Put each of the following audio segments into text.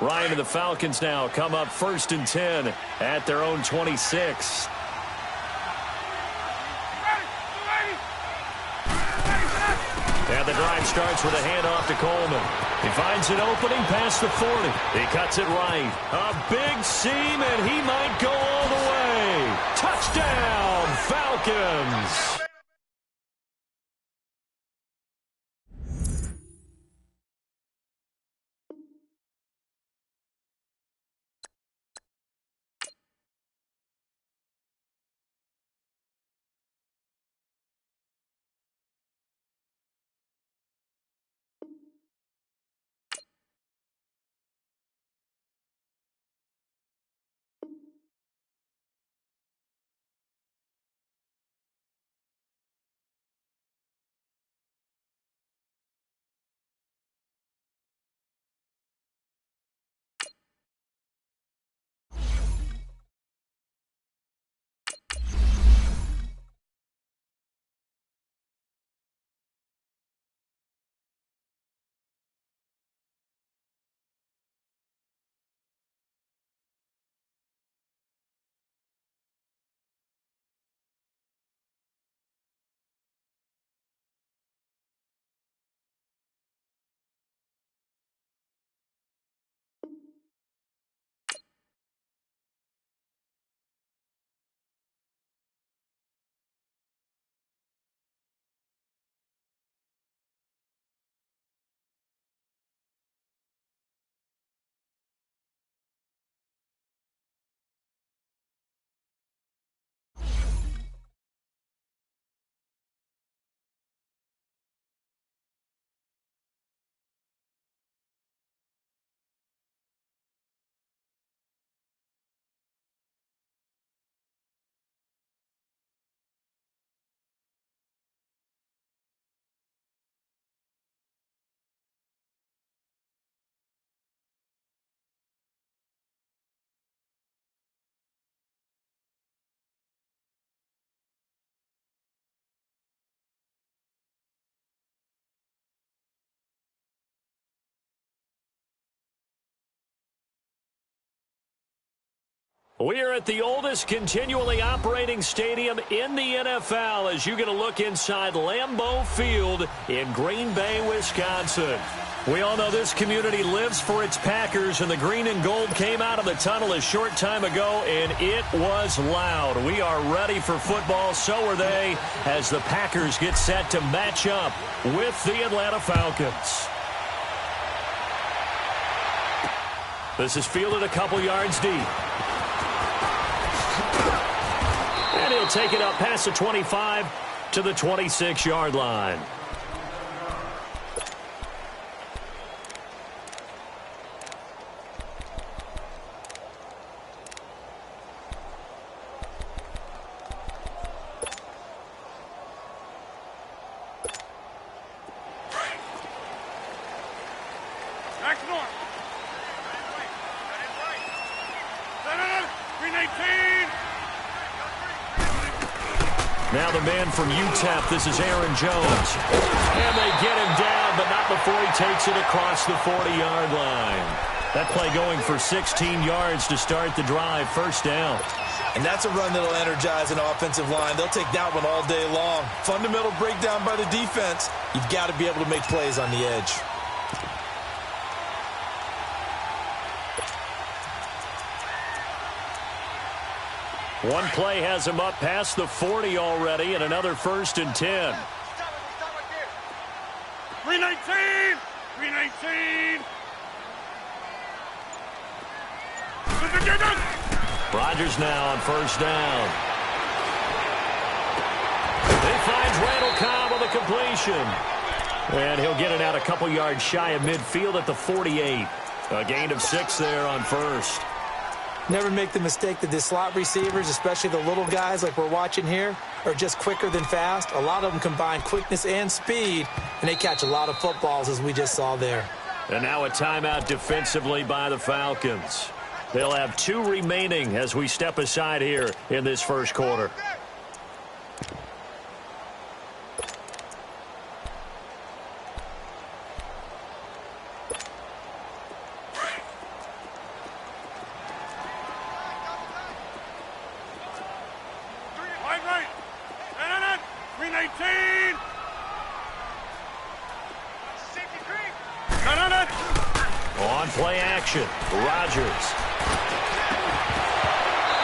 Ryan and the Falcons now come up 1st and 10 at their own 26. And the drive starts with a handoff to Coleman. He finds an opening past the 40. He cuts it right. A big seam, and he might go all the way. Touchdown, Falcons! We are at the oldest continually operating stadium in the NFL as you get a look inside Lambeau Field in Green Bay, Wisconsin. We all know this community lives for its Packers, and the green and gold came out of the tunnel a short time ago, and it was loud. We are ready for football, so are they, as the Packers get set to match up with the Atlanta Falcons. This is fielded a couple yards deep. And he'll take it up past the 25 to the 26-yard line. Now the man from UTEP, this is Aaron Jones. And they get him down, but not before he takes it across the 40-yard line. That play going for 16 yards to start the drive, first down. And that's a run that'll energize an offensive line. They'll take that one all day long. Fundamental breakdown by the defense. You've got to be able to make plays on the edge. One play has him up past the 40 already, and another 1st and 10. 319! 319! Rodgers now on first down. He finds Randall Cobb with a completion. And he'll get it out a couple yards shy of midfield at the 48. A gain of 6 there on first. Never make the mistake that the slot receivers, especially the little guys like we're watching here, are just quicker than fast. A lot of them combine quickness and speed, and they catch a lot of footballs, as we just saw there. And now a timeout defensively by the Falcons. They'll have 2 remaining as we step aside here in this first quarter. 319. No. On play action, Rodgers.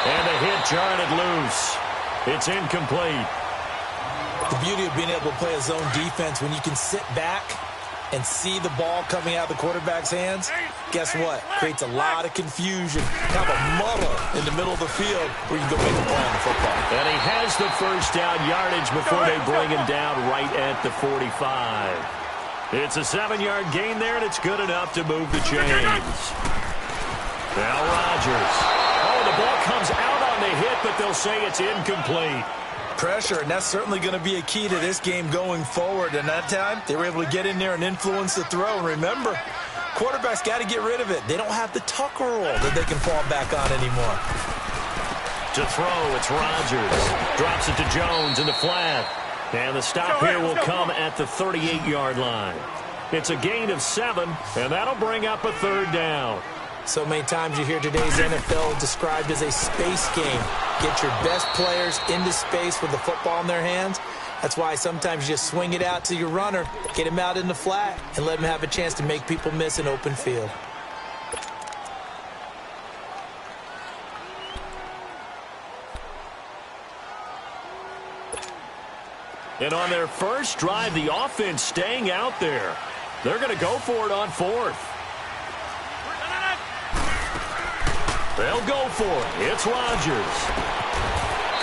And the hit jarred it loose. It's incomplete. The beauty of being able to play a zone defense when you can sit back and see the ball coming out of the quarterback's hands, guess what? Creates a lot of confusion, kind of a muddle in the middle of the field where you can go make a play on the football. And he has the first down yardage before they bring him down right at the 45. It's a 7-yard gain there, and it's good enough to move the chains. Now Rodgers. Oh, the ball comes out on the hit, but they'll say it's incomplete. Pressure, and that's certainly going to be a key to this game going forward. And that time, they were able to get in there and influence the throw. And remember, quarterbacks got to get rid of it. They don't have the tuck rule that they can fall back on anymore. To throw, it's Rodgers. Drops it to Jones in the flat. And the stop here will come at the 38-yard line. It's a gain of 7, and that'll bring up a third down. So many times you hear today's NFL described as a space game. Get your best players into space with the football in their hands. That's why sometimes you just swing it out to your runner, get him out in the flat, and let him have a chance to make people miss an open field. And on their first drive, the offense staying out there. They're going to go for it on 4th. They'll go for it. It's Rodgers.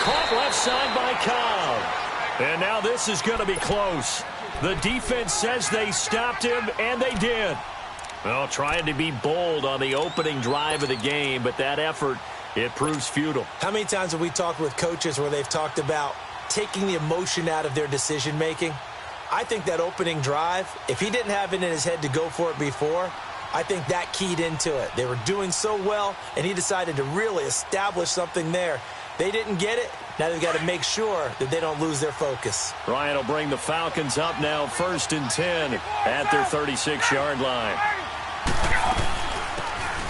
Caught left side by Cobb. And now this is going to be close. The defense says they stopped him, and they did. Well, trying to be bold on the opening drive of the game, but that effort, it proves futile. How many times have we talked with coaches where they've talked about taking the emotion out of their decision-making? I think that opening drive, if he didn't have it in his head to go for it before, I think that keyed into it. They were doing so well, and he decided to really establish something there. They didn't get it. Now they've got to make sure that they don't lose their focus. Ryan will bring the Falcons up now 1st and 10 at their 36-yard line.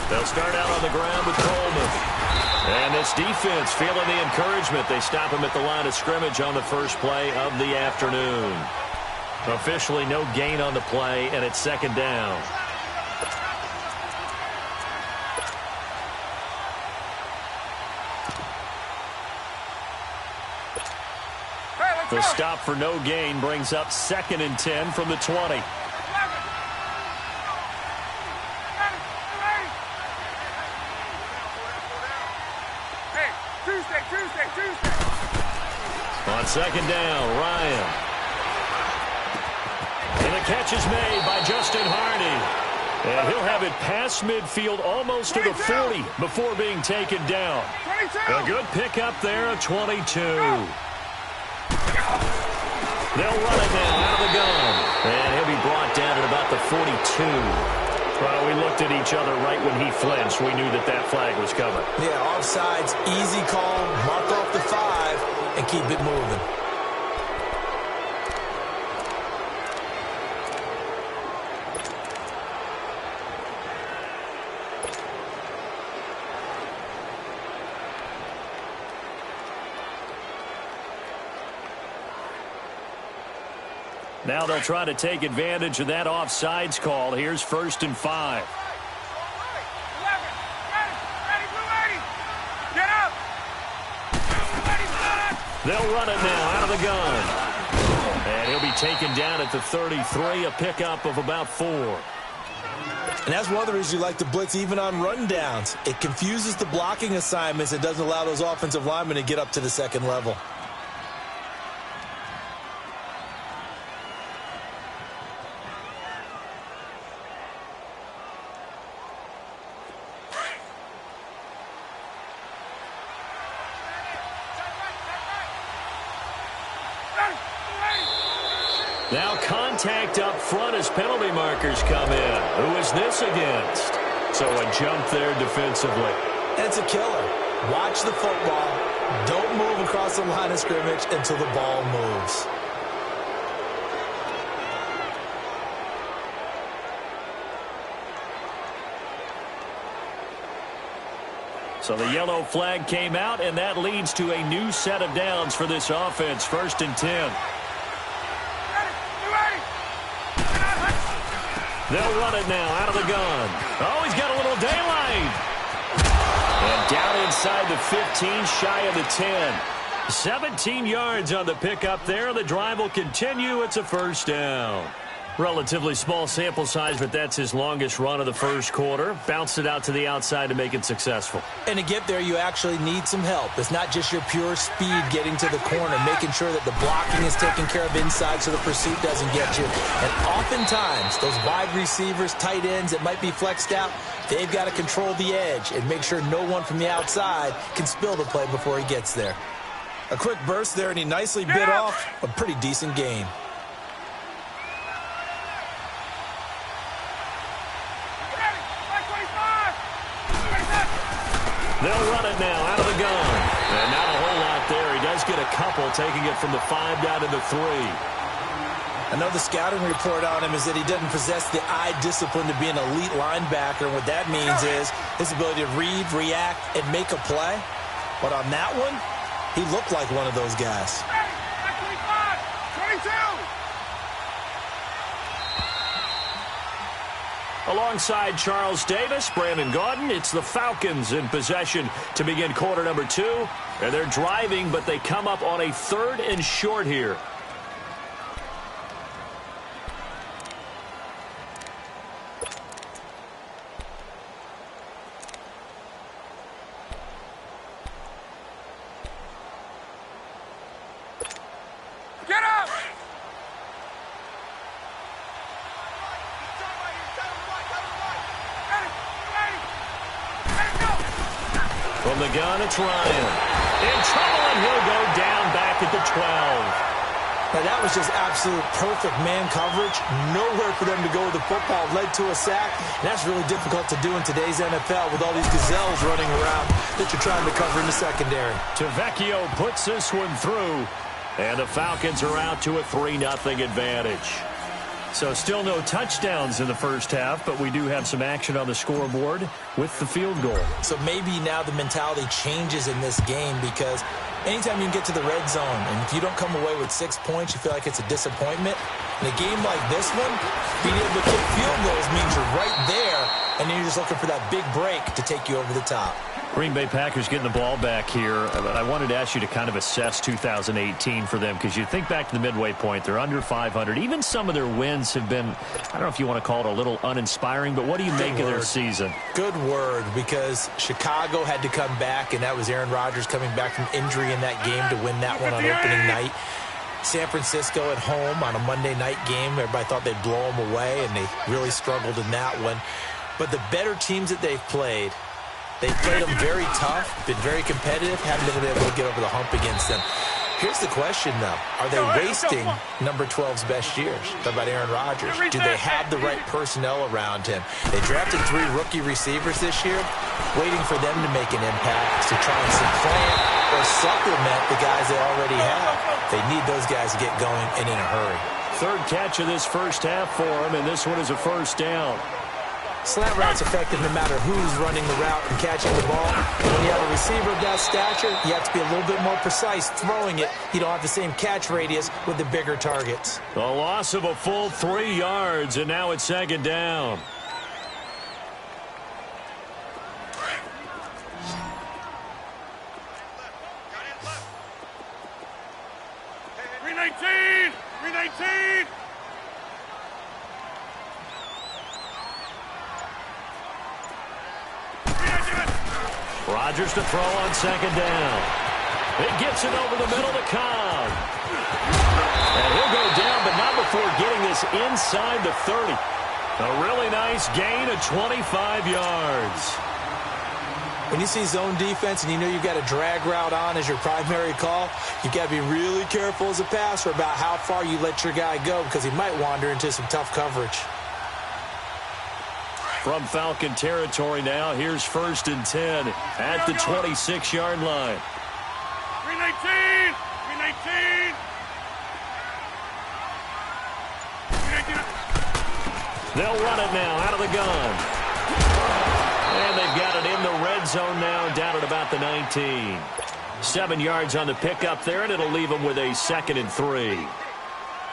They'll start out on the ground with Coleman. And this defense feeling the encouragement. They stop him at the line of scrimmage on the first play of the afternoon. Officially no gain on the play, and it's 2nd down. The stop for no gain brings up 2nd and 10 from the 20. On 2nd down, Ryan. And the catch is made by Justin Hardy. And he'll have it past midfield almost to the 40 before being taken down. A good pickup there at 22. They'll run it now out of the gun. And he'll be brought down at about the 42. Well, we looked at each other right when he flinched. We knew that that flag was coming. Yeah, offsides, easy call, mark off the 5, and keep it moving. Now they'll try to take advantage of that offsides call. Here's 1st and 5. They'll run it now out of the gun. And he'll be taken down at the 33, a pickup of about 4. And that's one of the reasons you like to blitz even on rundowns. It confuses the blocking assignments. It doesn't allow those offensive linemen to get up to the 2nd level. Now contact up front as penalty markers come in. Who is this against? So a jump there defensively. And it's a killer. Watch the football. Don't move across the line of scrimmage until the ball moves. So the yellow flag came out, and that leads to a new set of downs for this offense. 1st and 10. They'll run it now out of the gun. Oh, he's got a little daylight. And down inside the 15, shy of the 10. 17 yards on the pickup there. The drive will continue. It's a first down. Relatively small sample size, but that's his longest run of the first quarter. Bounced it out to the outside to make it successful. And to get there, you actually need some help. It's not just your pure speed getting to the corner, making sure that the blocking is taken care of inside so the pursuit doesn't get you. And oftentimes, those wide receivers, tight ends that might be flexed out, they've got to control the edge and make sure no one from the outside can spill the play before he gets there. A quick burst there, and he nicely bit off a pretty decent gain. They'll run it now out of the gun. And not a whole lot there. He does get a couple, taking it from the 5 down to the 3. I know the scouting report on him is that he doesn't possess the eye discipline to be an elite linebacker. And what that means is his ability to read, react, and make a play. But on that one, he looked like one of those guys. 22. Alongside Charles Davis, Brandon Gaudin, it's the Falcons in possession to begin quarter number 2. And they're driving, but they come up on a 3rd and short here. Get up! From the gun, it's Ryan. In trouble, and he'll go down back at the 12. Now, that was just absolute perfect man coverage. Nowhere for them to go with the football. Led to a sack. And that's really difficult to do in today's NFL with all these gazelles running around that you're trying to cover in the secondary. Tavecchio puts this one through. And the Falcons are out to a 3-0 advantage. So still no touchdowns in the first half, but we do have some action on the scoreboard with the field goal. So maybe now the mentality changes in this game because anytime you can get to the red zone, and if you don't come away with 6 points, you feel like it's a disappointment. In a game like this one, being able to kick field goals means you're right there, and then you're just looking for that big break to take you over the top. Green Bay Packers getting the ball back here. But I wanted to ask you to kind of assess 2018 for them because you think back to the midway point. They're under 500. Even some of their wins have been, I don't know if you want to call it a little uninspiring, but what do you make of their season? Good word, because Chicago had to come back, and that was Aaron Rodgers coming back from injury in that game to win that one on opening night. San Francisco at home on a Monday night game. Everybody thought they'd blow them away, and they really struggled in that one. But the better teams that they've played them very tough, been very competitive, haven't been able to get over the hump against them. Here's the question, though. Are they wasting number 12's best years? Talk about Aaron Rodgers. Do they have the right personnel around him? They drafted 3 rookie receivers this year, waiting for them to make an impact to try and supplant or supplement the guys they already have. They need those guys to get going and in a hurry. 3rd catch of this first half for him, and this one is a first down. Slant route's effective no matter who's running the route and catching the ball. When you have a receiver of that stature, you have to be a little bit more precise throwing it. You don't have the same catch radius with the bigger targets. A loss of a full 3 yards, and now it's 2nd down. Rodgers to throw on 2nd down. It gets it over the middle to Cobb. And he'll go down, but not before getting this inside the 30. A really nice gain of 25 yards. When you see zone defense and you know you've got a drag route on as your primary call, you've got to be really careful as a passer about how far you let your guy go because he might wander into some tough coverage. From Falcon territory now, here's 1st and 10 at the 26-yard line. 319! 319! They'll run it now out of the gun. And they've got it in the red zone now, down at about the 19. 7 yards on the pickup there, and it'll leave them with a 2nd and 3.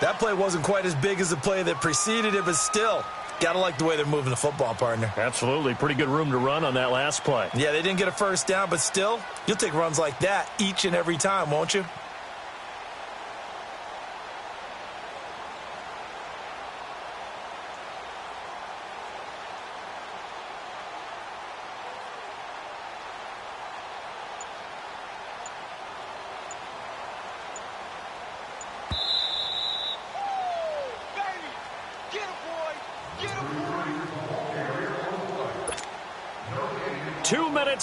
That play wasn't quite as big as the play that preceded it, but still, Got to like the way they're moving the football, partner. Absolutely. Pretty good room to run on that last play. Yeah, they didn't get a first down, but still, you'll take runs like that each and every time, won't you?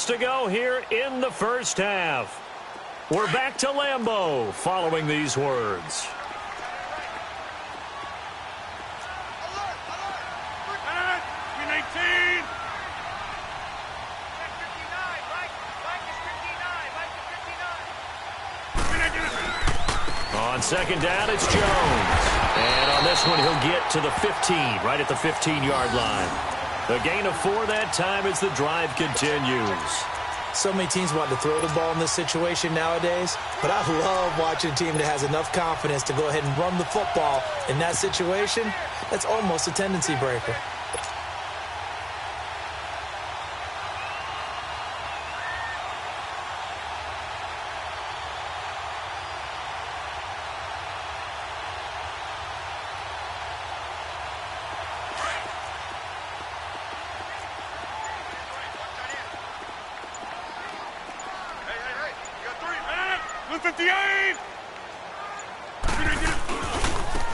To go here in the first half. We're back to Lambeau following these words. On second down, it's Jones. And on this one, he'll get to the 15, right at the 15-yard line. The gain of 4 that time as the drive continues. So many teams want to throw the ball in this situation nowadays, but I love watching a team that has enough confidence to go ahead and run the football in that situation. That's almost a tendency breaker.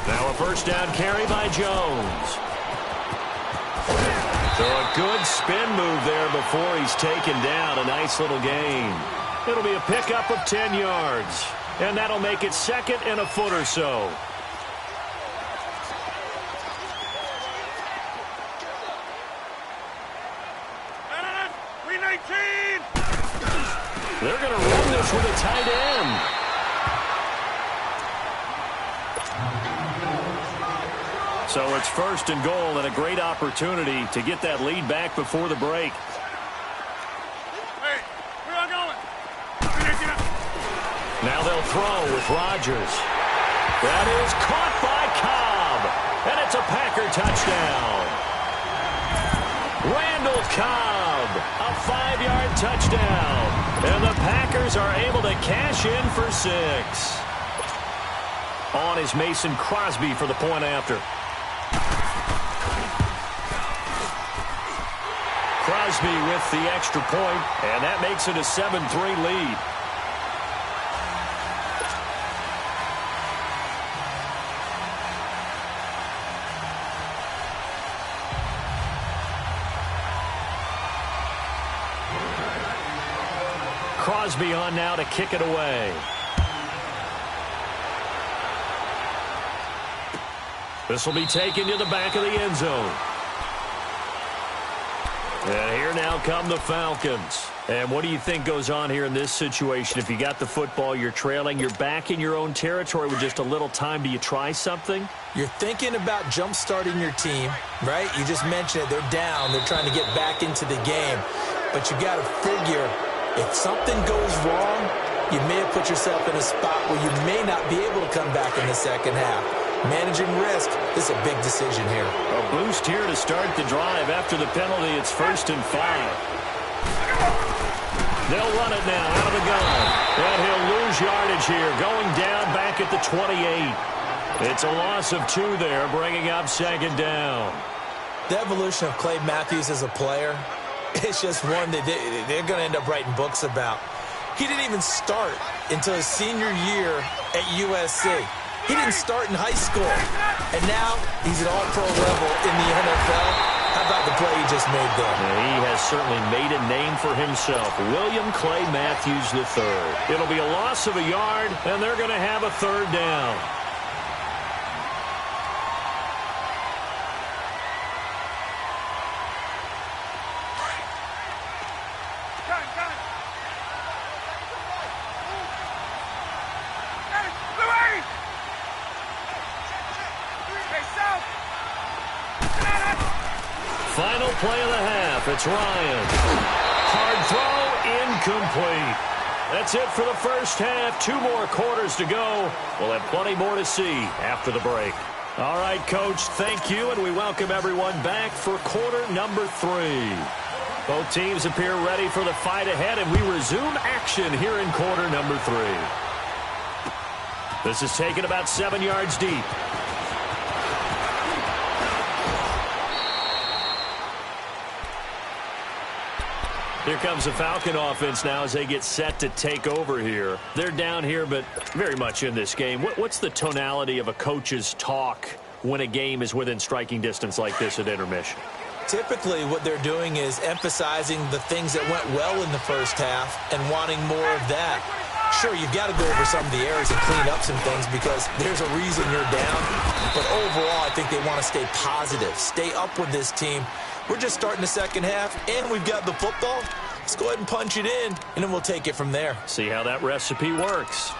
Now a first down carry by Jones. So a good spin move there before he's taken down. A nice little gain. It'll be a pickup of 10 yards. And that'll make it 2nd and a foot or so. They're going to run this with a tight end. So it's 1st and goal and a great opportunity to get that lead back before the break. Hey, where are you going? Now they'll throw with Rodgers. That is caught by Cobb. And it's a Packer touchdown. Randall Cobb, a 5-yard touchdown. And the Packers are able to cash in for 6. On is Mason Crosby for the point after. Crosby with the extra point, and that makes it a 7-3 lead. Crosby on now to kick it away. This will be taken to the back of the end zone. And here now come the Falcons. And what do you think goes on here in this situation? If you got the football, you're trailing, you're back in your own territory with just a little time. Do you try something? You're thinking about jump-starting your team, right? You just mentioned it. They're down. They're trying to get back into the game. But you got to figure, if something goes wrong, you may have put yourself in a spot where you may not be able to come back in the second half. Managing risk, this is a big decision here. A boost here to start the drive. After the penalty, it's 1st and 5. They'll run it now out of the gun. And he'll lose yardage here, going down back at the 28. It's a loss of 2 there, bringing up 2nd down. The evolution of Clay Matthews as a player, it's just one that they're going to end up writing books about. He didn't even start until his senior year at USC. He didn't start in high school. And now he's at all-pro level in the NFL. How about the play he just made there? He has certainly made a name for himself. William Clay Matthews III. It'll be a loss of a yard, and they're going to have a 3rd down. Final play of the half. It's Ryan. Hard throw, incomplete. That's it for the first half. 2 more quarters to go. We'll have plenty more to see after the break. All right, Coach, thank you, and we welcome everyone back for quarter number 3. Both teams appear ready for the fight ahead, and we resume action here in quarter number 3. This is taken about 7 yards deep. Here comes the Falcon offense now as they get set to take over here. They're down here, but very much in this game. What's the tonality of a coach's talk when a game is within striking distance like this at intermission? Typically, what they're doing is emphasizing the things that went well in the first half and wanting more of that. Sure, you've got to go over some of the errors and clean up some things because there's a reason you're down. But overall, I think they want to stay positive, stay up with this team. We're just starting the second half, and we've got the football. Let's go ahead and punch it in, and then we'll take it from there. See how that recipe works.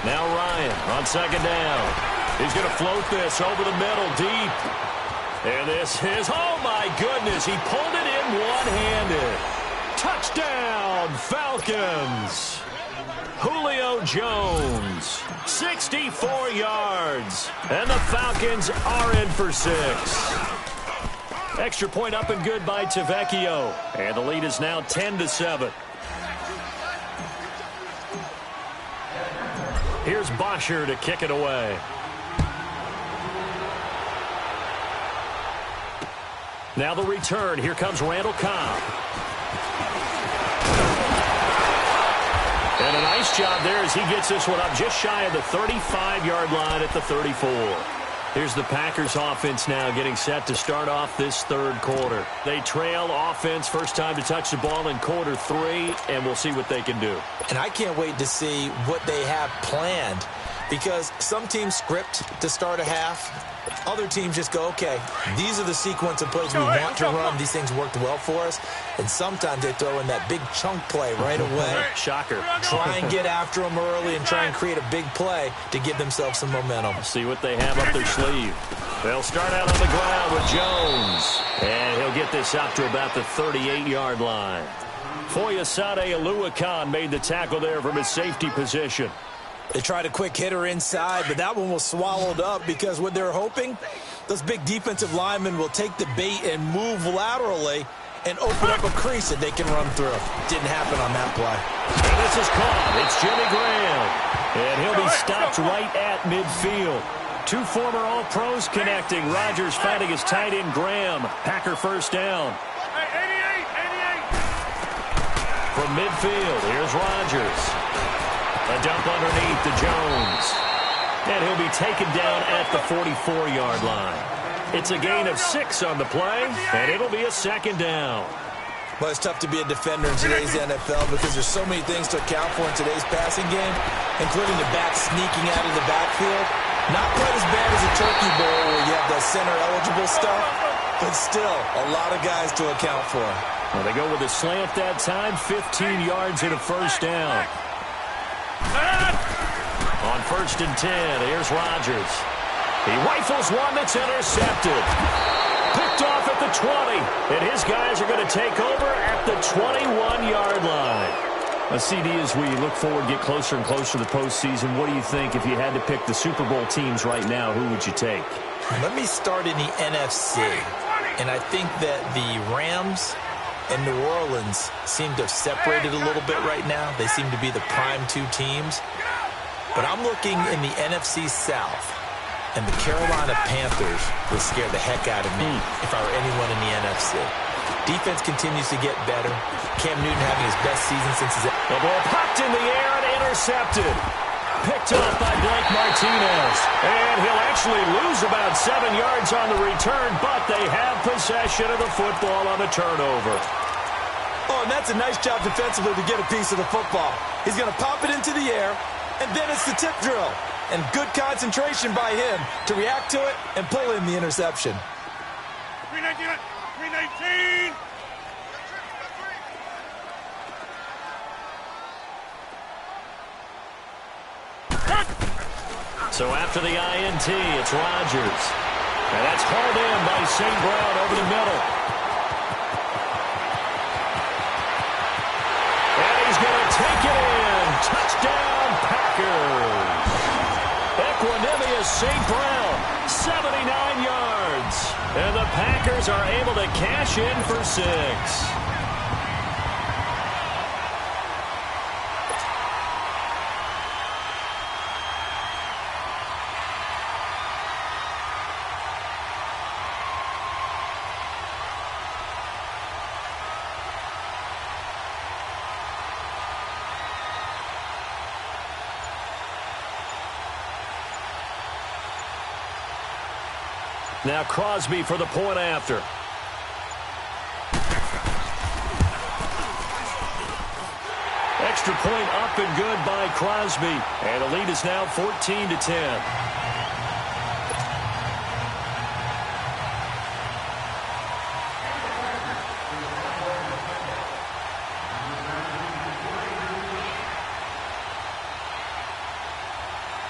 Now Ryan on second down. He's going to float this over the middle deep. And this is, oh my goodness, he pulled it in one-handed. Touchdown, Falcons. Julio Jones, 64 yards. And the Falcons are in for 6. Extra point up and good by Tavecchio. And the lead is now 10-7. Here's Bosher to kick it away. Now the return. Here comes Randall Cobb. And a nice job there as he gets this one up just shy of the 35-yard line at the 34. Here's the Packers offense now getting set to start off this third quarter. They trail offense, first time to touch the ball in quarter 3, and we'll see what they can do. And I can't wait to see what they have planned because some teams script to start a half. Other teams just go, okay, these are the sequence of plays we want to run. These things worked well for us. And sometimes they throw in that big chunk play right away. Shocker. Try and get after them early and try and create a big play to give themselves some momentum. See what they have up their sleeve. They'll start out on the ground with Jones. And he'll get this up to about the 38-yard line. Foyesade Oluwakan made the tackle there from his safety position. They tried a quick hitter inside, but that one was swallowed up because what they're hoping, those big defensive linemen will take the bait and move laterally and open up a crease that they can run through. Didn't happen on that play. And this is caught. It's Jimmy Graham. And he'll be stopped right at midfield. 2 former All-Pros connecting. Rodgers finding his tight end Graham. Packer first down. 88. From midfield, here's Rodgers. A dump underneath to Jones. And he'll be taken down at the 44-yard line. It's a gain of 6 on the play, and it'll be a second down. Well, it's tough to be a defender in today's NFL because there's so many things to account for in today's passing game, including the back sneaking out of the backfield. Not quite as bad as a turkey bowl where you have the center-eligible stuff, but still a lot of guys to account for. Well, they go with a slant that time, 15 yards and a first down. On 1st and 10, here's Rodgers. He rifles one that's intercepted. Picked off at the 20, and his guys are going to take over at the 21-yard line. CD, as we look forward, get closer and closer to the postseason, what do you think if you had to pick the Super Bowl teams right now, who would you take? Let me start in the NFC, and I think that the Rams and New Orleans seem to have separated a little bit right now. They seem to be the prime 2 teams. But I'm looking in the NFC South, and the Carolina Panthers would scare the heck out of me if I were anyone in the NFC. Defense continues to get better. Cam Newton having his best season since his... The ball popped in the air and intercepted. Picked off by Blake Martinez. And he'll actually lose about 7 yards on the return, but they have possession of the football on the turnover. Oh, and that's a nice job defensively to get a piece of the football. He's going to pop it into the air, and then it's the tip drill. And good concentration by him to react to it and pull in the interception. 319. So after the INT, it's Rodgers. And that's hauled in by St. Brown over the middle. And he's going to take it in. Touchdown, Packers. Equanimous St. Brown, 79 yards. And the Packers are able to cash in for 6. Now Crosby for the point after. Extra point up and good by Crosby. And the lead is now 14-10.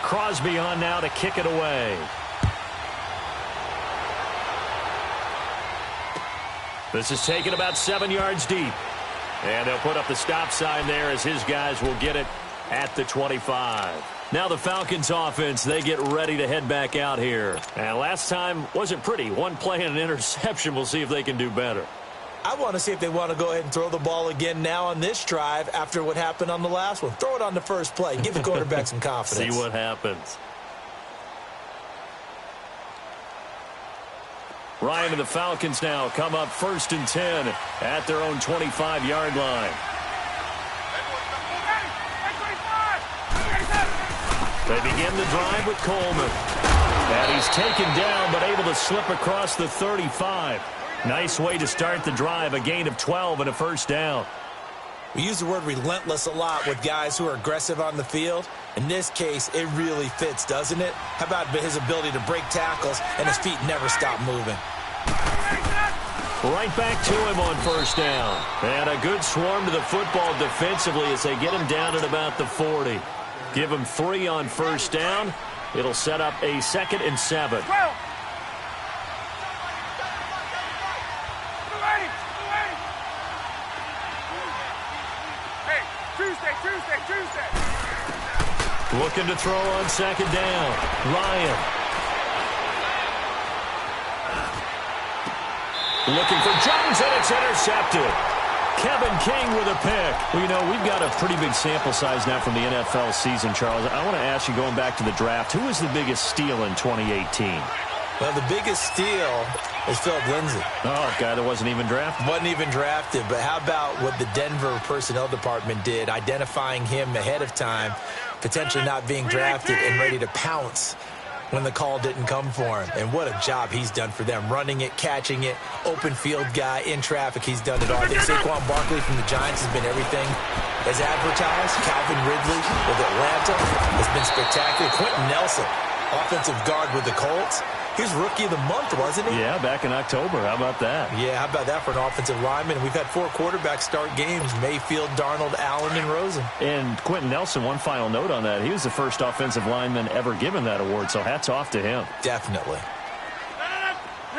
Crosby on now to kick it away. This is taken about 7 yards deep. And they'll put up the stop sign there as his guys will get it at the 25. Now the Falcons offense, they get ready to head back out here. And last time wasn't pretty. One play and an interception. We'll see if they can do better. I want to see if they want to go ahead and throw the ball again now on this drive after what happened on the last one. Throw it on the first play. Give the quarterback some confidence. See what happens. Ryan and the Falcons now come up 1st and 10 at their own 25-yard line. They begin the drive with Coleman. And he's taken down but able to slip across the 35. Nice way to start the drive, a gain of 12 and a first down. We use the word relentless a lot with guys who are aggressive on the field. In this case, it really fits, doesn't it? How about his ability to break tackles and his feet never stop moving? Right back to him on first down. And a good swarm to the football defensively as they get him down at about the 40. Give him 3 on first down. It'll set up a 2nd and 7. Tuesday. Looking to throw on 2nd down. Ryan. Looking for Jones, and it's intercepted. Kevin King with a pick. Well, you know, we've got a pretty big sample size now from the NFL season, Charles. I want to ask you, going back to the draft, who was the biggest steal in 2018? Well, the biggest steal is Philip Lindsay. Oh, a guy that wasn't even drafted? Wasn't even drafted, but how about what the Denver personnel department did, identifying him ahead of time, potentially not being drafted and ready to pounce when the call didn't come for him. And what a job he's done for them, running it, catching it, open field guy, in traffic, he's done it all. I think Saquon Barkley from the Giants has been everything as advertised. Calvin Ridley with Atlanta has been spectacular. Quentin Nelson, offensive guard with the Colts. He was Rookie of the Month, wasn't he? Yeah, back in October. How about that? Yeah, how about that for an offensive lineman? We've had 4 quarterbacks start games: Mayfield, Darnold, Allen, and Rosen. And Quentin Nelson, one final note on that. He was the first offensive lineman ever given that award, so hats off to him. Definitely.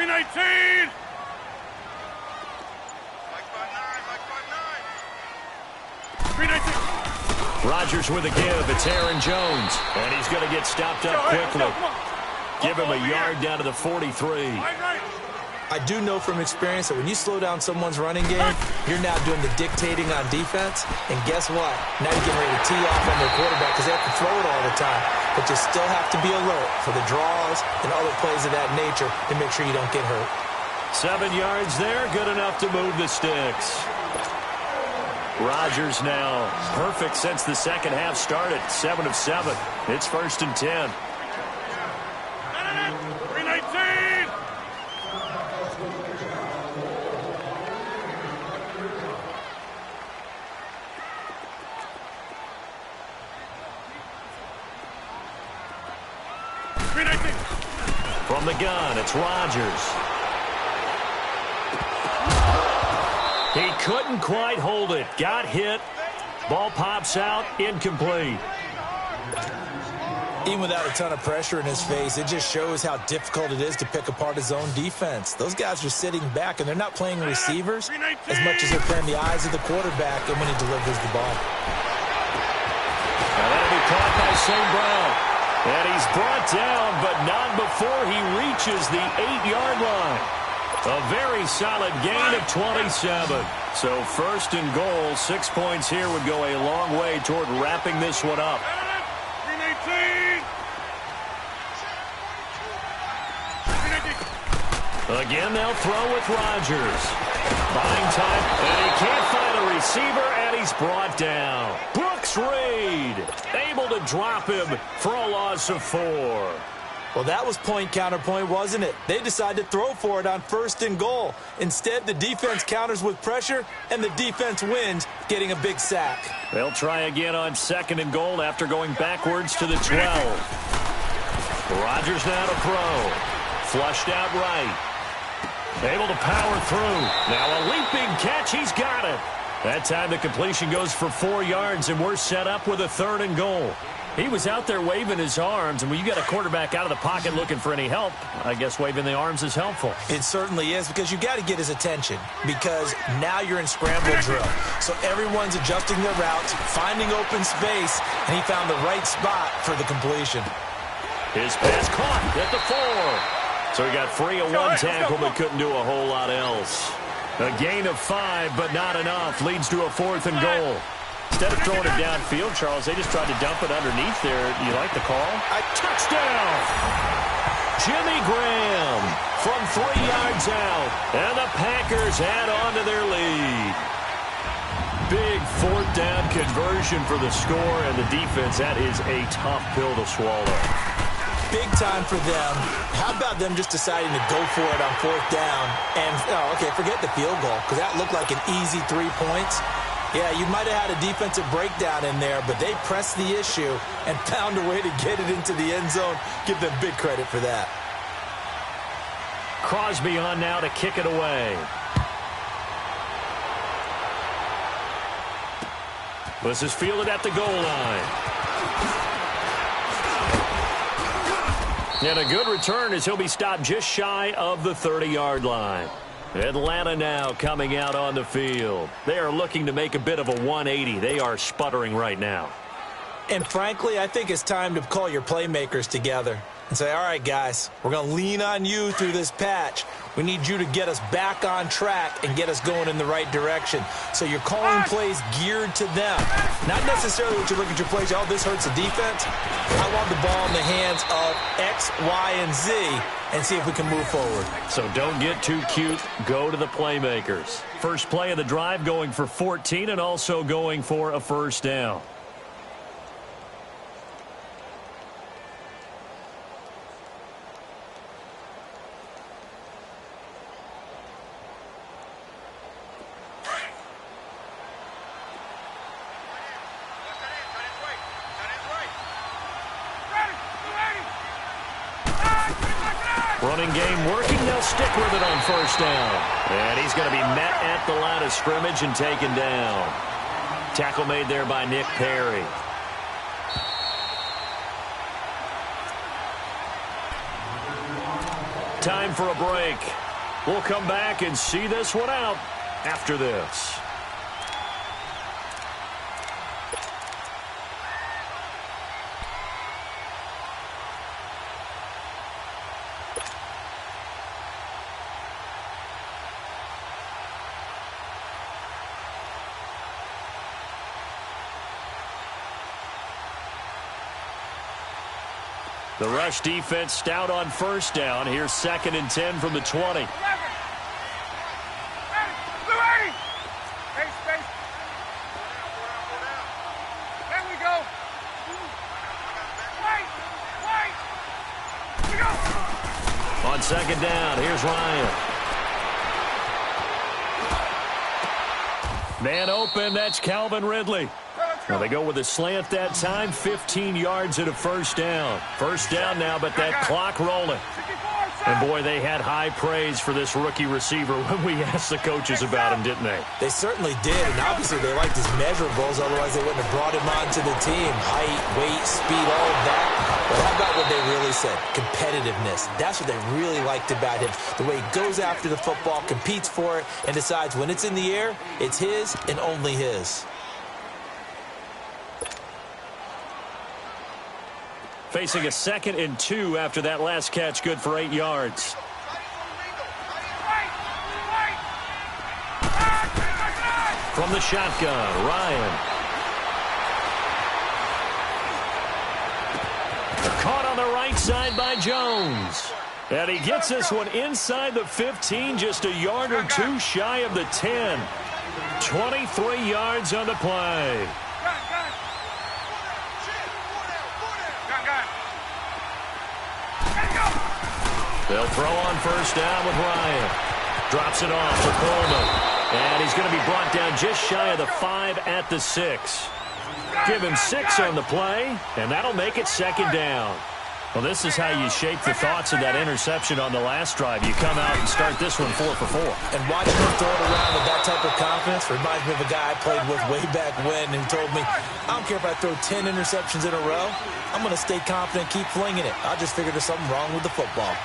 319. Rodgers with a give. It's Aaron Jones. And he's going to get stopped up quickly. Give him a yard down to the 43. I do know from experience that when you slow down someone's running game, you're now doing the dictating on defense. And guess what? Now you're getting ready to tee off on their quarterback because they have to throw it all the time. But you still have to be alert for the draws and other plays of that nature to make sure you don't get hurt. 7 yards there, good enough to move the sticks. Rodgers now perfect since the second half started. 7 of 7. It's 1st and 10. From the gun, it's Rodgers. couldn't quite hold it. Got hit. Ball pops out, incomplete. Even without a ton of pressure in his face, it just shows how difficult it is to pick apart his own defense. Those guys are sitting back, and they're not playing receivers as much as they're playing the eyes of the quarterback and when he delivers the ball. Now that'll be caught by St. Brown. And he's brought down, but not before he reaches the 8-yard line. A very solid gain of 27. So first and goal, 6 points here would go a long way toward wrapping this one up. Again, they'll throw with Rodgers. Buying time, and he can't find a receiver, and he's brought down. Brooks Reed able to drop him for a loss of 4. Well, that was point counterpoint, wasn't it? They decided to throw for it on first and goal. Instead, the defense counters with pressure, and the defense wins, getting a big sack. They'll try again on second and goal after going backwards to the 12. Rodgers now to throw. Flushed out right. Able to power through. Now a leaping catch. He's got it. That time the completion goes for 4 yards, and we're set up with a third and goal. He was out there waving his arms, and when you got a quarterback out of the pocket looking for any help, I guess waving the arms is helpful. It certainly is, because you got to get his attention, because now you're in scramble drill. So everyone's adjusting their routes, finding open space, and he found the right spot for the completion. His pass caught at the 4. So he got free of one tackle, but couldn't do a whole lot else. A gain of 5, but not enough. Leads to a fourth and goal. Instead of throwing it downfield, Charles, they just tried to dump it underneath there. You like the call? A touchdown! Jimmy Graham from 3 yards out. And the Packers add on to their lead. Big fourth down conversion for the score, and the defense, that is a tough pill to swallow. Big time for them. How about them just deciding to go for it on fourth down? And, okay, forget the field goal, because that looked like an easy 3 points. Yeah, you might have had a defensive breakdown in there, but they pressed the issue and found a way to get it into the end zone. Give them big credit for that. Crosby on now to kick it away. This is fielded at the goal line. And a good return as he'll be stopped just shy of the 30-yard line. Atlanta now coming out on the field. They are looking to make a bit of a 180. They are sputtering right now. And frankly, I think it's time to call your playmakers together and say, all right, guys, we're going to lean on you through this patch. We need you to get us back on track and get us going in the right direction. So you're calling plays geared to them. Not necessarily what you look at your plays, oh, this hurts the defense. I want the ball in the hands of X, Y, and Z and see if we can move forward. So don't get too cute. Go to the playmakers. First play of the drive going for 14 and also going for a first down. Running game working. They'll stick with it on first down. And he's going to be met at the line of scrimmage and taken down. Tackle made there by Nick Perry. Time for a break. We'll come back and see this one out after this. The rush defense stout on first down. Here's 2nd and 10 from the 20. There we go. Wait. On 2nd down, here's Ryan. Man open, that's Calvin Ridley. Well, they go with a slant that time, 15 yards and a first down. First down now, but that clock rolling. 64, And, boy, they had high praise for this rookie receiver when we asked the coaches about him, didn't they? They certainly did, and obviously they liked his measurables, otherwise they wouldn't have brought him onto the team. Height, weight, speed, all of that. But how about what they really said? Competitiveness. That's what they really liked about him. The way he goes after the football, competes for it, and decides when it's in the air, it's his and only his. Facing a 2nd and 2 after that last catch, good for 8 yards. From the shotgun, Ryan. Caught on the right side by Jones. And he gets this one inside the 15, just a yard or two shy of the 10. 23 yards on the play. They'll throw on first down with Ryan. Drops it off for Coleman. And he's going to be brought down just shy of the 5 at the 6. Give him 6 on the play, and that'll make it 2nd down. Well, this is how you shape the thoughts of that interception on the last drive. You come out and start this one 4 for 4. And watching him throw it around with that type of confidence reminds me of a guy I played with way back when who told me, I don't care if I throw 10 interceptions in a row. I'm going to stay confident, keep flinging it. I just figured there's something wrong with the football.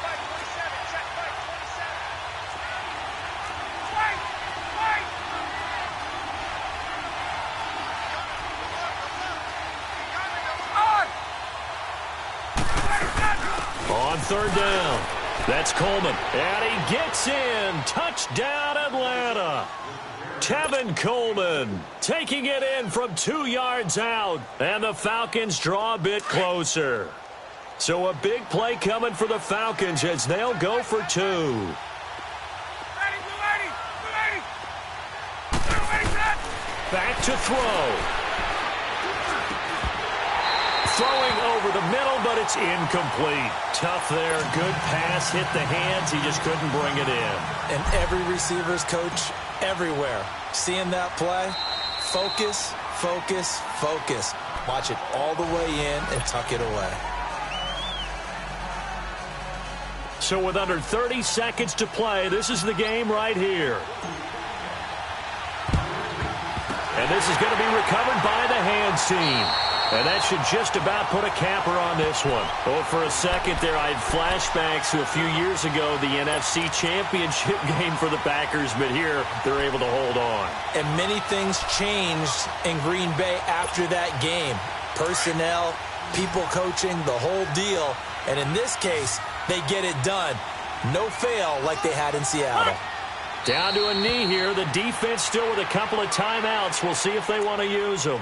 On 3rd down, that's Coleman. And he gets in. Touchdown, Atlanta. Tevin Coleman taking it in from 2 yards out. And the Falcons draw a bit closer. So a big play coming for the Falcons as they'll go for 2. Back to throw. Throwing over the middle, but it's incomplete. Tough there. Good pass. Hit the hands. He just couldn't bring it in. And every receiver's coach everywhere. Seeing that play, focus, focus, focus. Watch it all the way in and tuck it away. So with under 30 seconds to play, this is the game right here. And this is going to be recovered by the hands team. And that should just about put a capper on this one. Oh, for a second there, I had flashbacks to a few years ago, the NFC Championship game for the Packers, but here they're able to hold on. And many things changed in Green Bay after that game. Personnel, people coaching, the whole deal. And in this case, they get it done. No fail like they had in Seattle. Down to a knee here. The defense still with a couple of timeouts. We'll see if they want to use them.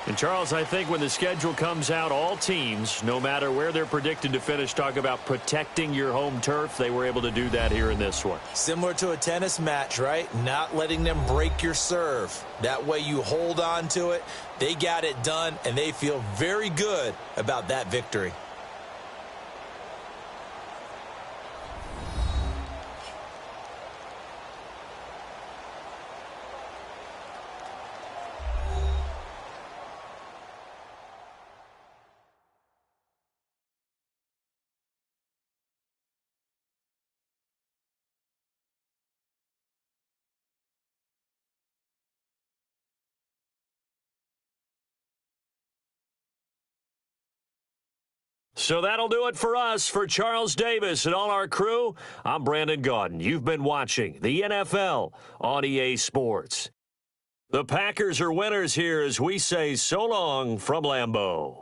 And, Charles, I think when the schedule comes out, all teams, no matter where they're predicted to finish, talk about protecting your home turf. They were able to do that here in this one. Similar to a tennis match, right? Not letting them break your serve. That way you hold on to it. They got it done, and they feel very good about that victory. So that'll do it for us. For Charles Davis and all our crew, I'm Brandon Gaudin. You've been watching the NFL on EA Sports. The Packers are winners here as we say so long from Lambeau.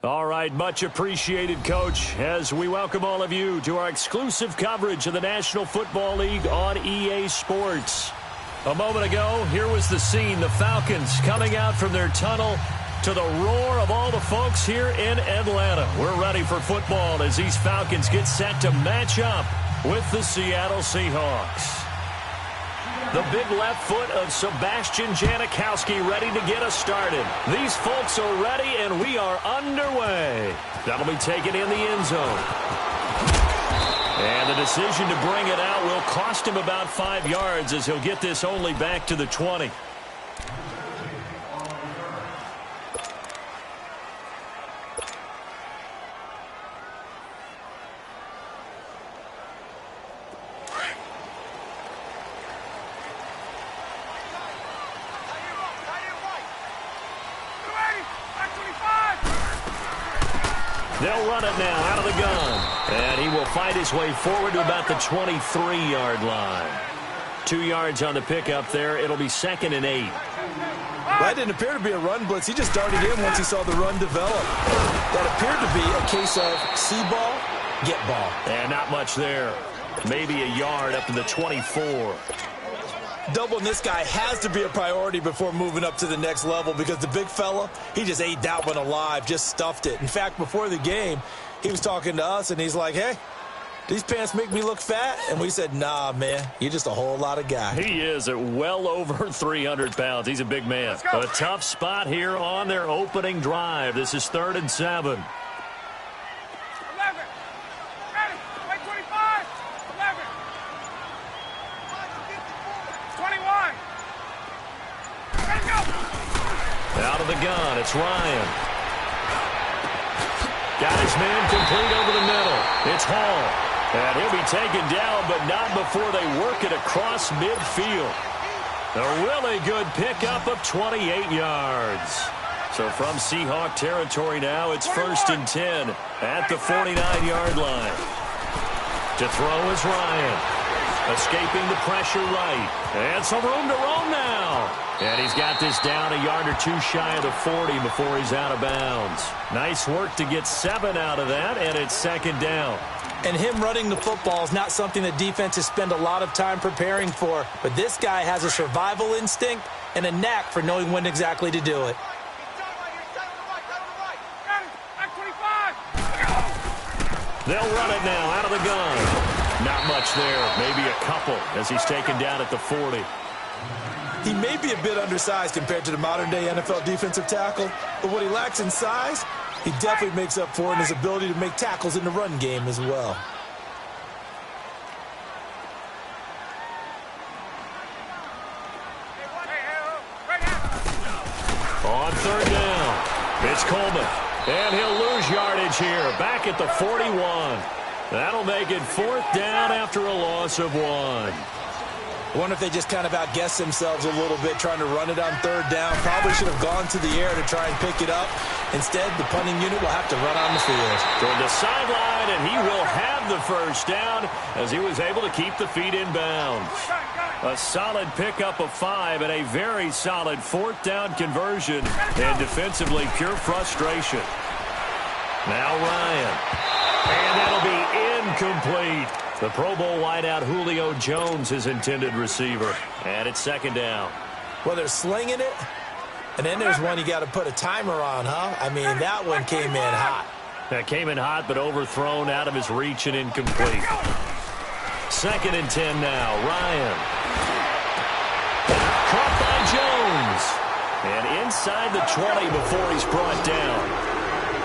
All right, much appreciated, Coach, as we welcome all of you to our exclusive coverage of the National Football League on EA Sports. A moment ago, here was the scene. The Falcons coming out from their tunnel to the roar of all the folks here in Atlanta. We're ready for football as these Falcons get set to match up with the Seattle Seahawks. The big left foot of Sebastian Janikowski ready to get us started. These folks are ready, and we are underway. That'll be taken in the end zone. And the decision to bring it out will cost him about 5 yards as he'll get this only back to the 20. They'll run it now out of the gun. And he will fight his way forward to about the 23-yard line. 2 yards on the pickup there. It'll be 2nd and 8. That didn't appear to be a run blitz. He just darted in once he saw the run develop. That appeared to be a case of see ball, get ball. And not much there. Maybe a yard up to the 24. Doubling this guy has to be a priority before moving up to the next level because the big fella, he just ate that one alive, just stuffed it. In fact, before the game, he was talking to us, and he's like, hey, these pants make me look fat? And we said, nah, man, you're just a whole lot of guy. He is at well over 300 pounds. He's a big man. A tough spot here on their opening drive. This is 3rd and 7. 11. Ready. Wait, 25. 11. 21. Ready, go. Out of the gun, it's Ryan. Got his man complete over the middle. It's Hall. And he'll be taken down, but not before they work it across midfield. A really good pickup of 28 yards. So from Seahawk territory now, it's 1st and 10 at the 49-yard line. To throw is Ryan. Escaping the pressure right. And some room to roam now. And he's got this down a yard or two shy of the 40 before he's out of bounds. Nice work to get 7 out of that, and it's 2nd down. And him running the football is not something that defenses spend a lot of time preparing for. But this guy has a survival instinct and a knack for knowing when exactly to do it. They'll run it now out of the gun. Not much there. Maybe a couple as he's taken down at the 40. He may be a bit undersized compared to the modern-day NFL defensive tackle, but what he lacks in size, he definitely makes up for in his ability to make tackles in the run game as well. On 3rd down, it's Coleman. And he'll lose yardage here, back at the 41. That'll make it 4th down after a loss of 1. I wonder if they just kind of outguessed themselves a little bit trying to run it on 3rd down. Probably should have gone to the air to try and pick it up. Instead, the punting unit will have to run on the field. Toward the sideline, and he will have the 1st down as he was able to keep the feet in bounds. A solid pickup of 5 and a very solid 4th down conversion, and defensively pure frustration. Now Ryan. And that'll be incomplete. The Pro Bowl wideout Julio Jones is intended receiver. And it's 2nd down. Well, they're slinging it. And then there's one you got to put a timer on, huh? I mean, that one came in hot. That came in hot, but overthrown out of his reach and incomplete. 2nd and 10 now. Ryan. Caught by Jones. And inside the 20 before he's brought down.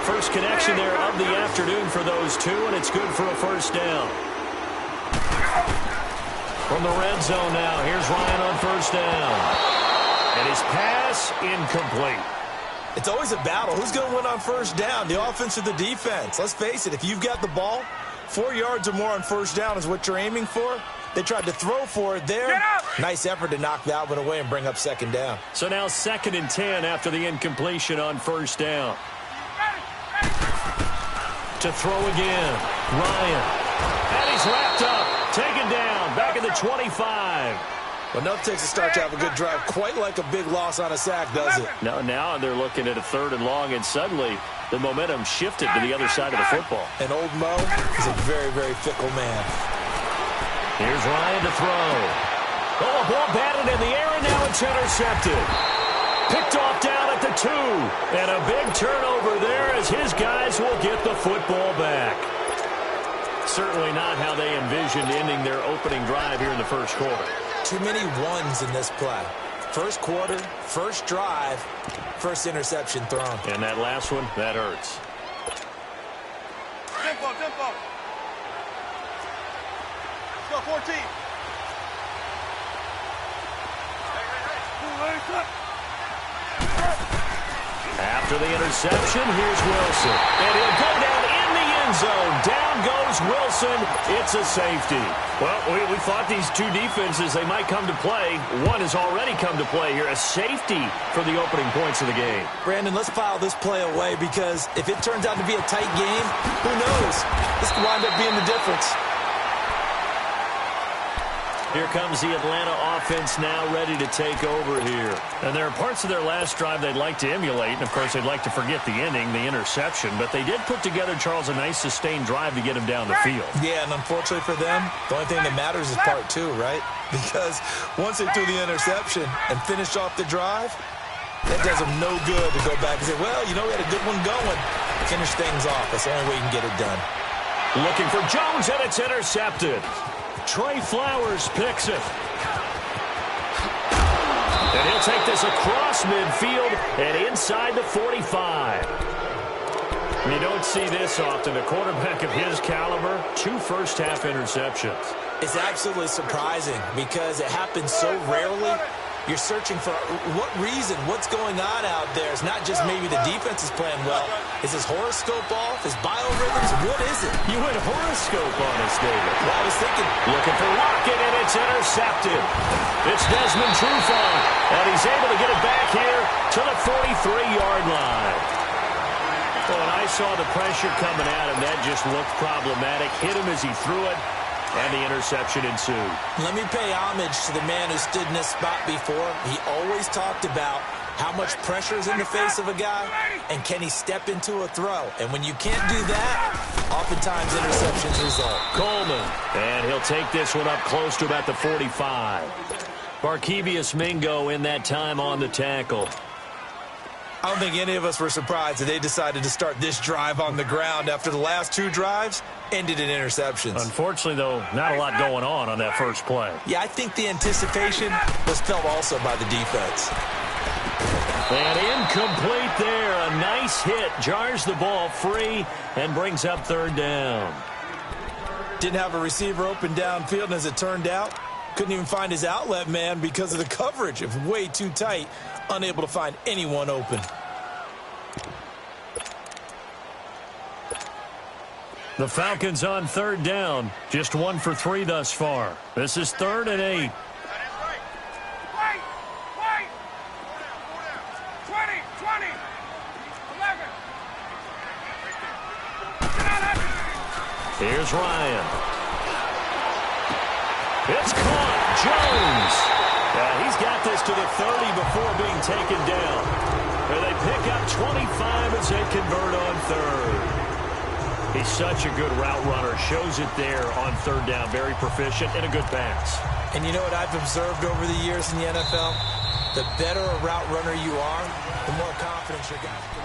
First connection there of the afternoon for those two, and it's good for a 1st down. From the red zone now, here's Ryan on 1st down. And his pass incomplete. It's always a battle. Who's going to win on 1st down, the offense or the defense? Let's face it, if you've got the ball, 4 yards or more on 1st down is what you're aiming for. They tried to throw for it there. Nice effort to knock that one away and bring up 2nd down. So now 2nd and 10 after the incompletion on 1st down. To throw again, Ryan. And he's wrapped up, taken down, back at the 25. Well, nothing takes a start to have a good drive, quite like a big loss on a sack, does it? No, now they're looking at a 3rd and long, and suddenly the momentum shifted to the other side of the football. And old Mo is a very, very fickle man. Here's Ryan to throw. Oh, a ball batted in the air, and now it's intercepted. Picked off down at the 2. And a big turnover there as his guys will get the football back. Certainly not how they envisioned ending their opening drive here in the first quarter. Too many ones in this play. First quarter, first drive, first interception thrown. And that last one, that hurts. Tempo, tempo. Let's go, 14. After the interception, here's Wilson. And he'll go down in the end zone. Down goes Wilson. It's a safety. Well, we thought these two defenses, they might come to play. One has already come to play here. A safety for the opening points of the game. Brandon, let's file this play away because if it turns out to be a tight game, who knows? This could wind up being the difference. Here comes the Atlanta offense now ready to take over here. And there are parts of their last drive they'd like to emulate. And, of course, they'd like to forget the ending, the interception. But they did put together, Charles, a nice sustained drive to get him down the field. Yeah, and unfortunately for them, the only thing that matters is part 2, right? Because once they threw the interception and finished off the drive, that does them no good to go back and say, well, you know, we had a good one going. Finish things off. That's the only way you can get it done. Looking for Jones, and it's intercepted. Trey Flowers picks it. And he'll take this across midfield and inside the 45. You don't see this often. A quarterback of his caliber, 2 first-half interceptions. It's absolutely surprising because it happens so rarely. You're searching for what reason, what's going on out there. It's not just maybe the defense is playing well. Is his horoscope off? His biorhythms? What is it? You went horoscope on us, David. Well, I was thinking. Looking for Lockett, and it's intercepted. It's Desmond Trufant, and he's able to get it back here to the 43-yard line. Well, and I saw the pressure coming at him. That just looked problematic. Hit him as he threw it. And the interception ensued. Let me pay homage to the man who stood in this spot before. He always talked about how much pressure is in the face of a guy, and can he step into a throw. And when you can't do that, oftentimes interceptions result. Coleman, and he'll take this one up close to about the 45. Barkevious Mingo in that time on the tackle. I don't think any of us were surprised that they decided to start this drive on the ground after the last 2 drives ended in interceptions. Unfortunately, though, not a lot going on that first play. Yeah, I think the anticipation was felt also by the defense. And incomplete there. A nice hit. Jars the ball free and brings up 3rd down. Didn't have a receiver open downfield, and as it turned out, couldn't even find his outlet man because of the coverage. It was way too tight. Unable to find anyone open. The Falcons on 3rd down. Just 1 for 3 thus far. This is 3rd and 8. Wait! 20, 20, 11. Here's Ryan. It's caught. Jones. He's got this to the 30 before being taken down. And they pick up 25 as they convert on 3rd. He's such a good route runner. Shows it there on 3rd down. Very proficient and a good pass. And you know what I've observed over the years in the NFL? The better a route runner you are, the more confidence your guys get.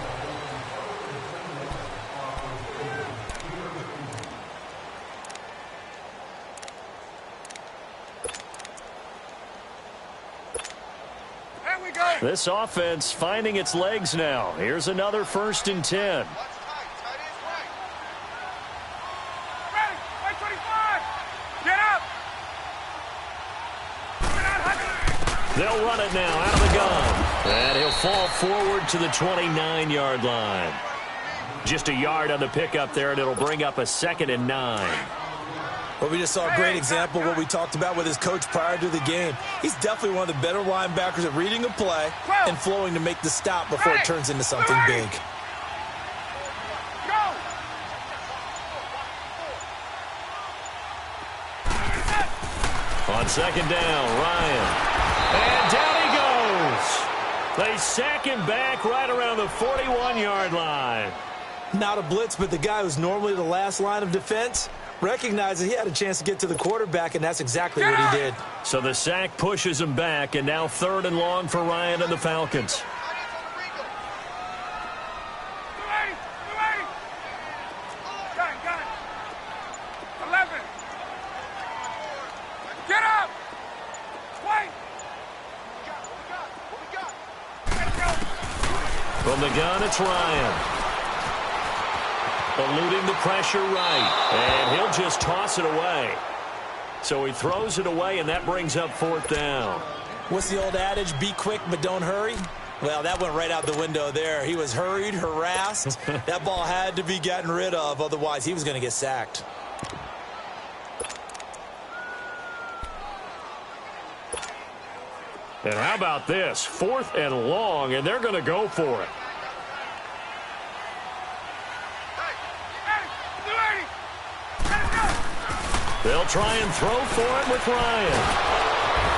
This offense finding its legs now. Here's another 1st and 10. They'll run it now out of the gun. And he'll fall forward to the 29-yard line. Just a yard on the pickup there, and it'll bring up a 2nd and 9. Well, we just saw a great example of what we talked about with his coach prior to the game. He's definitely one of the better linebackers at reading a play and flowing to make the stop before it turns into something big. On second down, Ryan. And down he goes. They sack him back right around the 41-yard line. Not a blitz, but the guy who's normally the last line of defense recognizes he had a chance to get to the quarterback, and that's exactly what he did. So the sack pushes him back, and now 3rd and long for Ryan and the Falcons. Got it. 11. Get up! Wait! What we got? Let's go! From the gun, it's Ryan. Eluding the pressure right. And he'll just toss it away. So he throws it away, and that brings up 4th down. What's the old adage? Be quick, but don't hurry. Well, that went right out the window there. He was hurried, harassed. That ball had to be gotten rid of. Otherwise, he was going to get sacked. And how about this? 4th and long, and they're going to go for it. They'll try and throw for it with Ryan.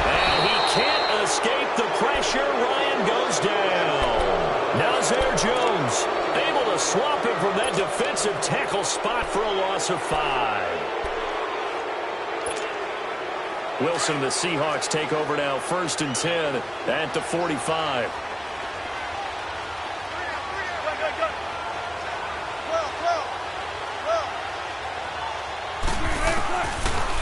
And he can't escape the pressure. Ryan goes down. Now Zare Jones able to swap him from that defensive tackle spot for a loss of 5. Wilson and the Seahawks take over now, 1st and 10 at the 45.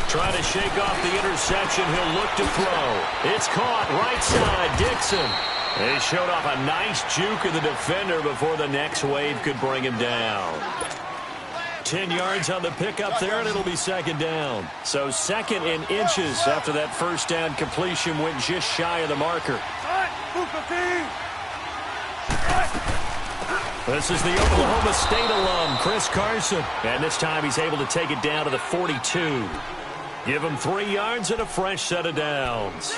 Trying to shake off the interception. He'll look to throw. It's caught right side. Dixon. They showed off a nice juke of the defender before the next wave could bring him down. 10 yards on the pickup there, and it'll be 2nd down. So 2nd and inches after that 1st down completion went just shy of the marker. This is the Oklahoma State alum, Chris Carson. And this time he's able to take it down to the 42. Give him 3 yards and a fresh set of downs.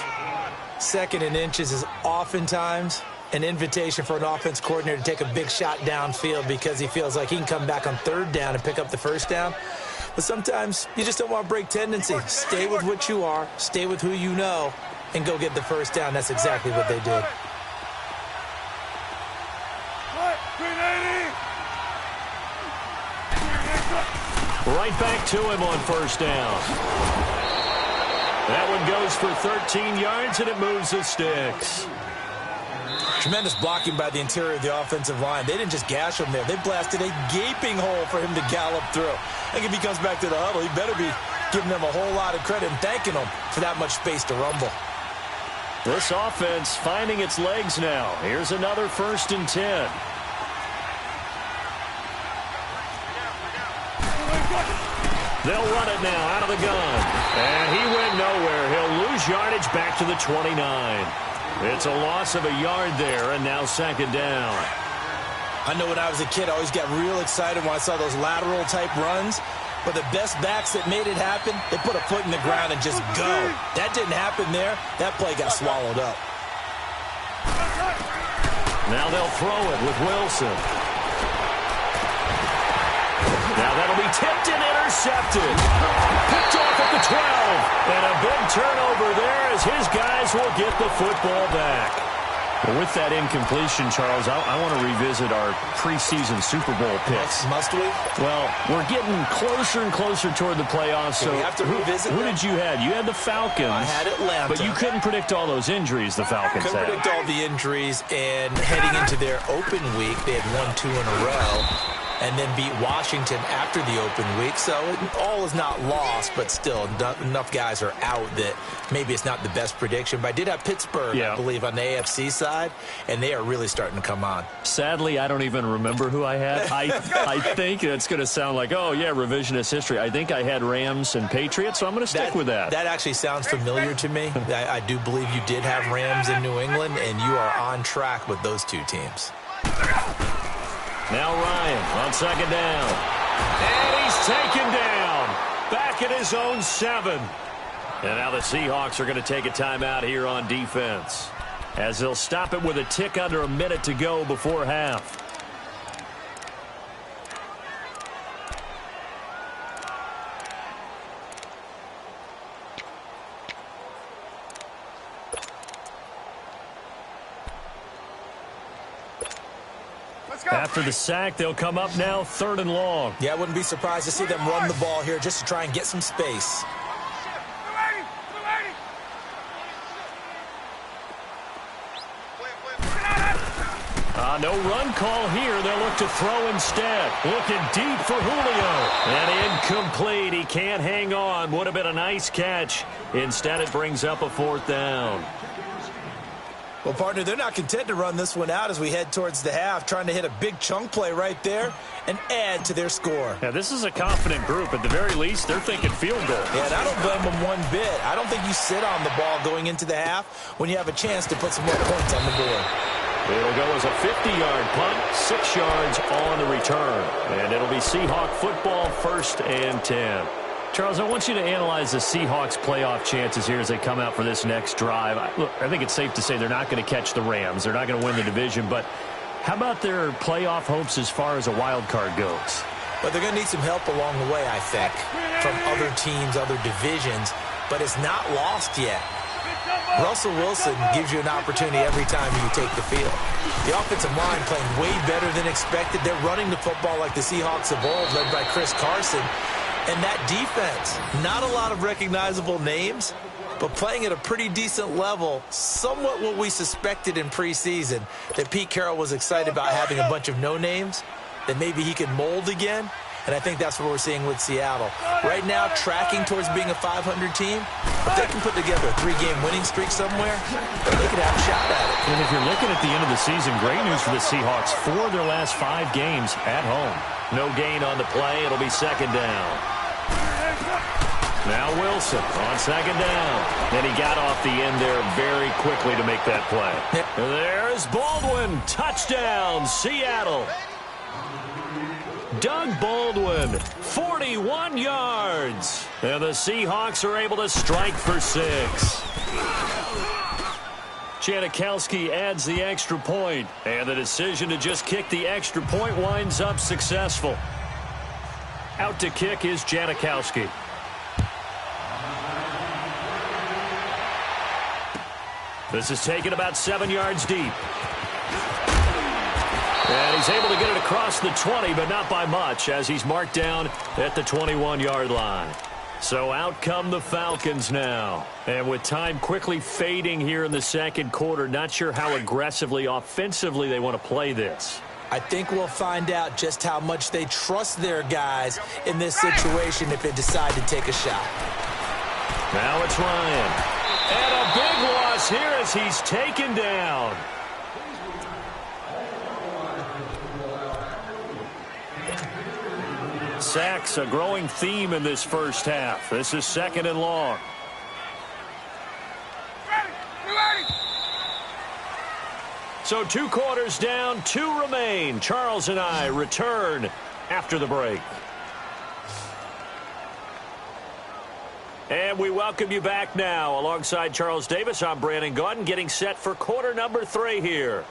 2nd and inches is oftentimes an invitation for an offense coordinator to take a big shot downfield because he feels like he can come back on 3rd down and pick up the 1st down. But sometimes you just don't want to break tendency. Stay with what you are, stay with who you know, and go get the 1st down. That's exactly what they did. Right back to him on 1st down. That one goes for 13 yards, and it moves the sticks. Tremendous blocking by the interior of the offensive line. They didn't just gash him there. They blasted a gaping hole for him to gallop through. I think if he comes back to the huddle, he better be giving them a whole lot of credit and thanking them for that much space to rumble. This offense finding its legs now. Here's another 1st and 10. They'll run it now out of the gun. And he went nowhere. He'll lose yardage back to the 29. It's a loss of a yard there, and now 2nd down. I know when I was a kid, I always got real excited when I saw those lateral-type runs. But the best backs that made it happen, they put a foot in the ground and just go. That didn't happen there. That play got swallowed up. Now they'll throw it with Wilson. Now that'll be tipped and intercepted. Picked off at the 12. And a big turnover there as his guys will get the football back. Well, with that incompletion, Charles, I want to revisit our preseason Super Bowl picks. Must we? Well, we're getting closer and closer toward the playoffs. So we have to revisit who them? did you have? You had the Falcons. I had Atlanta. But you couldn't predict all those injuries the Falcons Couldn't had. predict all the injuries, and heading into their open week, they had won 2 in a row and then beat Washington after the open week. So all is not lost, but still enough guys are out that maybe it's not the best prediction. But I did have Pittsburgh, I believe, on the AFC side, and they are really starting to come on. Sadly, I don't even remember who I had. I think it's going to sound like, oh, yeah, revisionist history. I think I had Rams and Patriots, so I'm going to stick with that. That actually sounds familiar to me. I do believe you did have Rams in New England, and you are on track with those two teams. Now Ryan on 2nd down. And he's taken down. Back at his own 7. And now the Seahawks are going to take a timeout here on defense, as they'll stop it with a tick under a minute to go before half. Let's go. After the sack, they'll come up now 3rd and long. Yeah, I wouldn't be surprised to see them run the ball here just to try and get some space. No run call here. They'll look to throw instead. Looking deep for Julio. And incomplete. He can't hang on. Would have been a nice catch. Instead, it brings up a 4th down. Well, partner, they're not content to run this one out as we head towards the half, trying to hit a big chunk play right there and add to their score. Now, this is a confident group. At the very least, they're thinking field goal. Yeah, and I don't blame them one bit. I don't think you sit on the ball going into the half when you have a chance to put some more points on the board. It'll go as a 50-yard punt, 6 yards on the return. And it'll be Seahawk football, 1st and 10. Charles, I want you to analyze the Seahawks' playoff chances here as they come out for this next drive. Look, I think it's safe to say they're not going to catch the Rams. They're not going to win the division. But how about their playoff hopes as far as a wild card goes? But they're going to need some help along the way, I think, from other teams, other divisions. But it's not lost yet. Russell Wilson gives you an opportunity every time you take the field. The offensive line playing way better than expected. They're running the football like the Seahawks of old, led by Chris Carson. And that defense, not a lot of recognizable names, but playing at a pretty decent level, somewhat what we suspected in preseason, that Pete Carroll was excited about having a bunch of no-names, that maybe he could mold again. And I think that's what we're seeing with Seattle. Right now, tracking towards being a 500 team. If they can put together a 3-game winning streak somewhere, they could have a shot at it. And if you're looking at the end of the season, great news for the Seahawks. 4 of their last 5 games at home. No gain on the play. It'll be 2nd down. Now Wilson on 2nd down. And he got off the end there very quickly to make that play. There's Baldwin. Touchdown, Seattle. Doug Baldwin, 41 yards. And the Seahawks are able to strike for 6. Janikowski adds the extra point. And the decision to just kick the extra point winds up successful. Out to kick is Janikowski. This is taken about 7 yards deep. And he's able to get it across the 20, but not by much, as he's marked down at the 21-yard line. So out come the Falcons now. And with time quickly fading here in the 2nd quarter, not sure how aggressively, offensively they want to play this. I think we'll find out just how much they trust their guys in this situation if they decide to take a shot. Now it's Ryan. And a big loss here as he's taken down. Sacks, a growing theme in this first half. This is 2nd and long. So 2 quarters down, 2 remain. Charles and I return after the break. And we welcome you back now. Alongside Charles Davis, I'm Brandon Gaudin, getting set for quarter number 3 here.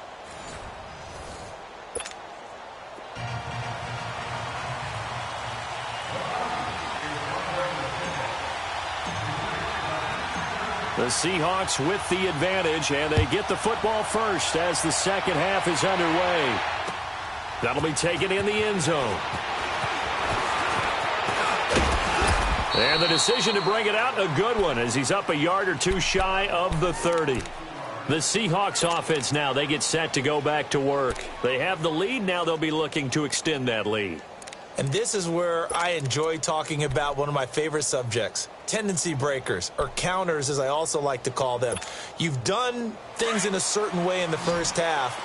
The Seahawks with the advantage, and they get the football first as the 2nd half is underway. That'll be taken in the end zone. And the decision to bring it out, a good one, as he's up a yard or 2 shy of the 30. The Seahawks offense now, they get set to go back to work. They have the lead, now they'll be looking to extend that lead. And this is where I enjoy talking about one of my favorite subjects, tendency breakers, or counters as I also like to call them. You've done things in a certain way in the first half,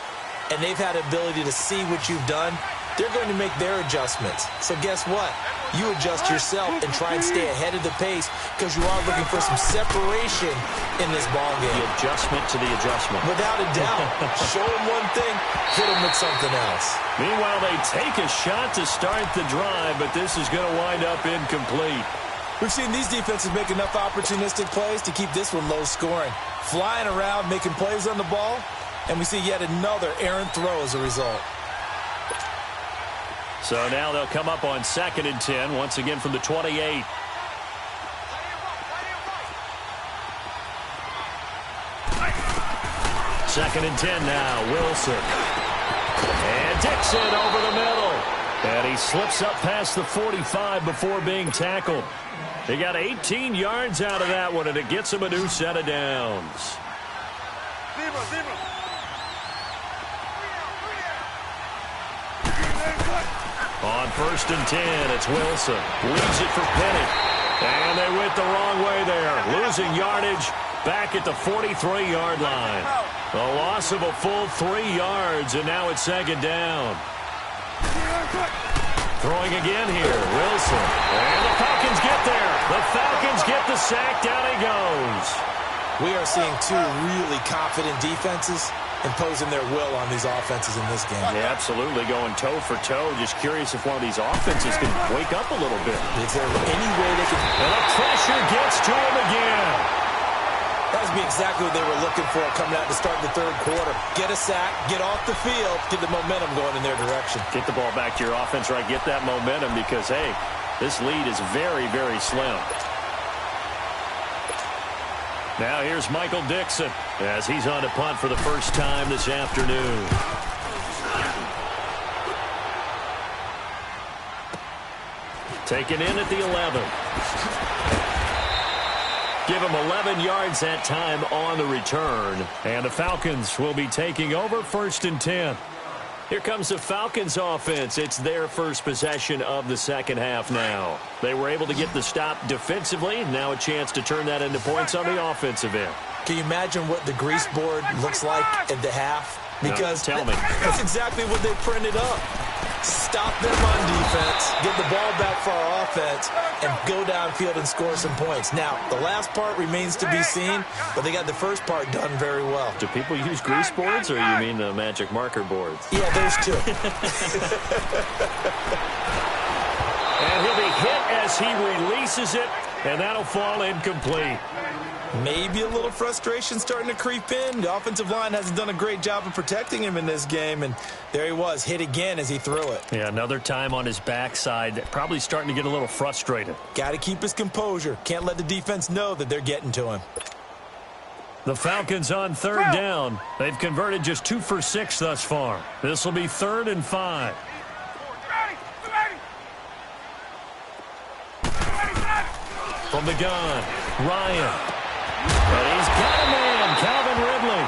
and they've had ability to see what you've done. They're going to make their adjustments. So guess what? You adjust yourself and try and stay ahead of the pace because you are looking for some separation in this ballgame. The adjustment to the adjustment. Without a doubt. Show them one thing, hit them with something else. Meanwhile, they take a shot to start the drive, but this is going to wind up incomplete. We've seen these defenses make enough opportunistic plays to keep this one low scoring. Flying around, making plays on the ball, and we see yet another errant throw as a result. So now they'll come up on 2nd and 10, once again from the 28. Second and 10 now, Wilson. And Dixon over the middle. And he slips up past the 45 before being tackled. He got 18 yards out of that one, and it gets him a new set of downs. On 1st and 10, it's Wilson. Leaves it for Penny. And they went the wrong way there. Losing yardage back at the 43-yard line. A loss of a full 3 yards, and now it's 2nd down. Throwing again here, Wilson. And the Falcons get there. The Falcons get the sack. Down he goes. We are seeing two really confident defenses imposing their will on these offenses in this game. Yeah, absolutely, going toe for toe. Just curious if one of these offenses can wake up a little bit. Is there any way they can... And the pressure gets to him again. That would be exactly what they were looking for coming out to start the 3rd quarter. Get a sack, get off the field, get the momentum going in their direction. Get the ball back to your offense, right? Get that momentum because, hey, this lead is very, very slim. Now here's Michael Dixon as he's on to punt for the first time this afternoon. Taken in at the 11. Give him 11 yards that time on the return. And the Falcons will be taking over 1st and 10. Here comes the Falcons offense. It's their first possession of the second half now. They were able to get the stop defensively. Now a chance to turn that into points on the offensive end. Can you imagine what the grease board looks like at the half? Because no, tell me. That's exactly what they printed up. Stop them on defense, get the ball back for our offense, and go downfield and score some points. Now, the last part remains to be seen, but they got the first part done very well. Do people use grease boards, or you mean the magic marker boards? Yeah, those two. And he'll be hit as he releases it, and that'll fall incomplete. Maybe a little frustration starting to creep in. The offensive line hasn't done a great job of protecting him in this game, and there he was, hit again as he threw it. Yeah, another time on his backside, probably starting to get a little frustrated. Got to keep his composure. Can't let the defense know that they're getting to him. The Falcons on 3rd down. They've converted just 2 for 6 thus far. This will be 3rd and 5. From the gun, Ryan. But he's got a man, Calvin Ridley.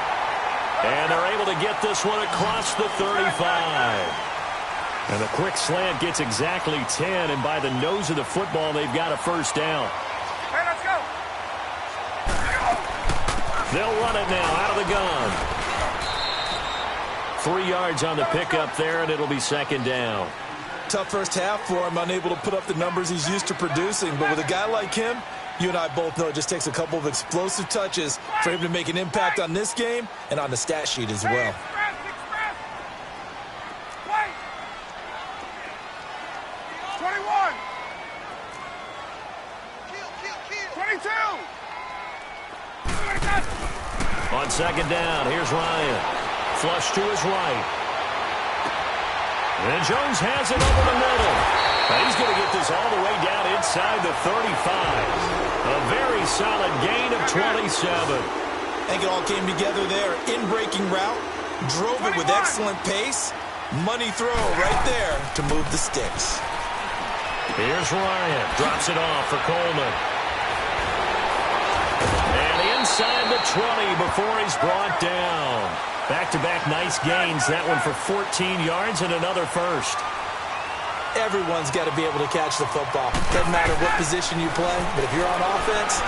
And they're able to get this one across the 35. And a quick slant gets exactly 10, and by the nose of the football, they've got a first down. Hey, let's go. They'll run it now out of the gun. 3 yards on the pickup there, and it'll be 2nd down. Tough first half for him, unable to put up the numbers he's used to producing. But with a guy like him, you and I both know it just takes a couple of explosive touches for him to make an impact on this game and on the stat sheet as well. Express. Wait. 21. 22. On 2nd down, here's Ryan. Flush to his right. And Jones has it over the middle. And he's going to get this all the way down inside the 35. A very solid gain of 27. I think it all came together there. In-breaking route, drove it with excellent pace. Money throw right there to move the sticks. Here's Ryan. Drops it off for Coleman. And inside the 20 before he's brought down. Back-to-back nice gains. That one for 14 yards and another first. Everyone's got to be able to catch the football. Doesn't matter what position you play, but if you're on offense,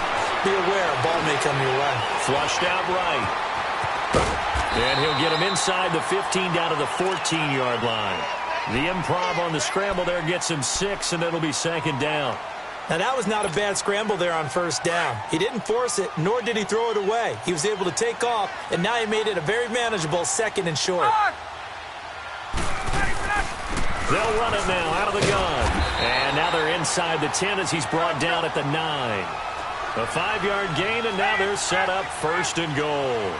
be aware a ball may come your way. Flushed out right. And he'll get him inside the 15 down to the 14-yard line. The improv on the scramble there gets him 6, and it'll be 2nd down. Now, that was not a bad scramble there on 1st down. He didn't force it, nor did he throw it away. He was able to take off, and now he made it a very manageable 2nd and short. They'll run it now out of the gun. And now they're inside the 10 as he's brought down at the 9. A 5-yard gain, and now they're set up 1st and goal.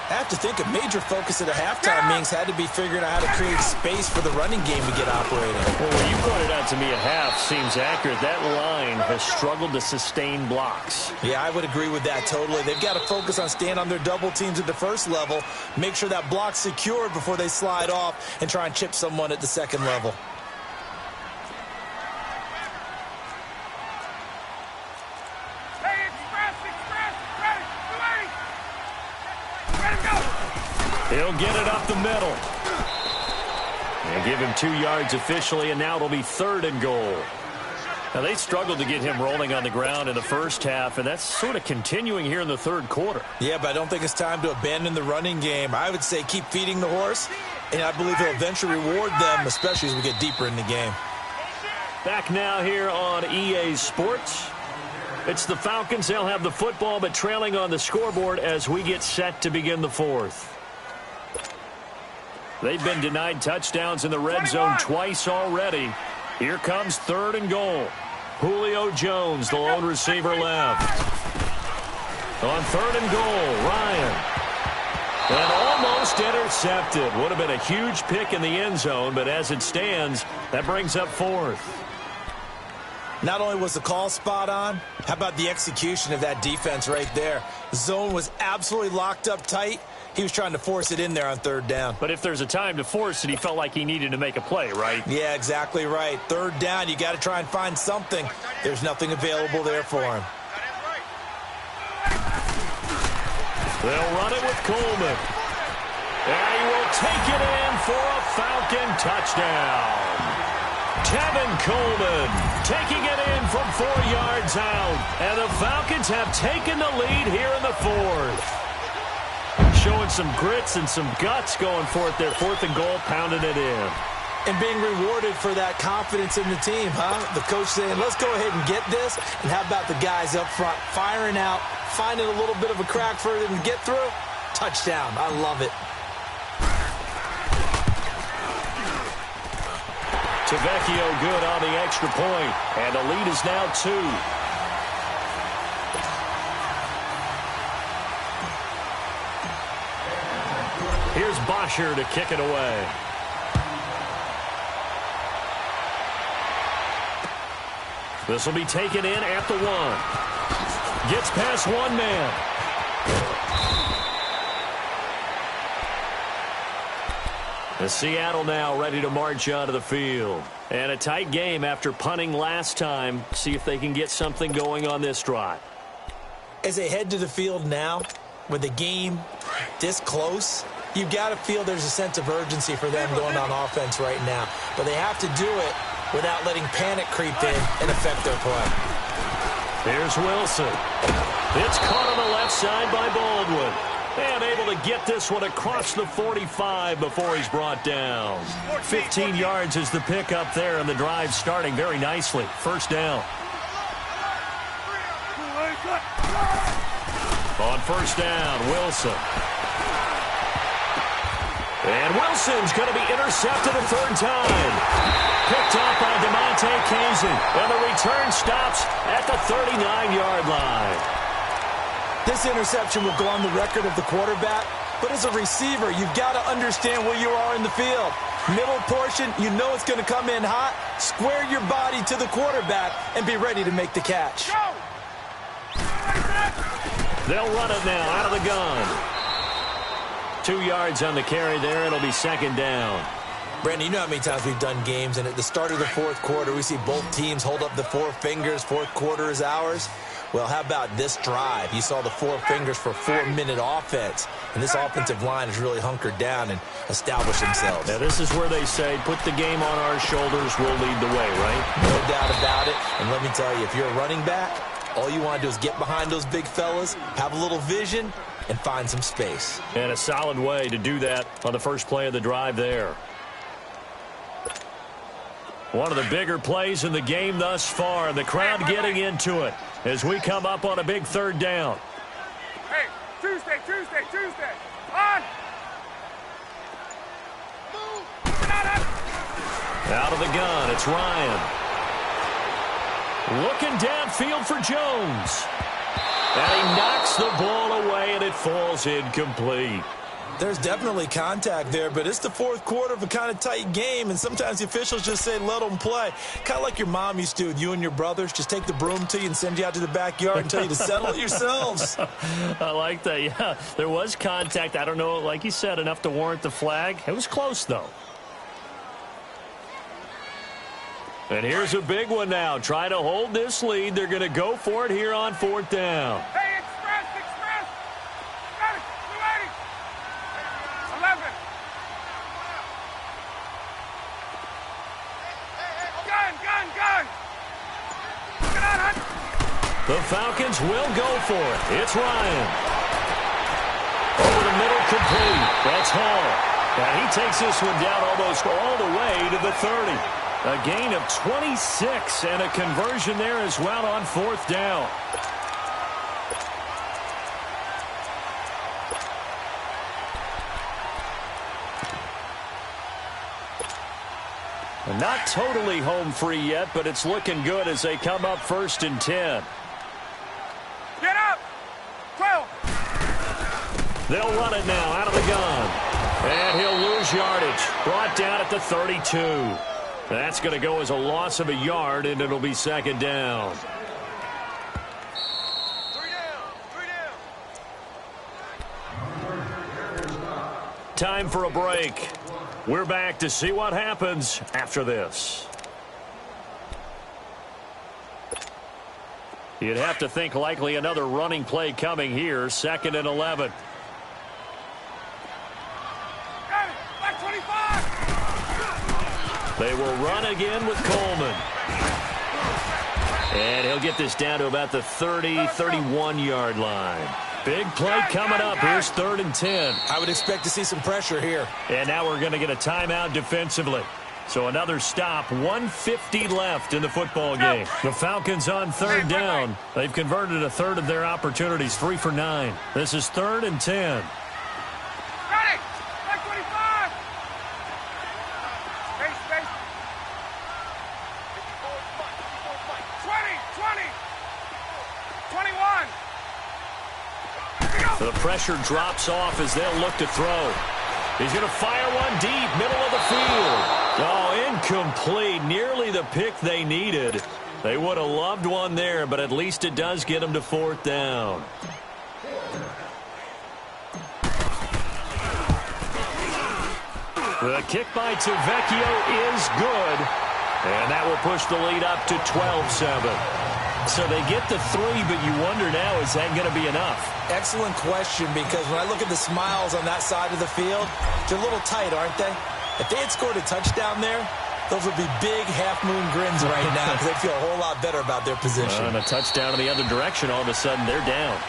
I have to think a major focus at the halftime meetings had to be figuring out how to create space for the running game to get operating. Well, what you pointed out to me at half seems accurate. That line has struggled to sustain blocks. Yeah, I would agree with that totally. They've got to focus on staying on their double teams at the first level, make sure that block's secured before they slide off and try and chip someone at the second level. He'll get it up the middle. And give him 2 yards officially, and now it'll be 3rd and goal. Now, they struggled to get him rolling on the ground in the first half, and that's sort of continuing here in the 3rd quarter. Yeah, but I don't think it's time to abandon the running game. I would say keep feeding the horse, and I believe he'll eventually reward them, especially as we get deeper in the game. Back now here on EA Sports. It's the Falcons. They'll have the football, but trailing on the scoreboard as we get set to begin the 4th. They've been denied touchdowns in the red zone twice already. Here comes 3rd and goal. Julio Jones, the lone receiver left. On 3rd and goal, Ryan. And almost intercepted. Would have been a huge pick in the end zone, but as it stands, that brings up 4th. Not only was the call spot on, how about the execution of that defense right there? The zone was absolutely locked up tight. He was trying to force it in there on 3rd down. But if there's a time to force it, he felt like he needed to make a play, right? Yeah, exactly right. 3rd down, you got to try and find something. There's nothing available there for him. They'll run it with Coleman. And he will take it in for a Falcon touchdown. Tevin Coleman taking it in from 4 yards out. And the Falcons have taken the lead here in the 4th. Showing some grits and some guts going for it there. 4th and goal, pounding it in. And being rewarded for that confidence in the team, huh? The coach saying, let's go ahead and get this. And how about the guys up front firing out, finding a little bit of a crack for them to get through? Touchdown. I love it. Tavecchio good on the extra point. And the lead is now 2. Here's Bosher to kick it away. This will be taken in at the 1. Gets past 1 man. The Seattle now ready to march onto the field. And a tight game after punting last time. See if they can get something going on this drive. As they head to the field now, with the game this close, you've got to feel there's a sense of urgency for them going on offense right now. But they have to do it without letting panic creep in and affect their play. Here's Wilson. It's caught on the left side by Baldwin. And able to get this one across the 45 before he's brought down. 15 yards is the pickup there, and the drive starting very nicely. 1st down. On 1st down, Wilson. And Wilson's going to be intercepted a 3rd time. Picked up by DeMonte Kazin. And the return stops at the 39-yard line. This interception will go on the record of the quarterback, but as a receiver, you've got to understand where you are in the field. Middle portion, you know it's going to come in hot. Square your body to the quarterback and be ready to make the catch. They'll run it now out of the gun. 2 yards on the carry there. It'll be 2nd down. Brandon, you know how many times we've done games, and at the start of the 4th quarter, we see both teams hold up the 4 fingers. 4th quarter is ours. Well, how about this drive? You saw the 4 fingers for 4-minute offense, and this offensive line has really hunkered down and established themselves. Now, this is where they say, put the game on our shoulders, we'll lead the way, right? No doubt about it. And let me tell you, if you're a running back, all you want to do is get behind those big fellas, have a little vision, and find some space. And a solid way to do that on the first play of the drive there. One of the bigger plays in the game thus far, and the crowd getting into it as we come up on a big 3rd down. Hey, Tuesday. On! Out of the gun, it's Ryan. Looking downfield for Jones. And he knocks the ball away, and it falls incomplete. There's definitely contact there, but it's the fourth quarter of a kind of tight game, and sometimes the officials just say, let them play. Kind of like your mom used to with you and your brothers. Just take the broom to you and send you out to the backyard and tell you to settle it yourselves. I like that, yeah. There was contact. I don't know, like you said, enough to warrant the flag. It was close, though. And here's a big one now. Try to hold this lead. They're going to go for it here on fourth down. Hey, express! Got it! 280! 11! Gun! Get on, Hunt! The Falcons will go for it. It's Ryan. Over the middle, complete. That's Hall. And he takes this one down almost all the way to the 30. A gain of 26 and a conversion there as well on fourth down. Not totally home free yet, but it's looking good as they come up 1st and 10. Get up! 12! They'll run it now out of the gun. And he'll lose yardage. Brought down at the 32. That's going to go as a loss of a yard, and it'll be 2nd down. 3 down. Time for a break. We're back to see what happens after this. You'd have to think likely another running play coming here. 2nd and 11. Got it! Back 25! They will run again with Coleman. And he'll get this down to about the 30, 31-yard line. Big play coming up. Here's 3rd and 10. I would expect to see some pressure here. And now we're going to get a timeout defensively. So another stop. 1:50 left in the football game. The Falcons on 3rd down. They've converted a third of their opportunities. 3 for 9. This is 3rd and 10. Got it! Back 25! Space! 20! 21! The pressure drops off as they'll look to throw. He's going to fire one deep, middle of the field. Oh, incomplete. Nearly the pick they needed. They would have loved one there, but at least it does get them to 4th down. The kick by Tavecchio is good. And that will push the lead up to 12-7. So they get the 3, but you wonder now, is that going to be enough? Excellent question, because when I look at the smiles on that side of the field, they're a little tight, aren't they? If they had scored a touchdown there, those would be big half-moon grins right now because they'd feel a whole lot better about their position. And a touchdown in the other direction, all of a sudden they're down.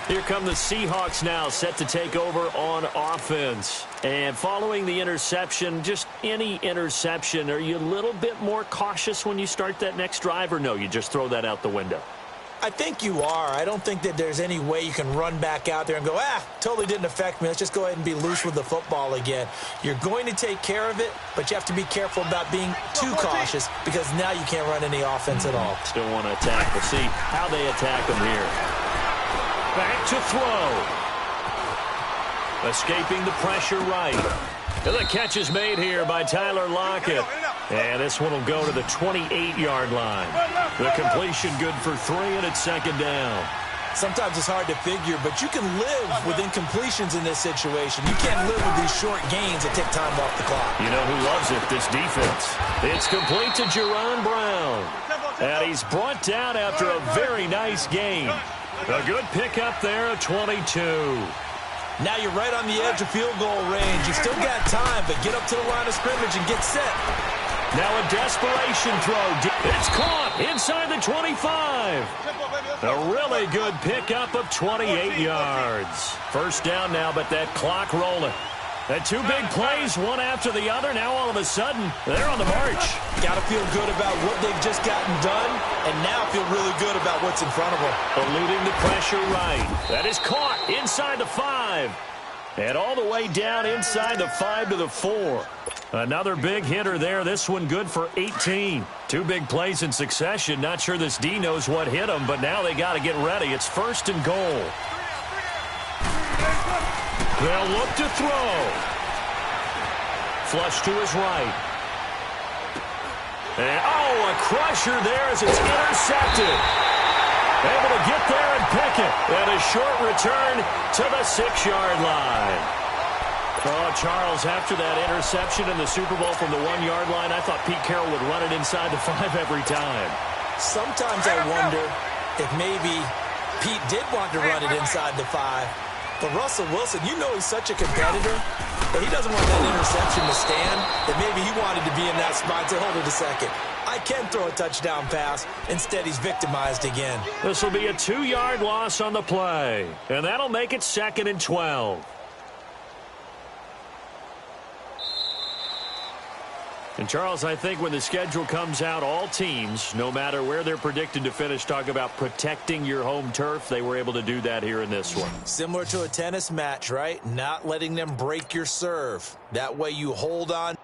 Here come the Seahawks now, set to take over on offense. And following the interception, just any interception, are you a little bit more cautious when you start that next drive, or no, you just throw that out the window? I think you are. I don't think that there's any way you can run back out there and go, totally didn't affect me. Let's just go ahead and be loose with the football again. You're going to take care of it, but you have to be careful about being too cautious because now you can't run any offense at all. Still want to attack. We'll see how they attack them here. Back to throw. Escaping the pressure right. And the catch is made here by Tyler Lockett. And this one will go to the 28-yard line. The completion good for 3, and it's 2nd down. Sometimes it's hard to figure, but you can live with incompletions in this situation. You can't live with these short gains that take time off the clock. You know who loves it? This defense. It's complete to Jerron Brown. And he's brought down after a very nice game. A good pickup there at 22. Now you're right on the edge of field goal range. You've still got time, but get up to the line of scrimmage and get set. Now a desperation throw. It's caught inside the 25. A really good pickup of 28 yards. 1st down now, but that clock rolling. And 2 big plays, one after the other. Now all of a sudden, they're on the march. Got to feel good about what they've just gotten done, and now feel really good about what's in front of them. Eluding the pressure right. That is caught inside the 5. And all the way down inside the 5 to the 4. Another big hitter there. This one good for 18. 2 big plays in succession. Not sure this D knows what hit him, but now they got to get ready. It's 1st and goal. They'll look to throw. Flush to his right. And, a crusher there as it's intercepted. Able to get there and pick it. And a short return to the 6-yard line. Oh, Charles, after that interception in the Super Bowl from the 1-yard line, I thought Pete Carroll would run it inside the 5 every time. Sometimes I wonder if maybe Pete did want to run it inside the 5. But Russell Wilson, you know he's such a competitor that he doesn't want that interception to stand, that maybe he wanted to be in that spot and say, hold it a second. I can throw a touchdown pass. Instead, he's victimized again. This will be a 2-yard loss on the play, and that'll make it 2nd and 12. And, Charles, I think when the schedule comes out, all teams, no matter where they're predicted to finish, talk about protecting your home turf. They were able to do that here in this one. Similar to a tennis match, right? Not letting them break your serve. That way you hold on.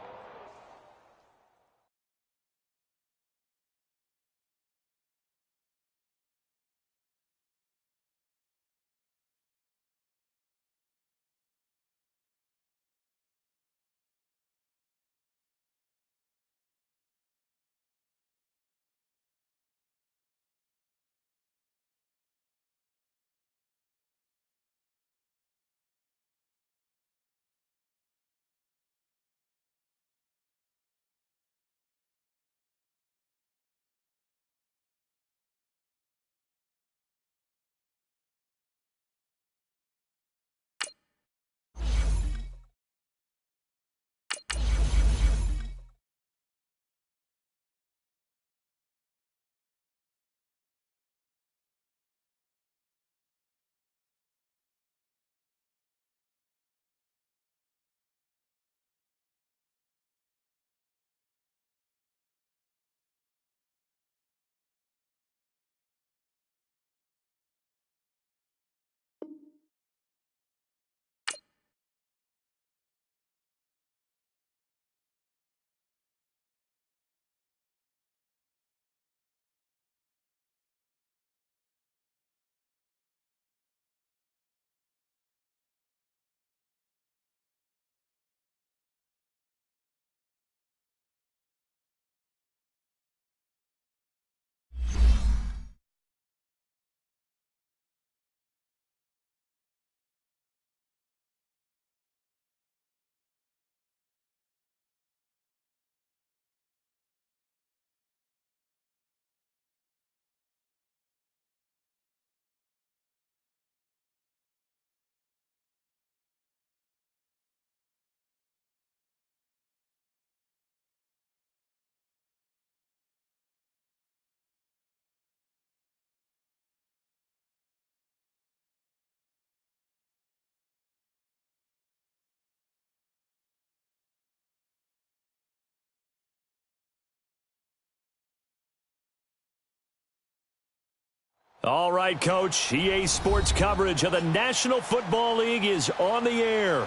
All right, Coach. EA Sports coverage of the National Football League is on the air.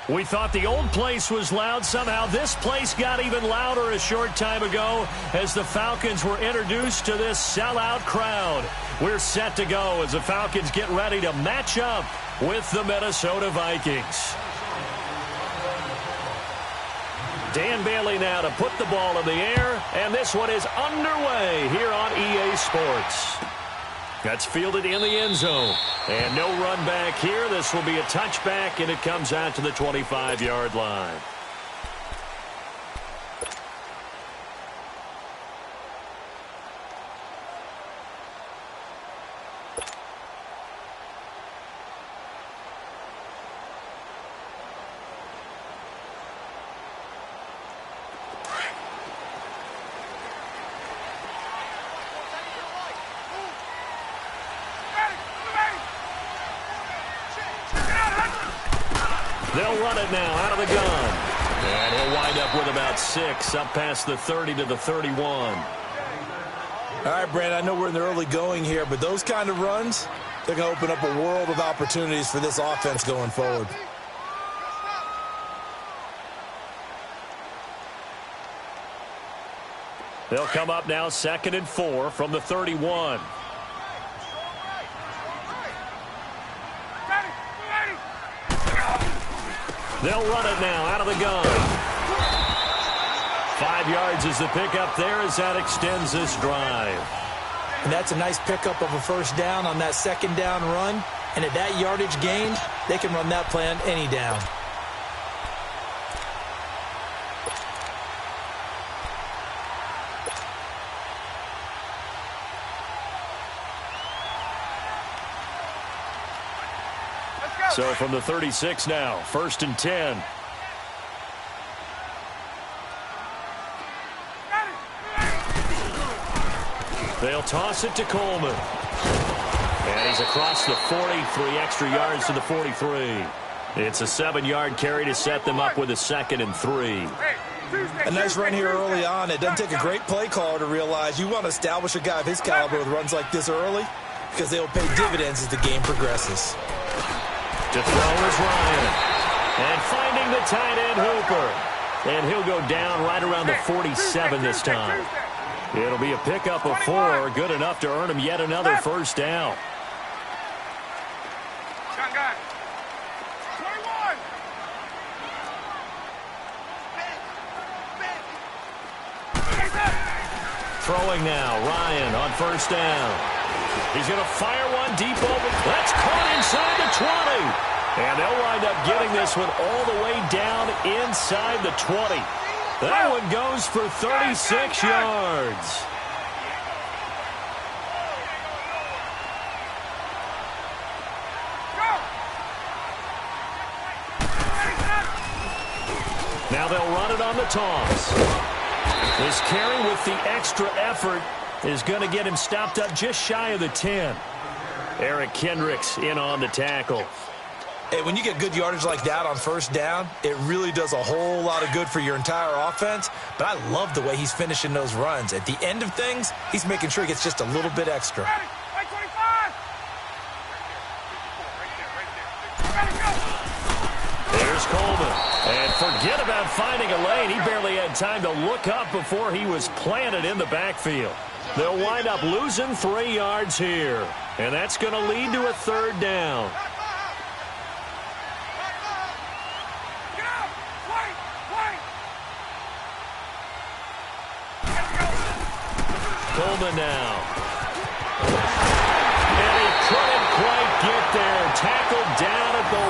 We thought the old place was loud. Somehow this place got even louder a short time ago as the Falcons were introduced to this sellout crowd. We're set to go as the Falcons get ready to match up with the Minnesota Vikings. Dan Bailey now to put the ball in the air, and this one is underway here on EA Sports. That's fielded in the end zone. And no run back here. This will be a touchback, and it comes out to the 25-yard line. They'll run it now out of the gun. And he'll wind up with about 6, up past the 30 to the 31. All right, Brandon, I know we're in the early going here, but those kind of runs, they're going to open up a world of opportunities for this offense going forward. They'll come up now 2nd and 4 from the 31. They'll run it now out of the gun. 5 yards is the pickup there as that extends this drive. And that's a nice pickup of a first down on that second down run. And at that yardage gained, they can run that play on any down. So from the 36 now, 1st and 10. They'll toss it to Coleman. And he's across the 40, 3 extra yards to the 43. It's a 7-yard carry to set them up with a 2nd and 3. A nice run here early on. It doesn't take a great play caller to realize you want to establish a guy of his caliber with runs like this early because they will pay dividends as the game progresses. To throw is Ryan. And finding the tight end Hooper. And he'll go down right around the 47 this time. It'll be a pickup of 4, good enough to earn him yet another first down. Gun. 21. Throwing now, Ryan on first down. He's going to fire one deep over. That's caught inside the 20. And they'll wind up getting this one all the way down inside the 20. That one goes for 36 yards. Now they'll run it on the toss. This carry with the extra effort is going to get him stopped up just shy of the 10. Eric Kendricks in on the tackle. Hey, when you get good yardage like that on first down, it really does a whole lot of good for your entire offense. But I love the way he's finishing those runs. At the end of things, he's making sure he gets just a little bit extra. There's Coleman. And forget about finding a lane. He barely had time to look up before he was planted in the backfield. They'll wind up losing 3 yards here. And that's going to lead to a 3rd down. Coleman now. And he couldn't quite get there. Tackled down at the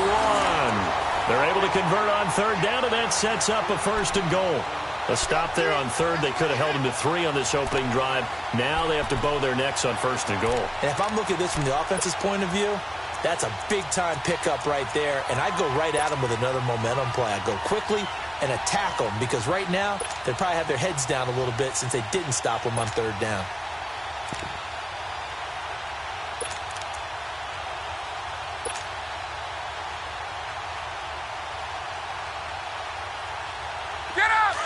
1. They're able to convert on 3rd down, and that sets up a 1st and goal. A stop there on 3rd. They could have held him to 3 on this opening drive. Now they have to bow their necks on 1st and goal. And if I'm looking at this from the offense's point of view, that's a big-time pickup right there, and I'd go right at him with another momentum play. I'd go quickly and attack them because right now they probably have their heads down a little bit since they didn't stop them on 3rd down. Get up!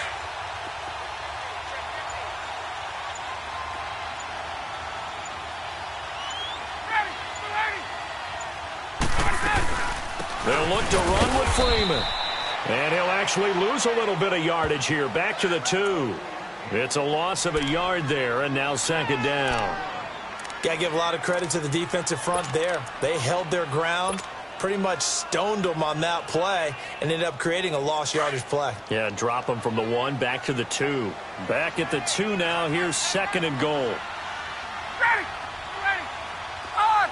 They'll look to run with Freeman. And he'll actually lose a little bit of yardage here. Back to the 2. It's a loss of a yard there, and now 2nd down. Got to give a lot of credit to the defensive front there. They held their ground, pretty much stoned them on that play, and ended up creating a lost yardage play. Yeah, drop them from the 1 back to the 2. Back at the 2 now. Here's 2nd and goal. Ready! On!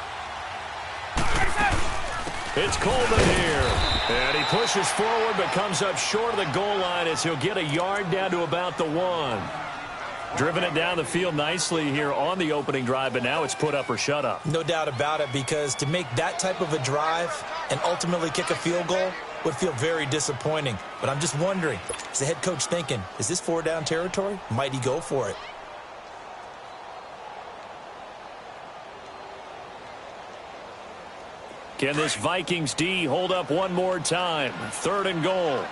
It's Coleman here. And he pushes forward but comes up short of the goal line as he'll get a yard down to about the 1. Driven it down the field nicely here on the opening drive, but now it's put up or shut up. No doubt about it, because to make that type of a drive and ultimately kick a field goal would feel very disappointing. But I'm just wondering, is the head coach thinking, is this 4-down territory? Might he go for it? Can this Vikings D hold up one more time? 3rd and goal.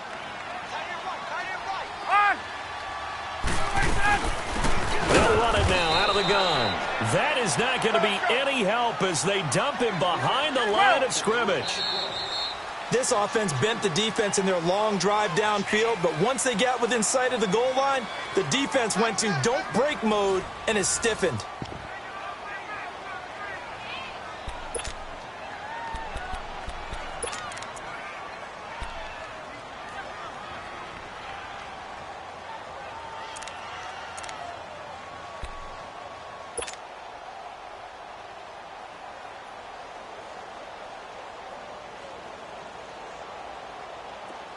They'll run it now out of the gun. That is not going to be any help as they dump him behind the line of scrimmage. This offense bent the defense in their long drive downfield, but once they got within sight of the goal line, the defense went to don't break mode and is stiffened.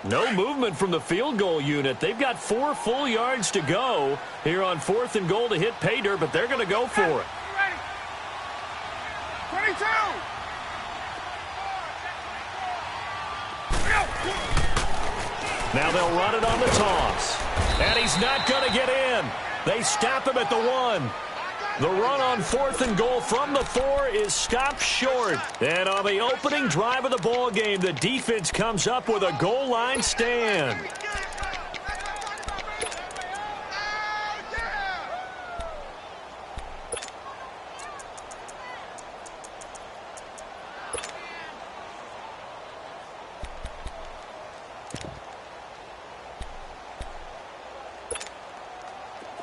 No movement from the field goal unit. They've got 4 full yards to go here on 4th and goal to hit pay dirt, but they're going to go for it. 22. Now they'll run it on the toss. And he's not going to get in. They stop him at the 1. The run on 4th and goal from the 4 is stopped short. And on the opening drive of the ball game, the defense comes up with a goal line stand.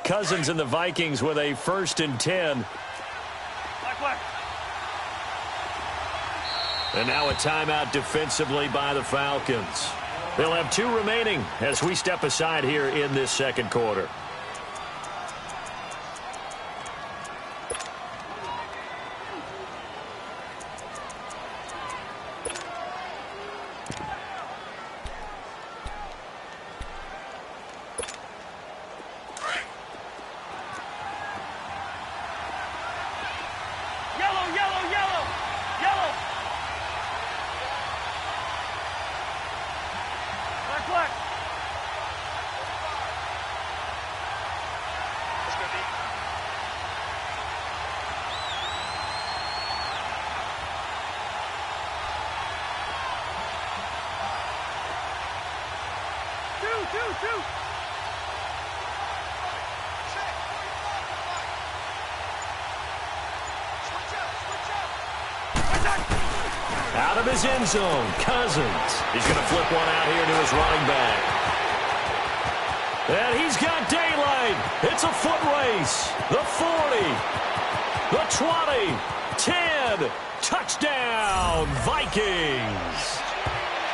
Cousins and the Vikings with a 1st and 10. And now a timeout defensively by the Falcons. They'll have 2 remaining as we step aside here in this second quarter. Out of his end zone, Cousins. He's going to flip one out here to his running back. And he's got daylight. It's a foot race. The 40, the 20, 10. Touchdown, Vikings.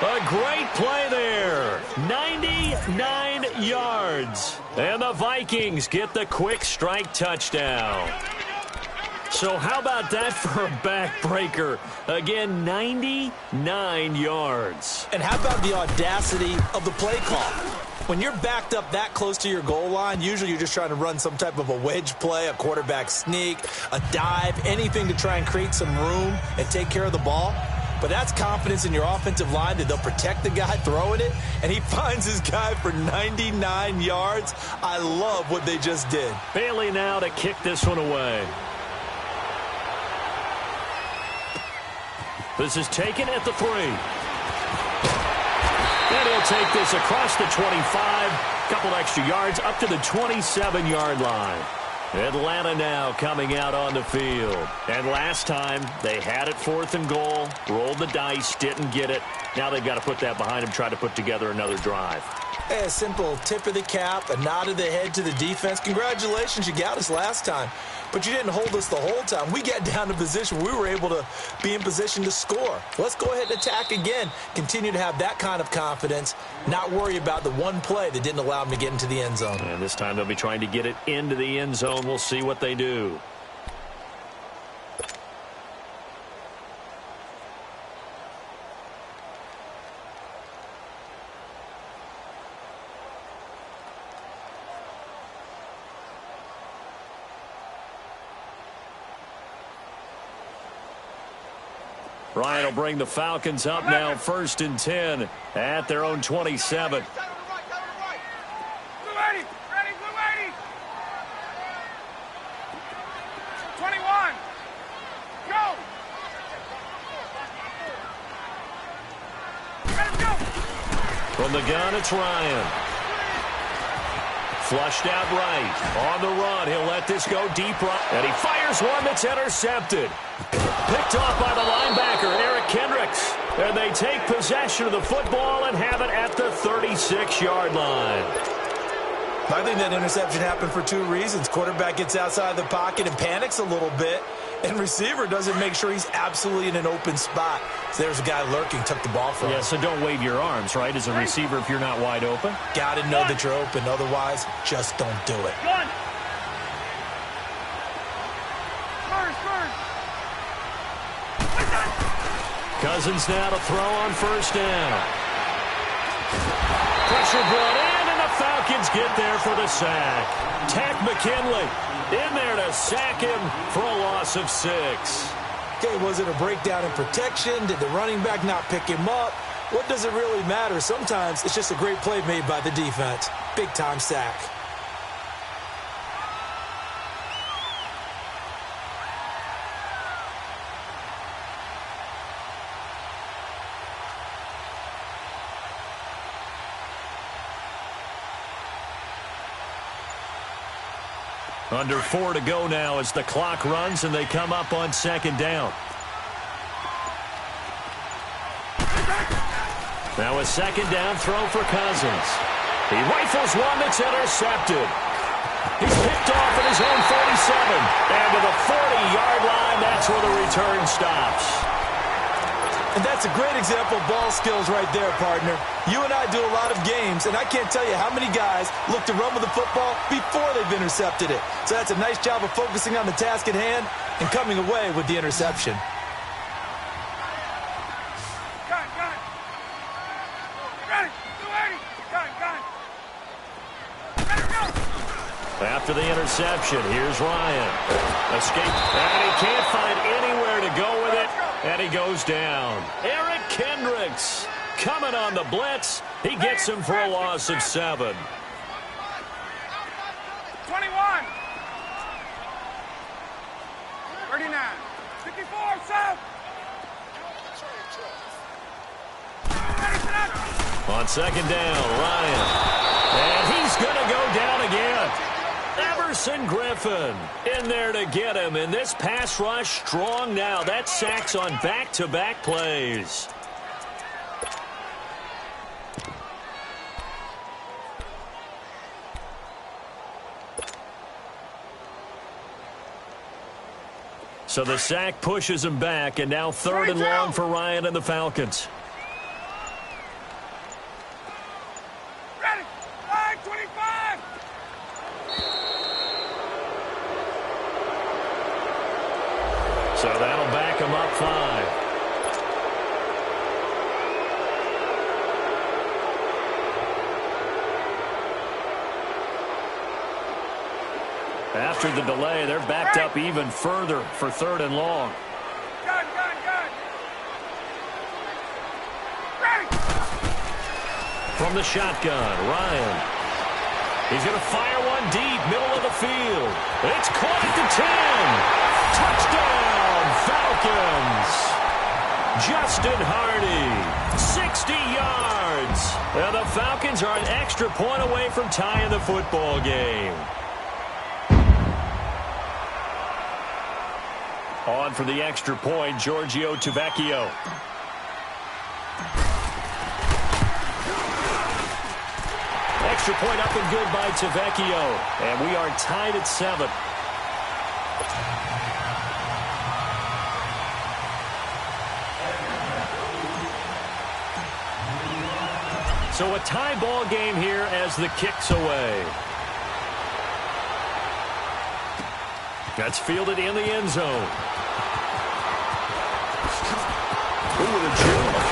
A great play there. 99 yards. And the Vikings get the quick strike touchdown. So how about that for a backbreaker? Again, 99 yards. And how about the audacity of the play call? When you're backed up that close to your goal line, usually you're just trying to run some type of a wedge play, a quarterback sneak, a dive, anything to try and create some room and take care of the ball. But that's confidence in your offensive line that they'll protect the guy throwing it, and he finds his guy for 99 yards. I love what they just did. Bailey now to kick this one away. This is taken at the 3. And he'll take this across the 25. Couple extra yards up to the 27-yard line. Atlanta now coming out on the field. And last time, they had it 4th and goal, rolled the dice, didn't get it. Now they've got to put that behind them, try to put together another drive. Hey, a simple tip of the cap, a nod of the head to the defense. Congratulations, you got us last time. But you didn't hold us the whole time. We got down to position where we were able to be in position to score. Let's go ahead and attack again. Continue to have that kind of confidence, not worry about the one play that didn't allow them to get into the end zone. And this time they'll be trying to get it into the end zone. We'll see what they do. Ryan will bring the Falcons up now, 1st and 10 at their own 27. Blue 80. Ready, blue 80. 21. Go. Ready, go. From the gun, it's Ryan. Flushed out right. On the run, he'll let this go deep right. And he fires one that's intercepted. Picked off by the linebacker, Eric Kendricks. And they take possession of the football and have it at the 36-yard line. I think that interception happened for two reasons. Quarterback gets outside the pocket and panics a little bit, and receiver doesn't make sure he's absolutely in an open spot. So there's a guy lurking, took the ball from him. Yeah, so don't wave your arms, right, as a receiver if you're not wide open. Got to know that you're open. Otherwise, just don't do it. Cousins now to throw on first down. Pressure brought in, and the Falcons get there for the sack. Tack McKinley in there to sack him for a loss of 6. Okay, was it a breakdown in protection? Did the running back not pick him up? What does it really matter? Sometimes it's just a great play made by the defense. Big-time sack. Under 4 to go now as the clock runs and they come up on second down. Now a second down throw for Cousins. He rifles one that's intercepted. He's picked off at his own 47. And to the 40-yard line, that's where the return stops. And that's a great example of ball skills right there, partner. You and I do a lot of games, and I can't tell you how many guys look to run with the football before they've intercepted it. So that's a nice job of focusing on the task at hand and coming away with the interception. After the interception, here's Ryan. Escape, and he can't find anywhere to go with it, and he goes down. Eric Kendricks coming on the blitz. He gets him for a loss of 7. 21. 39. 54, south. On second down, Ryan. And he's going to go down again. Everson Griffin in there to get him. And this pass rush strong now. That sacks on back-to-back plays. So the sack pushes him back, and now 3rd and long for Ryan and the Falcons. Ready. 5-25. So that'll back him up 5. After the delay, they're backed up even further for 3rd and long. Gun. Ready. From the shotgun, Ryan. He's going to fire one deep, middle of the field. It's caught at the 10. Touchdown, Falcons. Justin Hardy, 60 yards. And the Falcons are an extra point away from tying the football game. On for the extra point, Giorgio Tavecchio. Extra point up and good by Tavecchio. And we are tied at 7. So a tie ball game here as the kick's away. That's fielded in the end zone. Ooh, with a juke.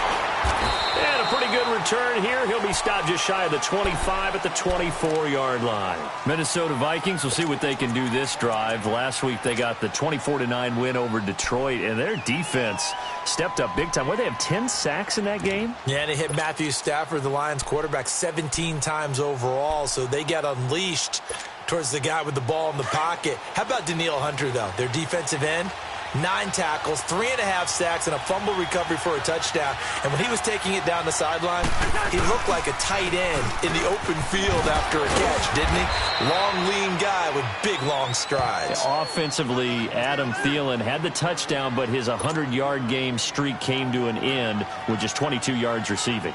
And a pretty good return here. He'll be stopped just shy of the 25 at the 24-yard line. Minnesota Vikings will see what they can do this drive. Last week they got the 24-9 win over Detroit, and their defense stepped up big time. What, they have 10 sacks in that game? Yeah, they hit Matthew Stafford, the Lions quarterback, 17 times overall, so they got unleashed towards the guy with the ball in the pocket. How about Danielle Hunter, though? Their defensive end. 9 tackles, 3.5 sacks, and a fumble recovery for a touchdown. And when he was taking it down the sideline, he looked like a tight end in the open field after a catch, didn't he? Long, lean guy with big, long strides. Offensively, Adam Thielen had the touchdown, but his 100-yard game streak came to an end with just 22 yards receiving.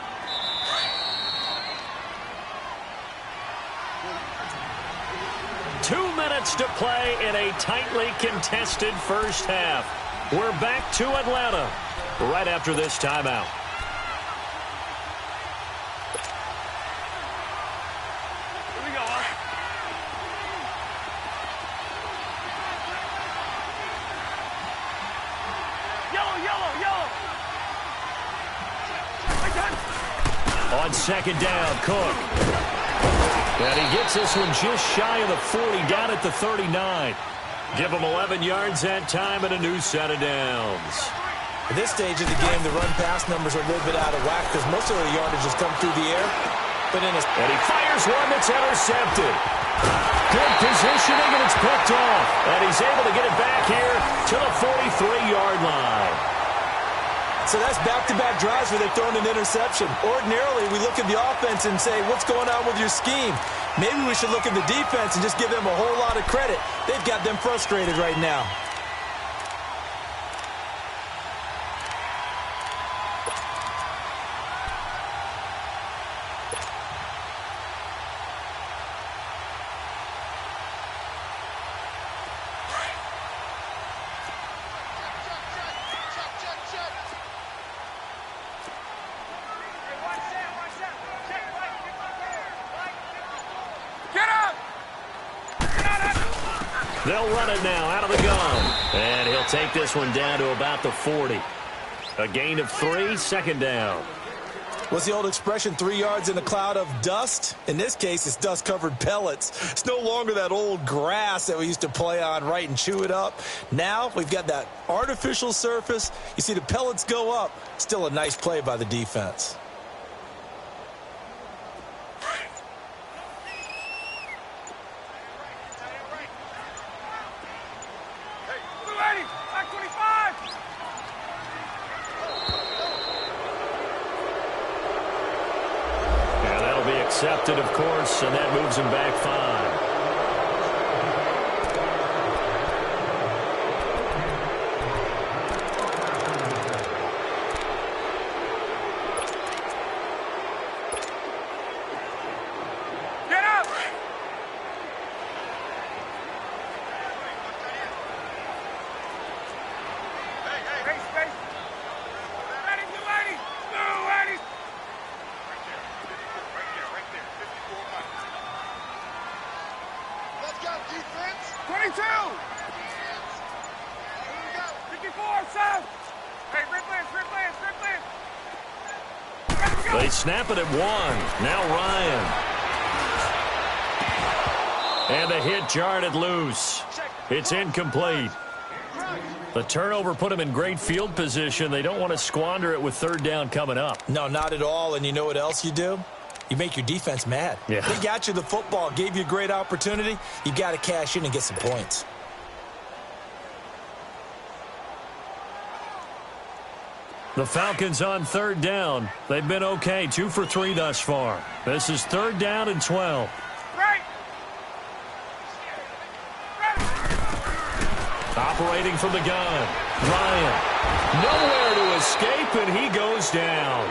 To play in a tightly contested first half. We're back to Atlanta right after this timeout. Here we go. Yellow. On second down, Cook. And he gets this one just shy of the 40, down at the 39. Give him 11 yards that time and a new set of downs. At this stage of the game, the run-pass numbers are a little bit out of whack because most of the yardage has come through the air. And he fires one that's intercepted. Good positioning, and it's picked off. And he's able to get it back here to the 43-yard line. So that's back-to-back drives where they've thrown an interception. Ordinarily, we look at the offense and say, what's going on with your scheme? Maybe we should look at the defense and just give them a whole lot of credit. They've got them frustrated right now. They'll run it now out of the gun. And he'll take this one down to about the 40. A gain of 3, second down. What's the old expression, 3 yards in a cloud of dust? In this case, it's dust-covered pellets. It's no longer that old grass that we used to play on, right, and chew it up. Now we've got that artificial surface. You see the pellets go up. Still a nice play by the defense. Accepted, of course, and that moves him back 5. Get up! Hey, space! Ready, 280! 280! Let's go, defense! 22! 54, south! Hey, replay. They snap it at 1. Now Ryan. And the hit jarred it loose. It's incomplete. The turnover put them in great field position. They don't want to squander it with third down coming up. No, not at all. And you know what else you do? You make your defense mad. Yeah. They got you the football, gave you a great opportunity. You got to cash in and get some points. The Falcons on third down. They've been okay, 2 for 3 thus far. This is third down and 12. Right! Operating from the gun. Ryan. Nowhere to escape, and he goes down.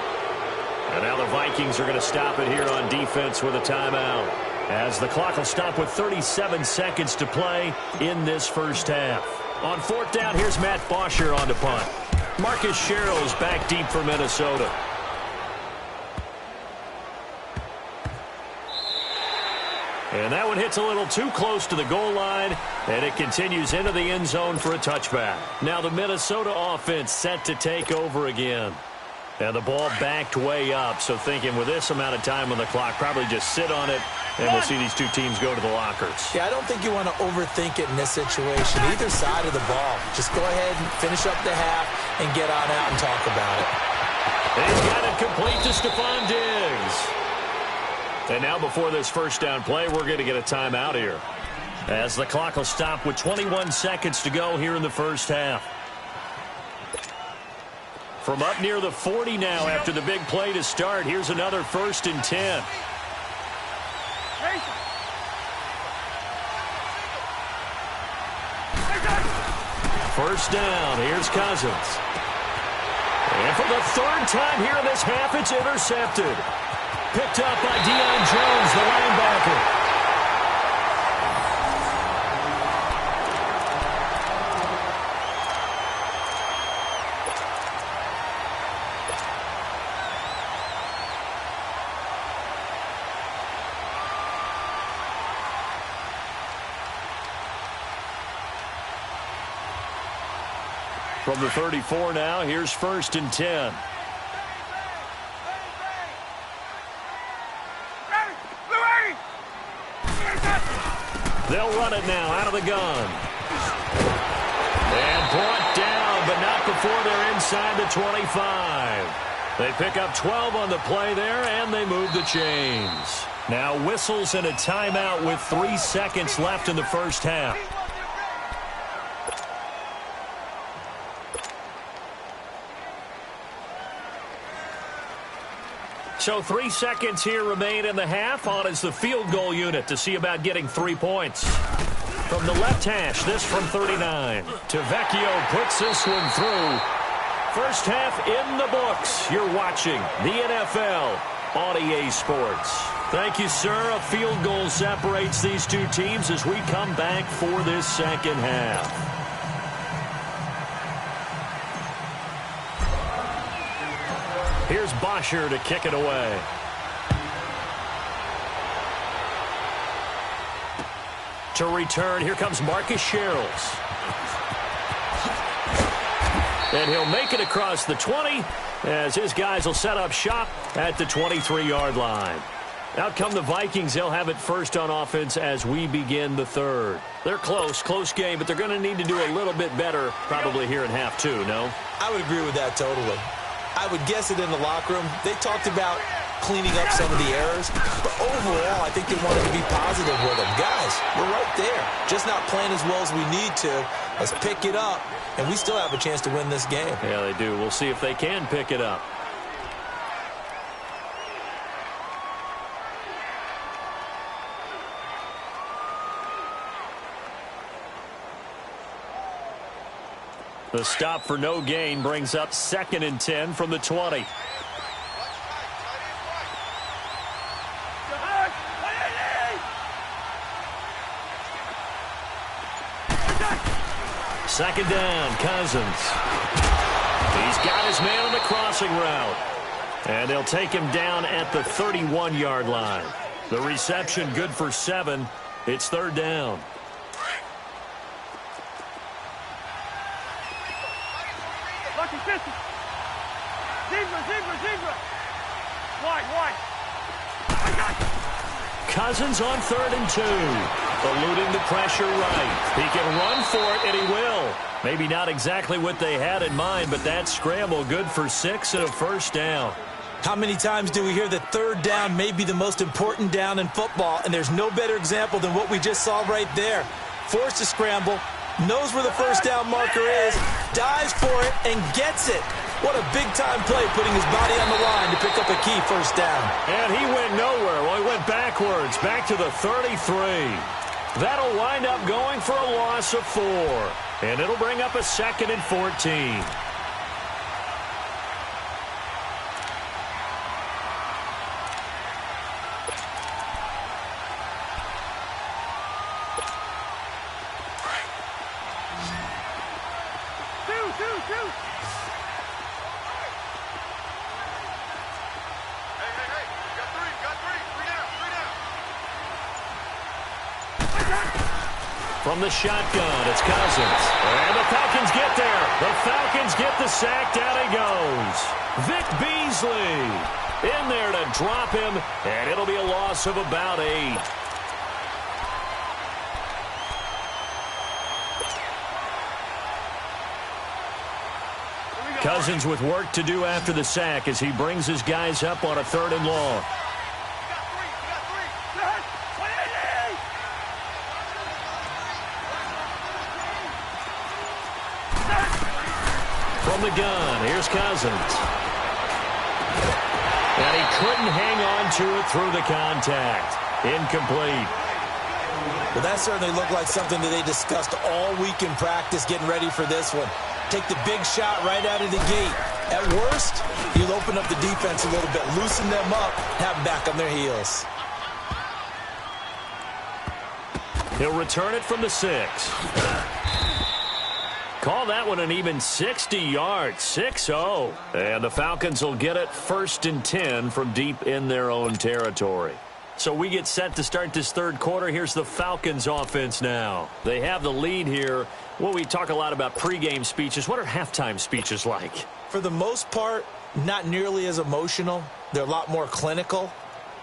And now the Vikings are going to stop it here on defense with a timeout, as the clock will stop with 37 seconds to play in this first half. On fourth down, here's Matt Bosher on to punt. Marcus Sherrill's back deep for Minnesota. And that one hits a little too close to the goal line, and it continues into the end zone for a touchback. Now the Minnesota offense set to take over again. And the ball backed way up, so thinking with this amount of time on the clock, probably just sit on it, and we'll see these two teams go to the lockers. Yeah, I don't think you want to overthink it in this situation. Either side of the ball. Just go ahead and finish up the half and get on out and talk about it. And he's got it complete to Stephon Diggs. And now before this first down play, we're going to get a timeout here. As the clock will stop with 21 seconds to go here in the first half. From up near the 40 now after the big play to start, here's another 1st and 10. First down, here's Cousins. And for the 3rd time here in this half, it's intercepted. Picked up by Deion Jones, the linebacker. From the 34 now, here's 1st and 10. They'll run it now out of the gun. And brought down, but not before they're inside the 25. They pick up 12 on the play there, and they move the chains. Now whistles and a timeout with 3 seconds left in the first half. So 3 seconds here remain in the half. On is the field goal unit to see about getting 3 points. From the left hash, this from 39. Tavecchio puts this one through. First half in the books. You're watching the NFL on EA Sports. Thank you, sir. A field goal separates these two teams as we come back for this second half. Here's Bosher to kick it away. To return, here comes Marcus Sherrills. And he'll make it across the 20 as his guys will set up shop at the 23-yard line. Out come the Vikings. They'll have it first on offense as we begin the third. They're close game, but they're going to need to do a little bit better probably here in half 2, no? I would agree with that totally. I would guess it in the locker room. They talked about cleaning up some of the errors, but overall, I think they wanted to be positive with them. Guys, we're right there. Just not playing as well as we need to. Let's pick it up, and we still have a chance to win this game. Yeah, they do. We'll see if they can pick it up. The stop for no gain brings up 2nd and 10 from the 20. Second down, Cousins. He's got his man on the crossing route. And they'll take him down at the 31-yard line. The reception good for 7. It's 3rd down. Wide. Cousins on 3rd and 2. Eluding the pressure right. He can run for it, and he will. Maybe not exactly what they had in mind, but that scramble good for 6 and a first down. How many times do we hear that 3rd down may be the most important down in football, and there's no better example than what we just saw right there. Forced to scramble, knows where the first down marker is, dives for it, and gets it. What a big-time play, putting his body on the line to pick up a key first down. And he went nowhere. Well, he went backwards, back to the 33. That'll wind up going for a loss of 4. And it'll bring up a 2nd and 14. From the shotgun, it's Cousins. And the Falcons get there. The Falcons get the sack. Down he goes. Vic Beasley in there to drop him, and it'll be a loss of about 8. Cousins with work to do after the sack as he brings his guys up on a 3rd and long. from the gun. Here's Cousins. And he couldn't hang on to it through the contact. Incomplete. Well, that certainly looked like something that they discussed all week in practice getting ready for this one. Take the big shot right out of the gate. At worst, you'll open up the defense a little bit, loosen them up, have them back on their heels. He'll return it from the 6. Call that one an even 60 yards, 6-0. And the Falcons will get it 1st and 10 from deep in their own territory. So we get set to start this third quarter. Here's the Falcons offense now. They have the lead here. Well, we talk a lot about pregame speeches. What are halftime speeches like? For the most part, not nearly as emotional. They're a lot more clinical.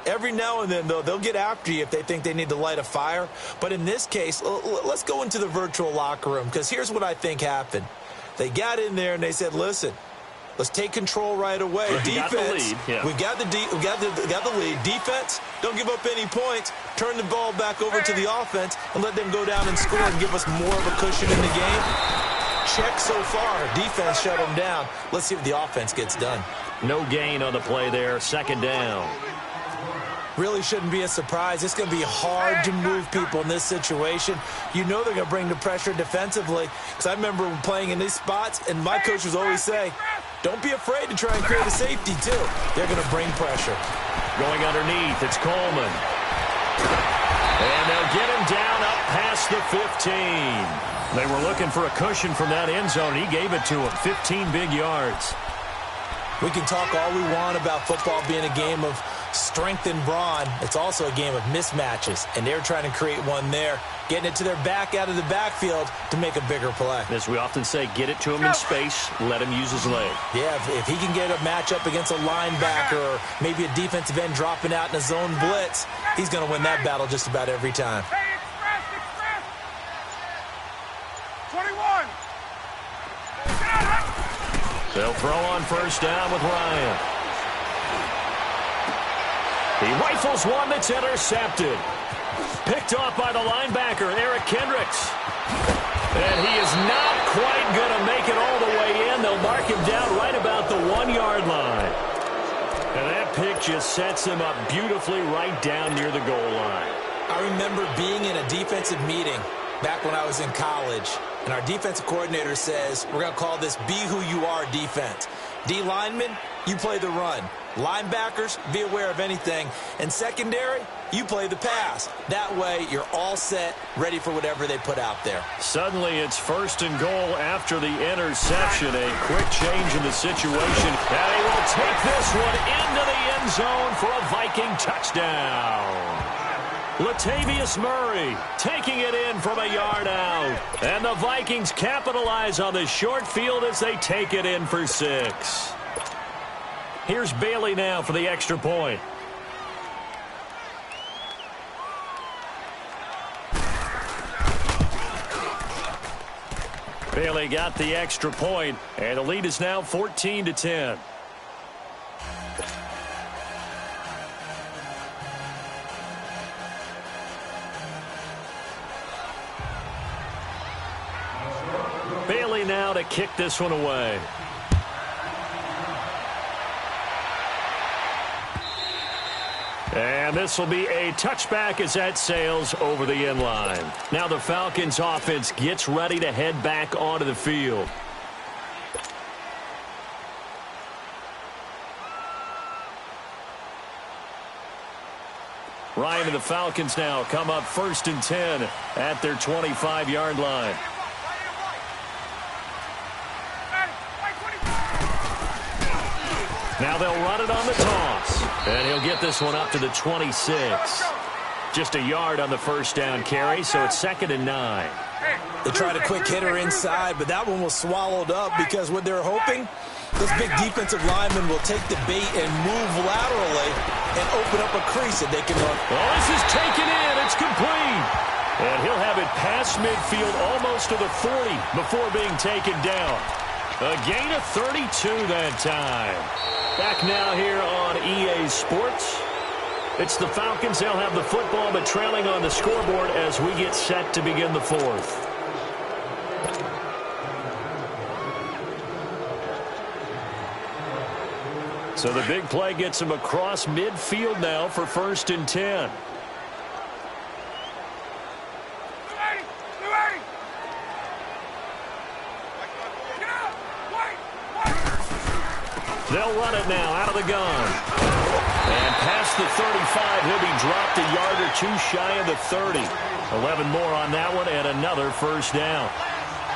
Every now and then, though, they'll get after you if they think they need to light a fire. But in this case, let's go into the virtual locker room, because here's what I think happened. They got in there and they said, listen, let's take control right away. Defense, we got the lead. Defense, don't give up any points. Turn the ball back over to the offense and let them go down and score and give us more of a cushion in the game. Check so far. Defense shut them down. Let's see if the offense gets done. No gain on the play there. 2nd down. Really shouldn't be a surprise. It's going to be hard to move people in this situation. You know they're going to bring the pressure defensively. Because I remember playing in these spots, and my coaches always say, don't be afraid to try and create a safety, too. They're going to bring pressure. Going underneath, it's Coleman. And they'll get him down up past the 15. They were looking for a cushion from that end zone. He gave it to him, 15 big yards. We can talk all we want about football being a game of strength and brawn. It's also a game of mismatches, and they're trying to create one there, getting it to their back out of the backfield to make a bigger play. As we often say, get it to him in space, let him use his leg. Yeah, if he can get a matchup against a linebacker or maybe a defensive end dropping out in a zone blitz, he's going to win that battle just about every time. Hey, express. 21. They'll throw on 1st down with Ryan. He rifles one that's intercepted. Picked off by the linebacker, Eric Kendricks. And he is not quite going to make it all the way in. They'll mark him down right about the 1-yard line. And that pick just sets him up beautifully right down near the goal line. I remember being in a defensive meeting back when I was in college, and our defensive coordinator says, we're going to call this Be Who You Are defense. D linemen, you play the run. Linebackers, be aware of anything. And secondary, you play the pass. That way, you're all set, ready for whatever they put out there. Suddenly, it's 1st and goal after the interception. A quick change in the situation. And they will take this one into the end zone for a Viking touchdown. Latavius Murray taking it in from a yard out. And the Vikings capitalize on the short field as they take it in for 6. Here's Bailey now for the extra point. Bailey got the extra point, and the lead is now 14-10. Bailey now to kick this one away. And this will be a touchback as that sails over the end line. Now the Falcons offense gets ready to head back onto the field. Ryan and the Falcons now come up 1st and 10 at their 25-yard line. Now they'll run it on the toss. And he'll get this one up to the 26. Just a yard on the 1st down carry, so it's 2nd and 9. They tried a quick hitter inside, but that one was swallowed up because what they're hoping, this big defensive lineman will take the bait and move laterally and open up a crease that they can run. Well, this is taken in. It's complete. And he'll have it past midfield almost to the 40 before being taken down. A gain of 32 that time. Back now here on EA Sports. It's the Falcons. They'll have the football, but trailing on the scoreboard as we get set to begin the 4th. So the big play gets him across midfield now for 1st and 10. They'll run it now out of the gun. And past the 35, he'll be dropped a yard or two shy of the 30. 11 more on that one and another 1st down.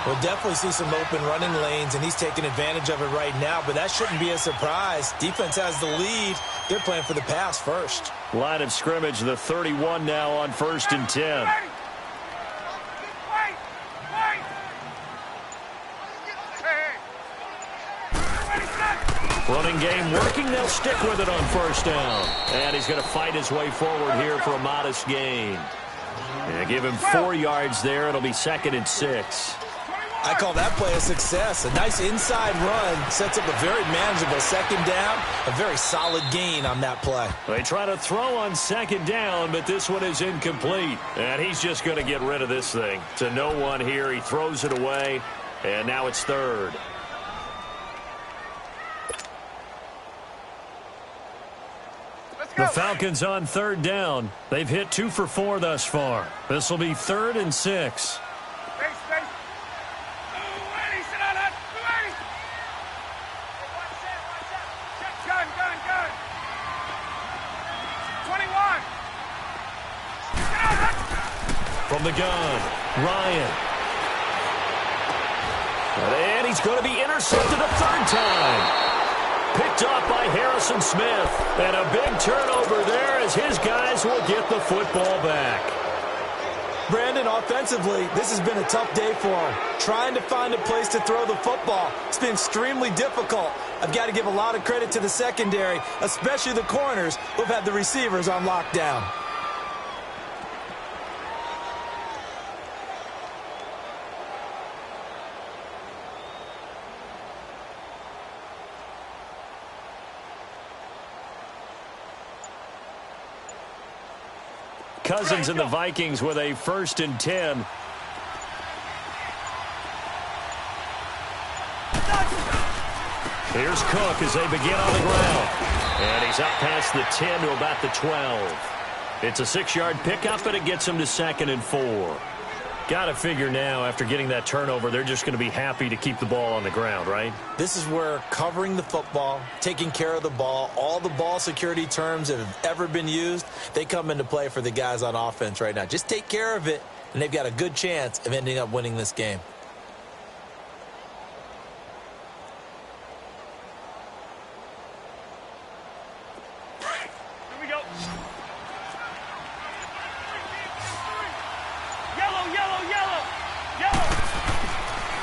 We'll definitely see some open running lanes, and he's taking advantage of it right now, but that shouldn't be a surprise. Defense has the lead. They're playing for the pass first. Line of scrimmage, the 31 now on 1st and 10. Running game working. They'll stick with it on 1st down. And he's going to fight his way forward here for a modest gain. And give him 4 yards there. It'll be 2nd and 6. I call that play a success. A nice inside run sets up a very manageable 2nd down. A very solid gain on that play. They try to throw on 2nd down, but this one is incomplete. And he's just going to get rid of this thing. To no one here. He throws it away. And now it's 3rd. The Falcons on 3rd down. They've hit 2 for 4 thus far. This will be 3rd and 6. From the gun, Ryan. And he's going to be intercepted a 3rd time. Picked off by Harrison Smith. And a big turnover there as his guys will get the football back. Brandon, offensively, this has been a tough day for him. Trying to find a place to throw the football. It's been extremely difficult. I've got to give a lot of credit to the secondary, especially the corners who've had the receivers on lockdown. Cousins and the Vikings with a 1st and 10. Here's Cook as they begin on the ground. And he's out past the 10 to about the 12. It's a 6-yard pickup, and it gets him to 2nd and 4. Got to figure now, after getting that turnover, they're just going to be happy to keep the ball on the ground, right? This is where covering the football, taking care of the ball, all the ball security terms that have ever been used, they come into play for the guys on offense right now. Just take care of it, and they've got a good chance of ending up winning this game.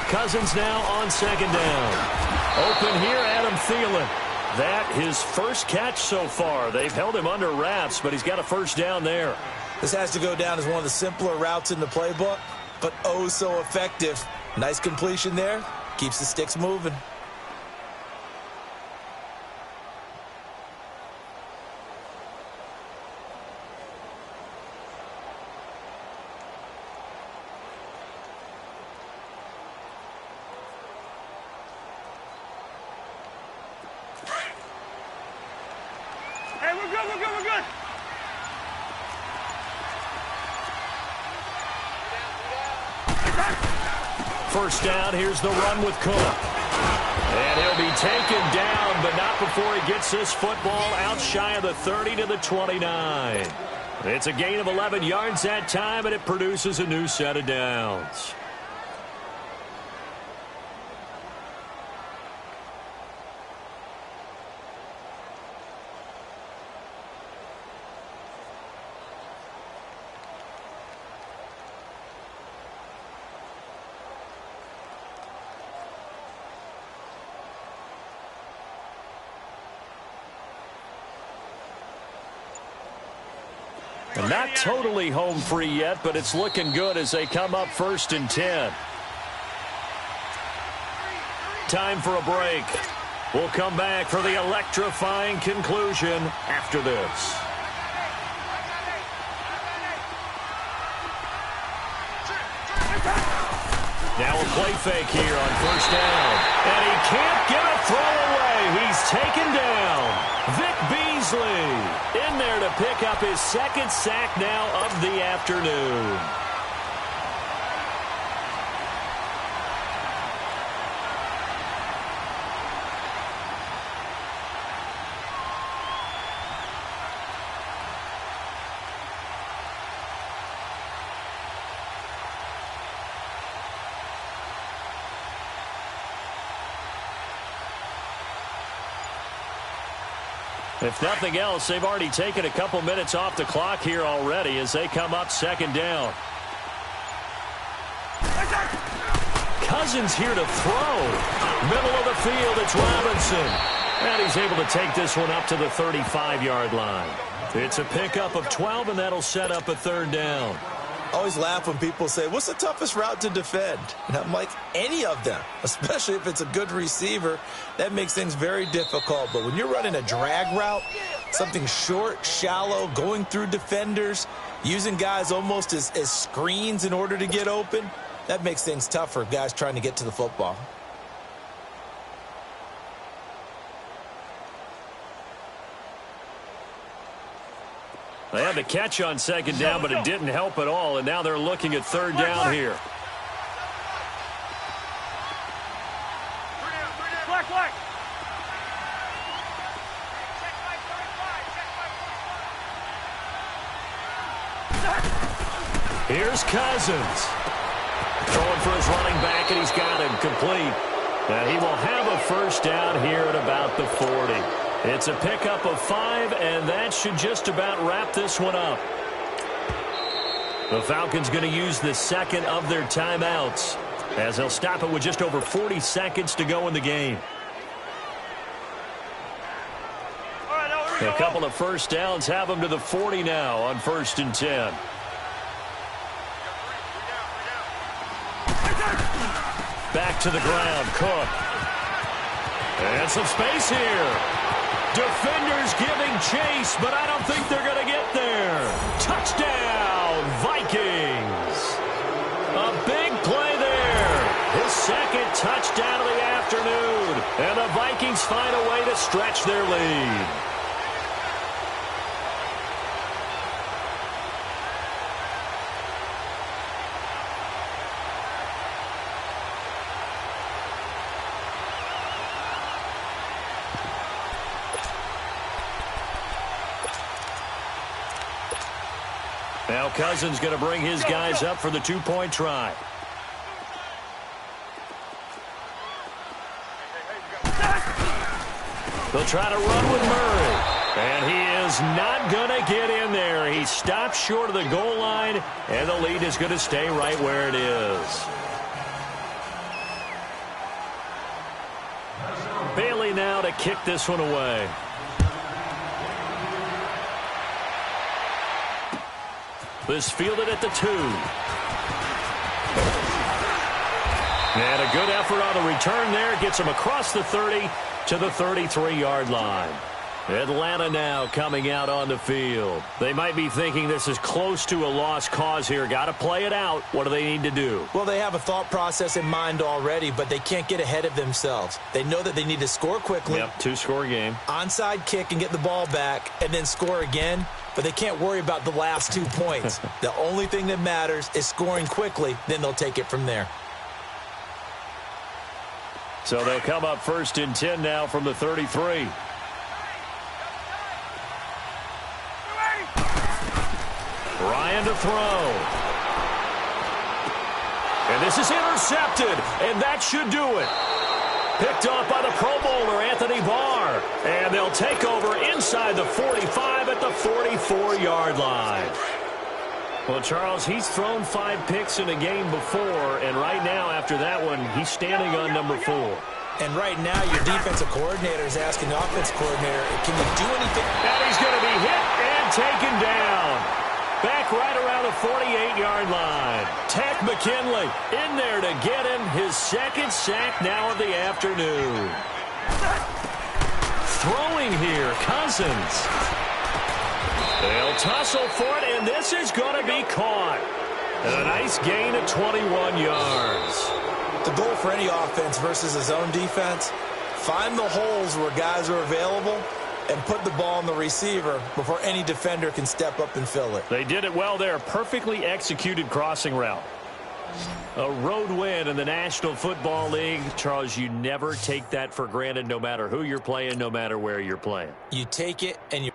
Cousins now on 2nd down. Open here, Adam Thielen. That his 1st catch so far. They've held him under wraps, but he's got a 1st down there. This has to go down as one of the simpler routes in the playbook, but oh so effective. Nice completion there. Keeps the sticks moving. We're good. 1st down, here's the run with Cook. And he'll be taken down, but not before he gets this football out shy of the 30 to the 29. It's a gain of 11 yards that time, and it produces a new set of downs. Not totally home free yet, but it's looking good as they come up 1st and 10. Time for a break. We'll come back for the electrifying conclusion after this. Now a play fake here on 1st down. And he can't get a throw away. He's taken down. Mosley in there to pick up his second sack now of the afternoon. If nothing else, they've already taken a couple minutes off the clock here already as they come up second down. Cousins here to throw. Middle of the field, it's Robinson. And he's able to take this one up to the 35-yard line. It's a pickup of 12, and that'll set up a third down. I always laugh when people say, what's the toughest route to defend? And I'm like, any of them, especially if it's a good receiver. That makes things very difficult. But when you're running a drag route, something short, shallow, going through defenders, using guys almost as screens in order to get open, that makes things tough for guys trying to get to the football. They had the catch on second down, but it didn't help at all, and now they're looking at third down here. Here's Cousins. Throwing for his running back, and he's got him complete. And he will have a first down here at about the 40. It's a pickup of 5, and that should just about wrap this one up. The Falcons going to use the second of their timeouts as they'll stop it with just over 40 seconds to go in the game. A couple of first downs have them to the 40 now on 1st and 10. Back to the ground, Cook. And some space here. Defenders giving chase, but I don't think they're going to get there. Touchdown, Vikings. A big play there. His second touchdown of the afternoon. And the Vikings find a way to stretch their lead. Now Cousins going to bring his guys up for the two-point try. They'll try to run with Murray. And he is not going to get in there. He stopped short of the goal line, and the lead is going to stay right where it is. Bailey now to kick this one away. This fielded at the 2. And a good effort on the return there. Gets him across the 30 to the 33-yard line. Atlanta now coming out on the field. They might be thinking this is close to a lost cause here. Got to play it out. What do they need to do? Well, they have a thought process in mind already, but they can't get ahead of themselves. They know that they need to score quickly. Yep, 2-score game. Onside kick and get the ball back and then score again. But they can't worry about the last 2 points. The only thing that matters is scoring quickly. Then they'll take it from there. So they'll come up 1st and 10 now from the 33. Ryan to throw. And this is intercepted. And that should do it. Picked off by the Pro Bowler, Anthony Barr. And they'll take over inside the 45 at the 44-yard line. Well, Charles, he's thrown 5 picks in a game before, and right now, after that one, he's standing on number 4. And right now, your defensive coordinator is asking the offensive coordinator, can you do anything? And he's going to be hit and taken down. Back right around the 48-yard line. Tack McKinley in there to get him his second sack now of the afternoon. Throwing here, Cousins. They'll tussle for it, and this is going to be caught. And a nice gain of 21 yards. The goal for any offense versus his own defense, find the holes where guys are available and put the ball on the receiver before any defender can step up and fill it. They did it well there. Perfectly executed crossing route. A road win in the National Football League. Charles, you never take that for granted no matter who you're playing, no matter where you're playing. You take it and you...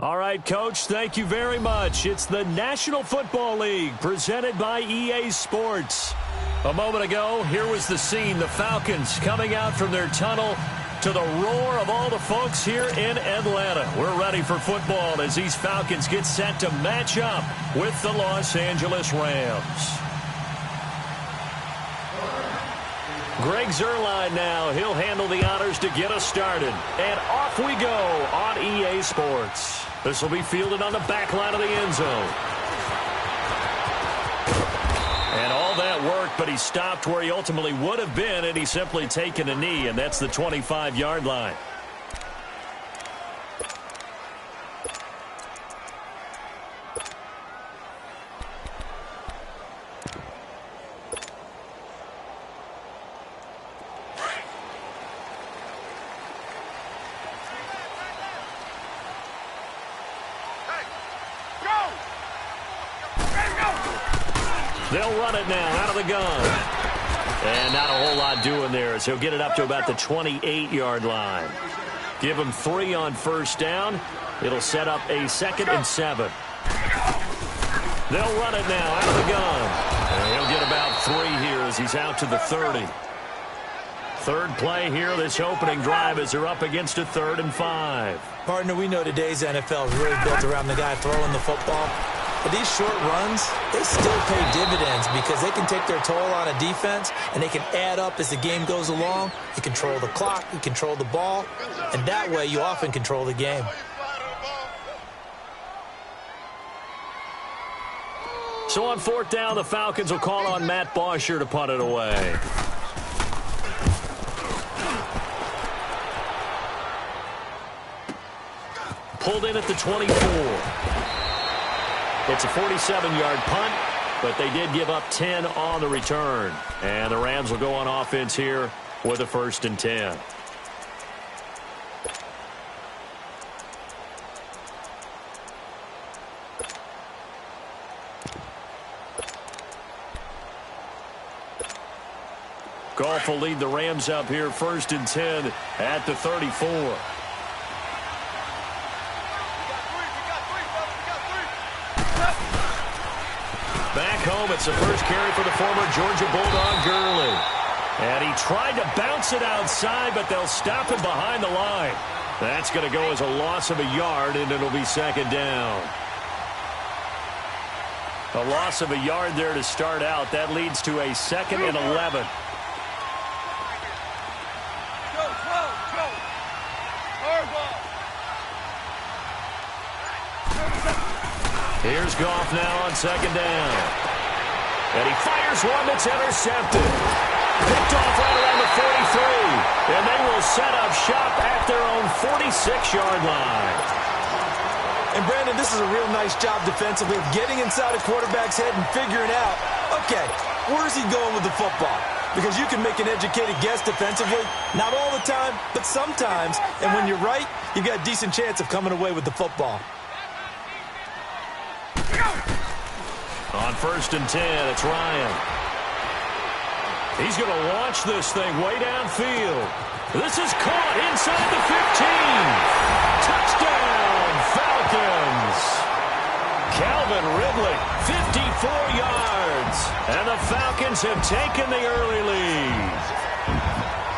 All right, Coach, thank you very much. It's the National Football League presented by EA Sports. A moment ago, here was the scene. The Falcons coming out from their tunnel to the roar of all the folks here in Atlanta. We're ready for football as these Falcons get set to match up with the Los Angeles Rams. Greg Zuerlein now. He'll handle the honors to get us started. And off we go on EA Sports. This will be fielded on the back line of the end zone. And all that worked, but he stopped where he ultimately would have been, and he's simply taken a knee, and that's the 25-yard line. They'll run it now out of the gun. And not a whole lot doing there as he'll get it up to about the 28-yard line. Give him 3 on first down. It'll set up a 2nd and 7. They'll run it now out of the gun. And he'll get about 3 here as he's out to the 30. Third play here, this opening drive, as they're up against a 3rd and 5. Partner, we know today's NFL is really built around the guy throwing the football. But these short runs, they still pay dividends because they can take their toll on a defense and they can add up as the game goes along. You control the clock, you control the ball, and that way you often control the game. So on 4th down, the Falcons will call on Matt Bosher to punt it away. Pulled in at the 24. It's a 47-yard punt, but they did give up 10 on the return. And the Rams will go on offense here with a 1st and 10. Goff will lead the Rams up here, 1st and 10 at the 34. Back home, it's the first carry for the former Georgia Bulldog, Gurley. And he tried to bounce it outside, but they'll stop him behind the line. That's going to go as a loss of a yard, and it'll be 2nd down. A loss of a yard there to start out. That leads to a 2nd and 11. Here's Goff now on 2nd down. And he fires one that's intercepted. Picked off right around the 43. And they will set up shop at their own 46-yard line. And, Brandon, this is a real nice job defensively of getting inside a quarterback's head and figuring out, okay, where's he going with the football? because you can make an educated guess defensively. Not all the time, but sometimes. And when you're right, you've got a decent chance of coming away with the football. On 1st and 10, it's Ryan. He's going to launch this thing way downfield. This is caught inside the 15. Touchdown, Falcons. Calvin Ridley, 54 yards. And the Falcons have taken the early lead.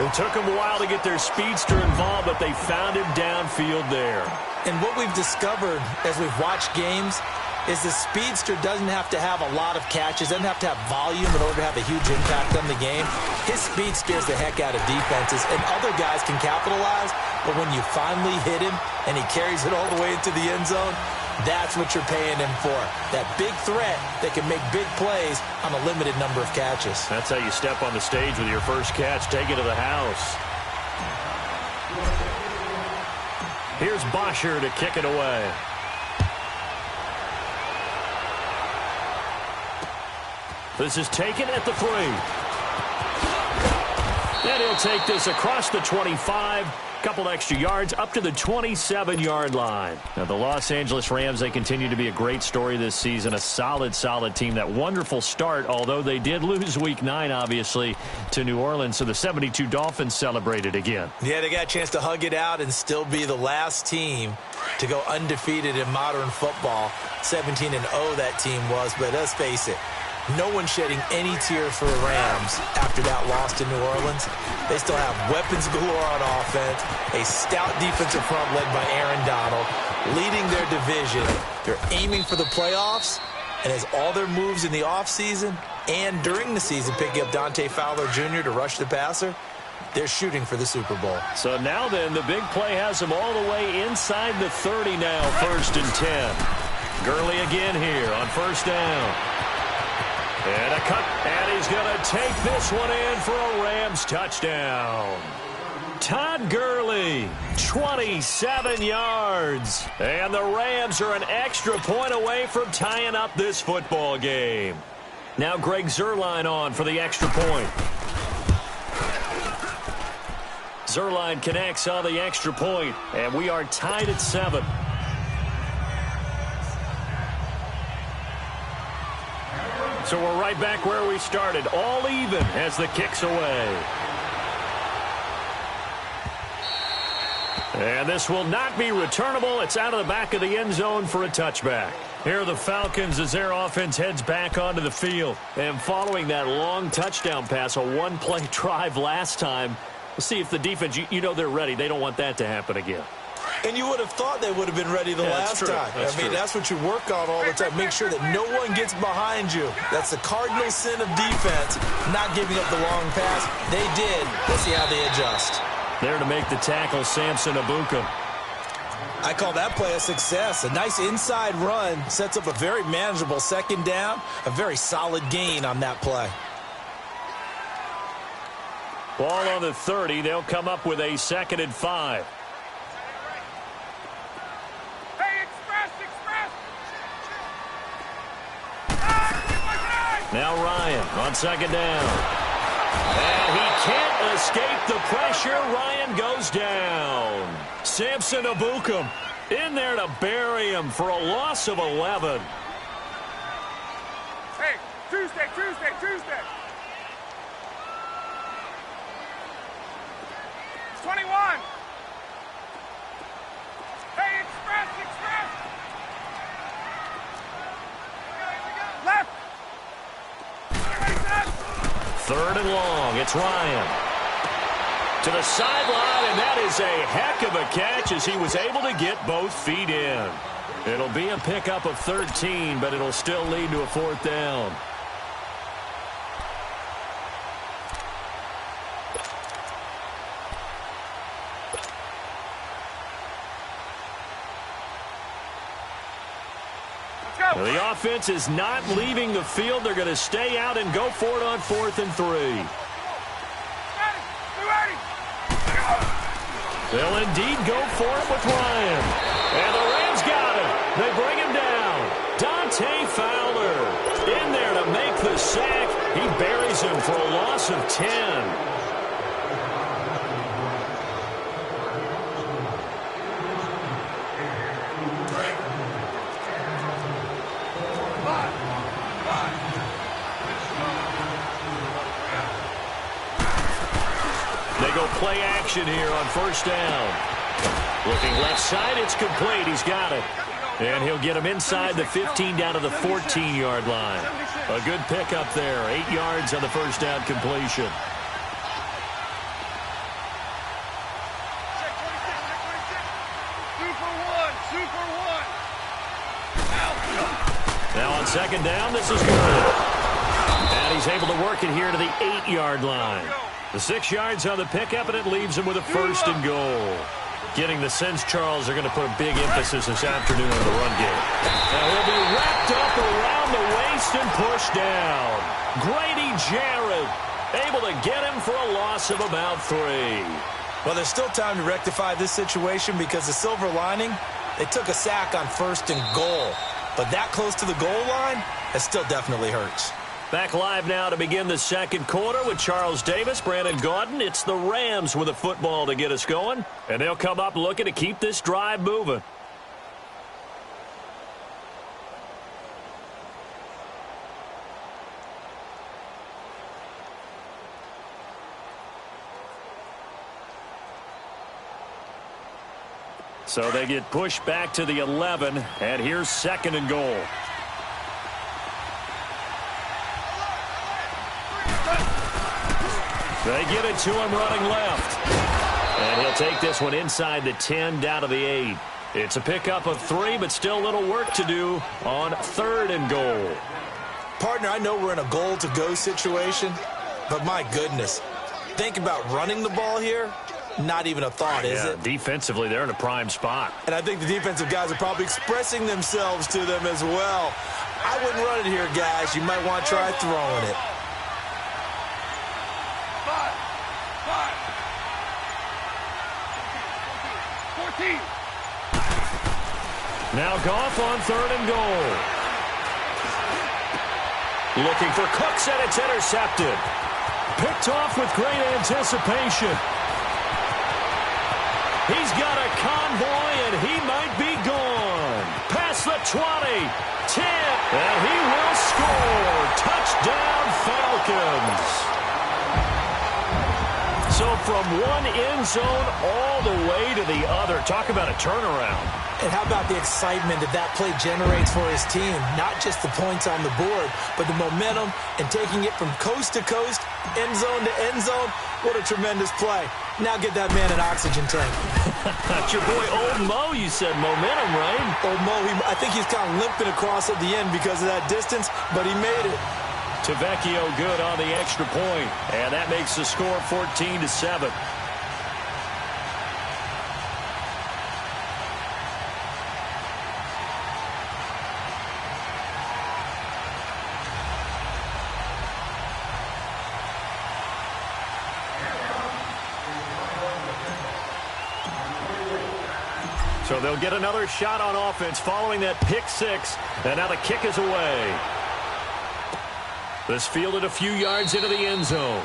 It took them a while to get their speedster involved, but they found him downfield there. And what we've discovered as we've watched games is the speedster doesn't have to have a lot of catches, doesn't have to have volume in order to have a huge impact on the game. His speed scares the heck out of defenses, and other guys can capitalize, but when you finally hit him and he carries it all the way into the end zone, that's what you're paying him for. That big threat that can make big plays on a limited number of catches. That's how you step on the stage with your first catch. Take it to the house. Here's Bosher to kick it away. This is taken at the 3. And he'll take this across the 25. Couple extra yards up to the 27-yard line. Now, the Los Angeles Rams, they continue to be a great story this season. A solid team. That wonderful start, although they did lose Week 9, obviously, to New Orleans. So the 72 Dolphins celebrated again. Yeah, they got a chance to hug it out and still be the last team to go undefeated in modern football. 17-0 that team was, but let's face it, no one shedding any tears for the Rams after that loss to New Orleans. They still have weapons galore on offense, a stout defensive front led by Aaron Donald, leading their division. They're aiming for the playoffs, and as all their moves in the offseason and during the season, picking up Dante Fowler Jr. to rush the passer, they're shooting for the Super Bowl. So now then, the big play has them all the way inside the 30 now, 1st and 10. Gurley again here on 1st down. And a cut, and he's going to take this one in for a Rams touchdown. Todd Gurley, 27 yards. And the Rams are an extra point away from tying up this football game. Now Greg Zuerlein on for the extra point. Zuerlein connects on the extra point, and we are tied at 7. So we're right back where we started, all even as the kick's away. And this will not be returnable. It's out of the back of the end zone for a touchback. Here are the Falcons as their offense heads back onto the field. And following that long touchdown pass, a one-play drive last time, we'll see if the defense, you know they're ready. They don't want that to happen again. And you would have thought they would have been ready the last time. That's what you work on all the time. Make sure that no one gets behind you. That's the cardinal sin of defense, not giving up the long pass. They did. Let's see how they adjust. There to make the tackle, Samson Ebukam. I call that play a success. A nice inside run sets up a very manageable 2nd down, a very solid gain on that play. Ball on the 30. They'll come up with a 2nd and 5. Now Ryan on 2nd down. And he can't escape the pressure. Ryan goes down. Samson Ebukam in there to bury him for a loss of 11. Hey, Tuesday. 21. Hey, express. Left. 3rd and long. It's Ryan. To the sideline, and that is a heck of a catch as he was able to get both feet in. It'll be a pickup of 13, but it'll still lead to a 4th down. The offense is not leaving the field. They're going to stay out and go for it on 4th and 3. They'll indeed go for it with Ryan. And the Rams got him. They bring him down. Dante Fowler in there to make the sack. He buries him for a loss of 10. Play action here on first down. Looking left side, it's complete. He's got it. And he'll get him inside the 15 down to the 14-yard line. A good pickup there. 8 yards on the first down completion. Now on second down, this is good. And he's able to work it here to the 8-yard line. The 6 yards on the pickup, and it leaves him with a first and goal. Getting the sense, Charles, are going to put a big emphasis this afternoon on the run game. Now he'll be wrapped up around the waist and pushed down. Grady Jarrett able to get him for a loss of about 3. Well, there's still time to rectify this situation because the silver lining, they took a sack on first and goal. But that close to the goal line, that still definitely hurts. Back live now to begin the second quarter with Charles Davis, Brandon Gaudin. It's the Rams with a football to get us going, and they'll come up looking to keep this drive moving. So they get pushed back to the 11, and here's second and goal. They get it to him running left. And he'll take this one inside the 10 down to the 8. It's a pickup of 3, but still a little work to do on third and goal. Partner, I know we're in a goal-to-go situation, but my goodness. Think about running the ball here. Not even a thought, is it? Defensively, they're in a prime spot. And I think the defensive guys are probably expressing themselves to them as well. I wouldn't run it here, guys. You might want to try throwing it. Now Goff on third and goal. Looking for Cooks, and it's intercepted. Picked off with great anticipation. He's got a convoy, and he might be gone. Past the 20, 10, and he will score. Touchdown, Falcons. So from one end zone all the way to the other. Talk about a turnaround. And how about the excitement that play generates for his team? Not just the points on the board, but the momentum and taking it from coast to coast, end zone to end zone. What a tremendous play. Now get that man an oxygen tank. That's your boy Old Mo, you said. Momentum, right? Old Mo, I think he's kind of limping across at the end because of that distance, but he made it. Tavecchio good on the extra point, and that makes the score 14-7. So they'll get another shot on offense following that pick six, and now the kick is away. This fielded a few yards into the end zone.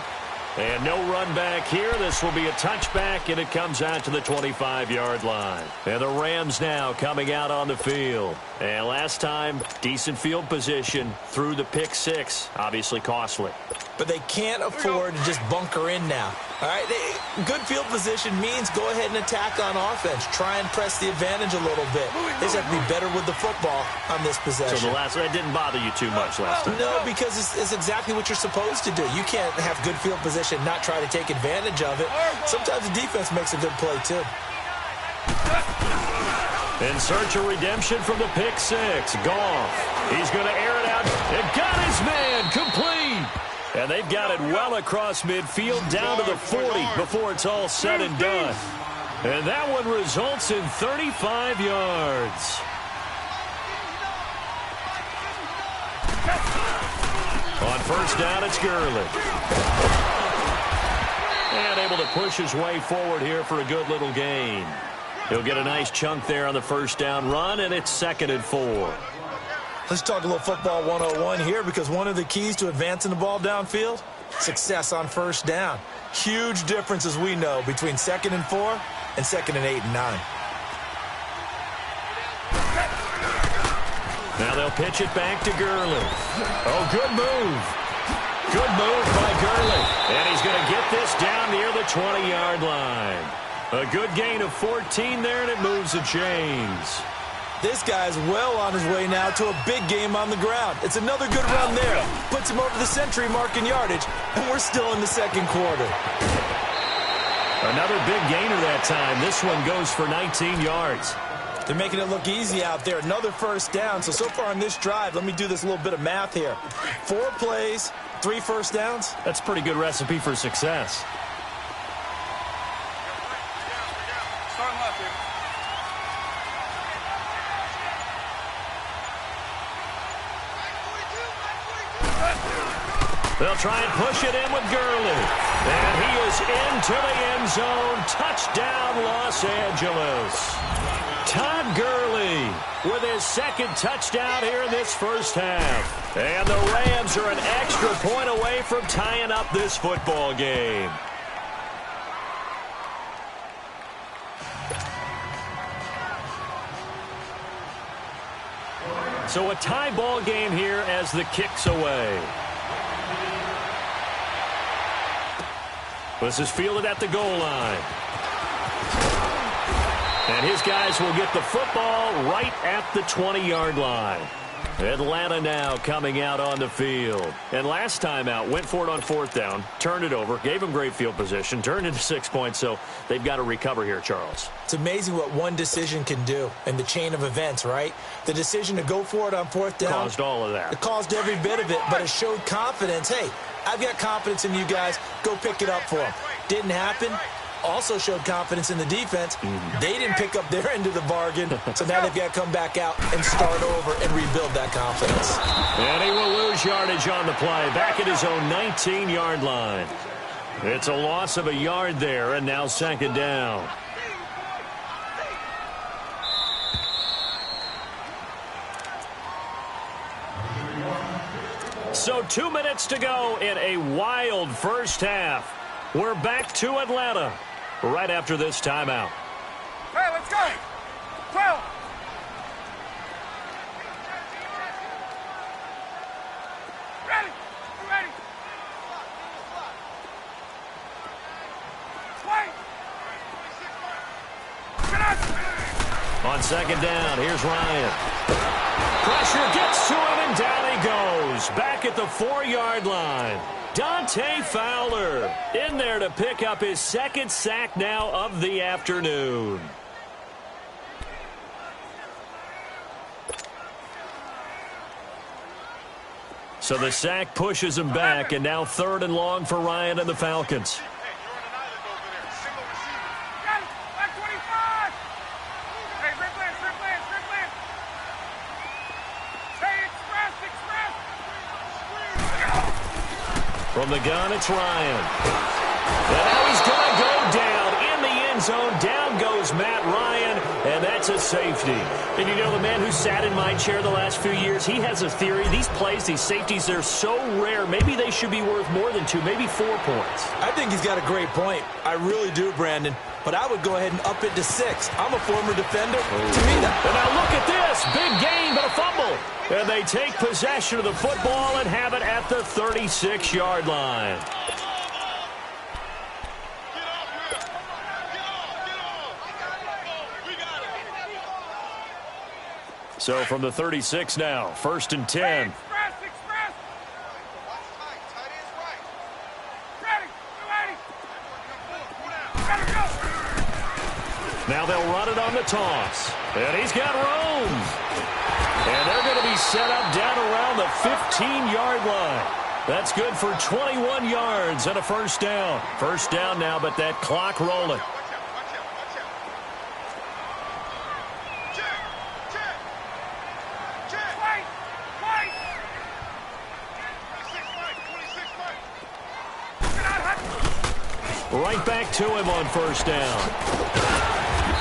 And no run back here. This will be a touchback, and it comes out to the 25-yard line. And the Rams now coming out on the field. And last time, decent field position through the pick six. Obviously costly. But they can't afford to just bunker in now. All right, good field position means go ahead and attack on offense. Try and press the advantage a little bit. They just have to be better with the football on this possession. So that didn't bother you too much last time? No, because it's exactly what you're supposed to do. You can't have good field position and not try to take advantage of it. Sometimes the defense makes a good play, too. In search of redemption from the pick six. Goff. He's going to air it out. And got his man complete. And they've got it well across midfield down to the 40 before it's all said and done. And that one results in 35 yards. On first down, it's Gurley. And able to push his way forward here for a good little gain. He'll get a nice chunk there on the first down run, and it's 2nd and 4. Let's talk a little football 101 here, because one of the keys to advancing the ball downfield, success on first down. Huge difference, as we know, between 2nd and 4 and 2nd and 8 and 9. Now they'll pitch it back to Gurley. Oh, good move. Good move by Gurley. And he's going to get this down near the 20-yard line. A good gain of 14 there, and it moves the chains. This guy's well on his way now to a big game on the ground. It's another good run there. Puts him over the century mark in yardage, and we're still in the second quarter. Another big gainer that time. This one goes for 19 yards. They're making it look easy out there. Another first down. So far on this drive, let me do this little bit of math here. 4 plays, 3 first downs. That's a pretty good recipe for success. Starting left here. They'll try and push it in with Gurley. And he is into the end zone. Touchdown, Los Angeles. Todd Gurley with his second touchdown here in this first half. And the Rams are an extra point away from tying up this football game. So a tie ball game here as the kick's away. This is fielded at the goal line. And his guys will get the football right at the 20-yard line. Atlanta now coming out on the field. And last time out, went for it on 4th down, turned it over, gave them great field position, turned into 6 points, so they've got to recover here, Charles. It's amazing what one decision can do in the chain of events, right? The decision to go for it on 4th down. Caused all of that. It caused every bit of it, but it showed confidence. Hey, I've got confidence in you guys. Go pick it up for them. Didn't happen. Also showed confidence in the defense. They didn't pick up their end of the bargain, so now they've got to come back out and start over and rebuild that confidence. And he will lose yardage on the play, back at his own 19-yard line. It's a loss of a yard there, and now 2nd down. So 2 minutes to go in a wild first half. We're back to Atlanta right after this timeout. Hey, let's go. 12. Ready. You ready? Play. Get up. On 2nd down, here's Ryan. Pressure gets to him, and down he goes. Back at the 4-yard line. Dante Fowler in there to pick up his 2nd sack now of the afternoon. So the sack pushes him back, and now 3rd and long for Ryan and the Falcons. Got it. Back 25. Hey, Rick Lance. Hey, express. From the gun, it's Ryan. And now he's going to go down in the end zone. Down goes Matt Ryan, and that's a safety. And you know, the man who sat in my chair the last few years, he has a theory. These plays, these safeties, they're so rare. Maybe they should be worth more than 2, maybe 4 points. I think he's got a great point. I really do, Brandon. But I would go ahead and up it to 6. I'm a former defender. To me, that... And now look at this. Big gain, but a fumble. And they take possession of the football and have it at the 36-yard line. So from the 36 now, 1st and 10. Express. Ready. Gotta go. Now they'll run it on the toss. And he's got room. And they're going to be set up down around the 15-yard line. That's good for 21 yards and a 1st down. 1st down now, but that clock rolling. Right back to him on 1st down.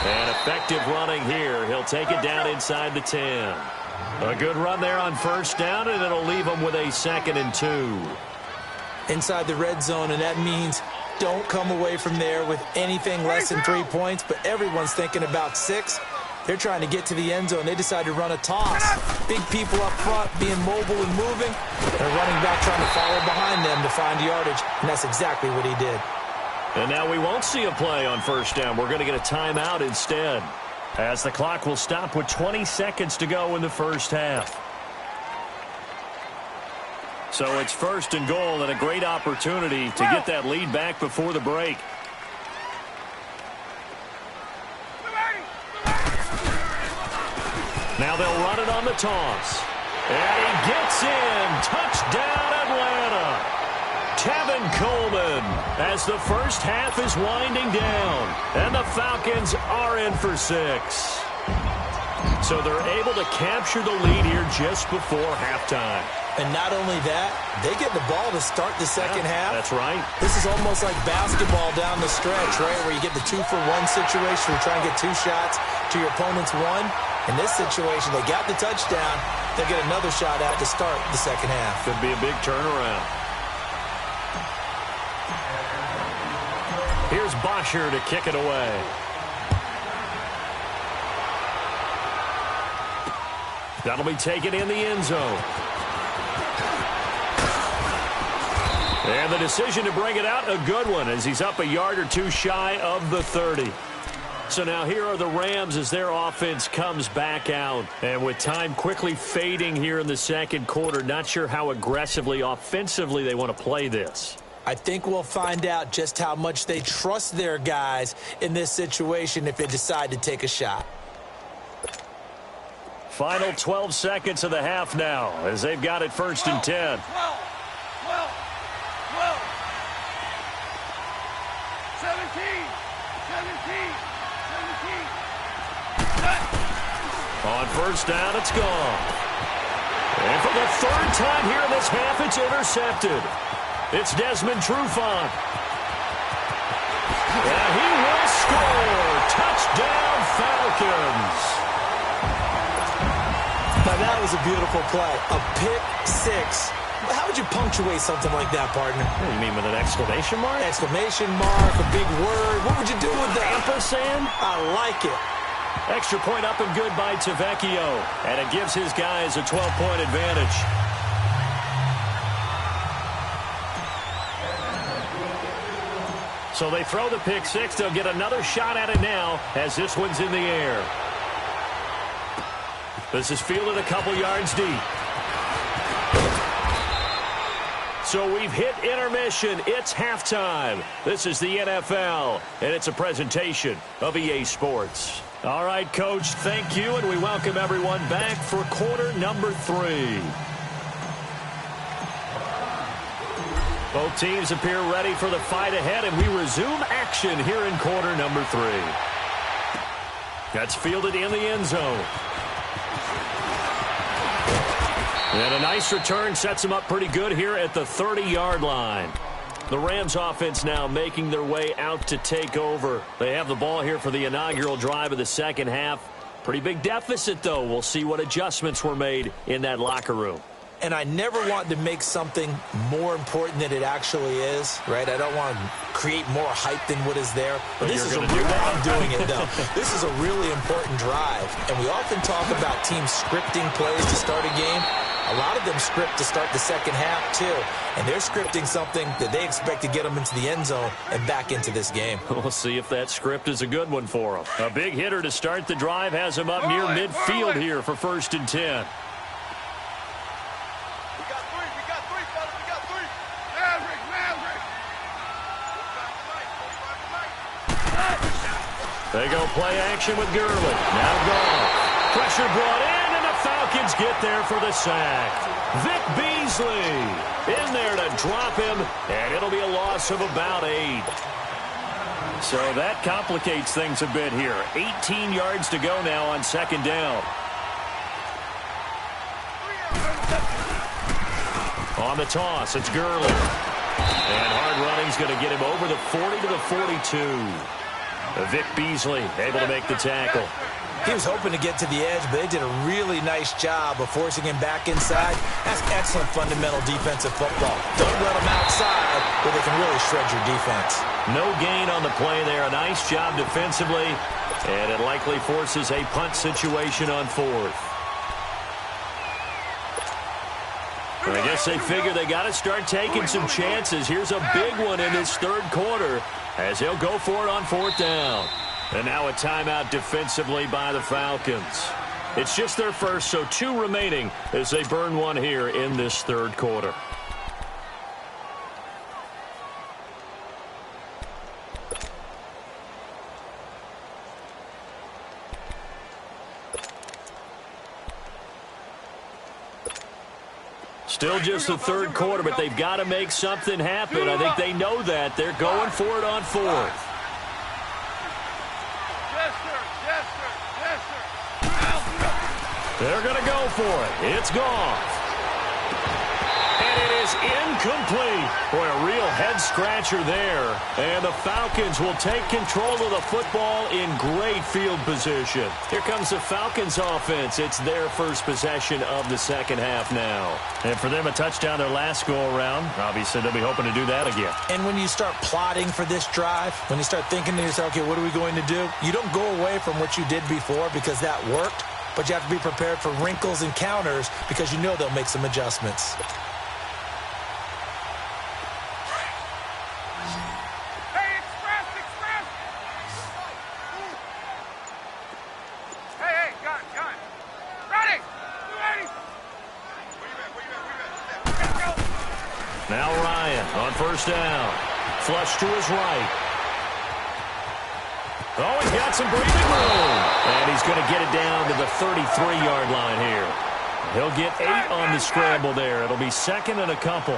And effective running here. He'll take it down inside the 10. A good run there on first down, and it'll leave them with a 2nd and 2. Inside the red zone, and that means don't come away from there with anything less than 3 points, but everyone's thinking about 6. They're trying to get to the end zone. They decide to run a toss. Big people up front being mobile and moving, and a running back trying to follow behind them to find yardage, and that's exactly what he did. And now we won't see a play on first down. We're going to get a timeout instead, as the clock will stop with 20 seconds to go in the first half. So it's 1st and goal, and a great opportunity to get that lead back before the break. Now they'll run it on the toss. And he gets in. Touchdown, Atlanta. Tevin Coleman, as the first half is winding down. And the Falcons are in for 6. So they're able to capture the lead here just before halftime. And not only that, they get the ball to start the second half. That's right. This is almost like basketball down the stretch, right, where you get the 2-for-1 situation where you try and get 2 shots to your opponent's 1. In this situation, they got the touchdown. They'll get another shot out to start the second half. Could be a big turnaround. Here's Bosher to kick it away. That'll be taken in the end zone. And the decision to bring it out, a good one, as he's up a yard or 2 shy of the 30. So now here are the Rams as their offense comes back out. And with time quickly fading here in the second quarter, not sure how aggressively, offensively they want to play this. I think we'll find out just how much they trust their guys in this situation if they decide to take a shot. Final 12 seconds of the half now as they've got it 1st and 10. 17. On first down, it's gone. And for the 3rd time here in this half, it's intercepted. It's Desmond Trufant. And he will score. Touchdown, Falcons. Now, that was a beautiful play. A pick 6. How would you punctuate something like that, partner? What do you mean, with an exclamation mark? Exclamation mark, a big word. What would you do with that? Ampersand? I like it. Extra point up and good by Tavecchio. And it gives his guys a 12-point advantage. So they throw the pick 6. They'll get another shot at it now as this one's in the air. This is fielded a couple yards deep. So we've hit intermission. It's halftime. This is the NFL, and it's a presentation of EA Sports. All right, Coach, thank you, and we welcome everyone back for quarter number 3. Both teams appear ready for the fight ahead, and we resume action here in quarter number 3. That's fielded in the end zone. And a nice return sets them up pretty good here at the 30-yard line. The Rams offense now making their way out to take over. They have the ball here for the inaugural drive of the second half. Pretty big deficit, though. We'll see what adjustments were made in that locker room. And I never want to make something more important than it actually is, right? I don't want to create more hype than what is there. But this is a real, I'm doing it, though. This is a really important drive. And we often talk about teams scripting plays to start a game. A lot of them script to start the second half, too. And they're scripting something that they expect to get them into the end zone and back into this game. We'll see if that script is a good one for them. A big hitter to start the drive has him up near midfield here for 1st and 10. They go play action with Gurley. Now gone. Pressure brought in, and the Falcons get there for the sack. Vic Beasley in there to drop him, and it'll be a loss of about 8. So that complicates things a bit here. 18 yards to go now on second down. On the toss, it's Gurley. And hard running's going to get him over the 40 to the 42. Vic Beasley able to make the tackle. He was hoping to get to the edge, but they did a really nice job of forcing him back inside. That's excellent fundamental defensive football. Don't let them outside where they can really shred your defense. No gain on the play there. A nice job defensively, and it likely forces a punt situation on fourth. I guess they figure they got to start taking some chances. Here's a big one in this third quarter as they'll go for it on fourth down. And now a timeout defensively by the Falcons. It's just their first, so 2 remaining as they burn one here in this third quarter. Still just the third quarter, but they've got to make something happen. I think they know that. They're going for it on fourth. Yes, sir. Yes, sir. Yes, sir. They're going to go for it. It's gone. And it is incomplete. Boy, a real head-scratcher there. And the Falcons will take control of the football in great field position. Here comes the Falcons offense. It's their first possession of the second half now. And for them, a touchdown their last go-around. Obviously, they'll be hoping to do that again. And when you start plotting for this drive, when you start thinking to yourself, okay, what are we going to do? You don't go away from what you did before because that worked, but you have to be prepared for wrinkles and counters because you know they'll make some adjustments. Now Ryan on first down. Flush to his right. Oh, he's got some breathing room. And he's going to get it down to the 33-yard line here. He'll get 8 on the scramble there. It'll be second and a couple.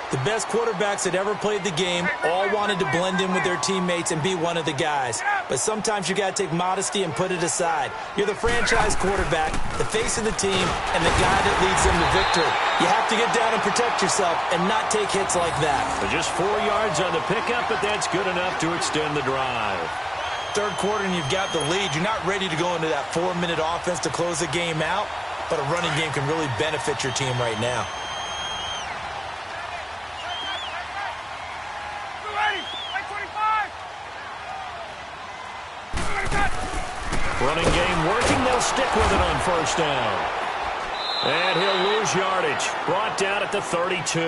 The best quarterbacks that ever played the game all wanted to blend in with their teammates and be one of the guys. But sometimes you got to take modesty and put it aside. You're the franchise quarterback, the face of the team, and the guy that leads them to victory. You have to get down and protect yourself and not take hits like that. So just 4 yards on the pickup, but that's good enough to extend the drive. Third quarter and you've got the lead. You're not ready to go into that 4-minute offense to close the game out, but a running game can really benefit your team right now. Running game working. They'll stick with it on first down. And he'll lose yardage. Brought down at the 32.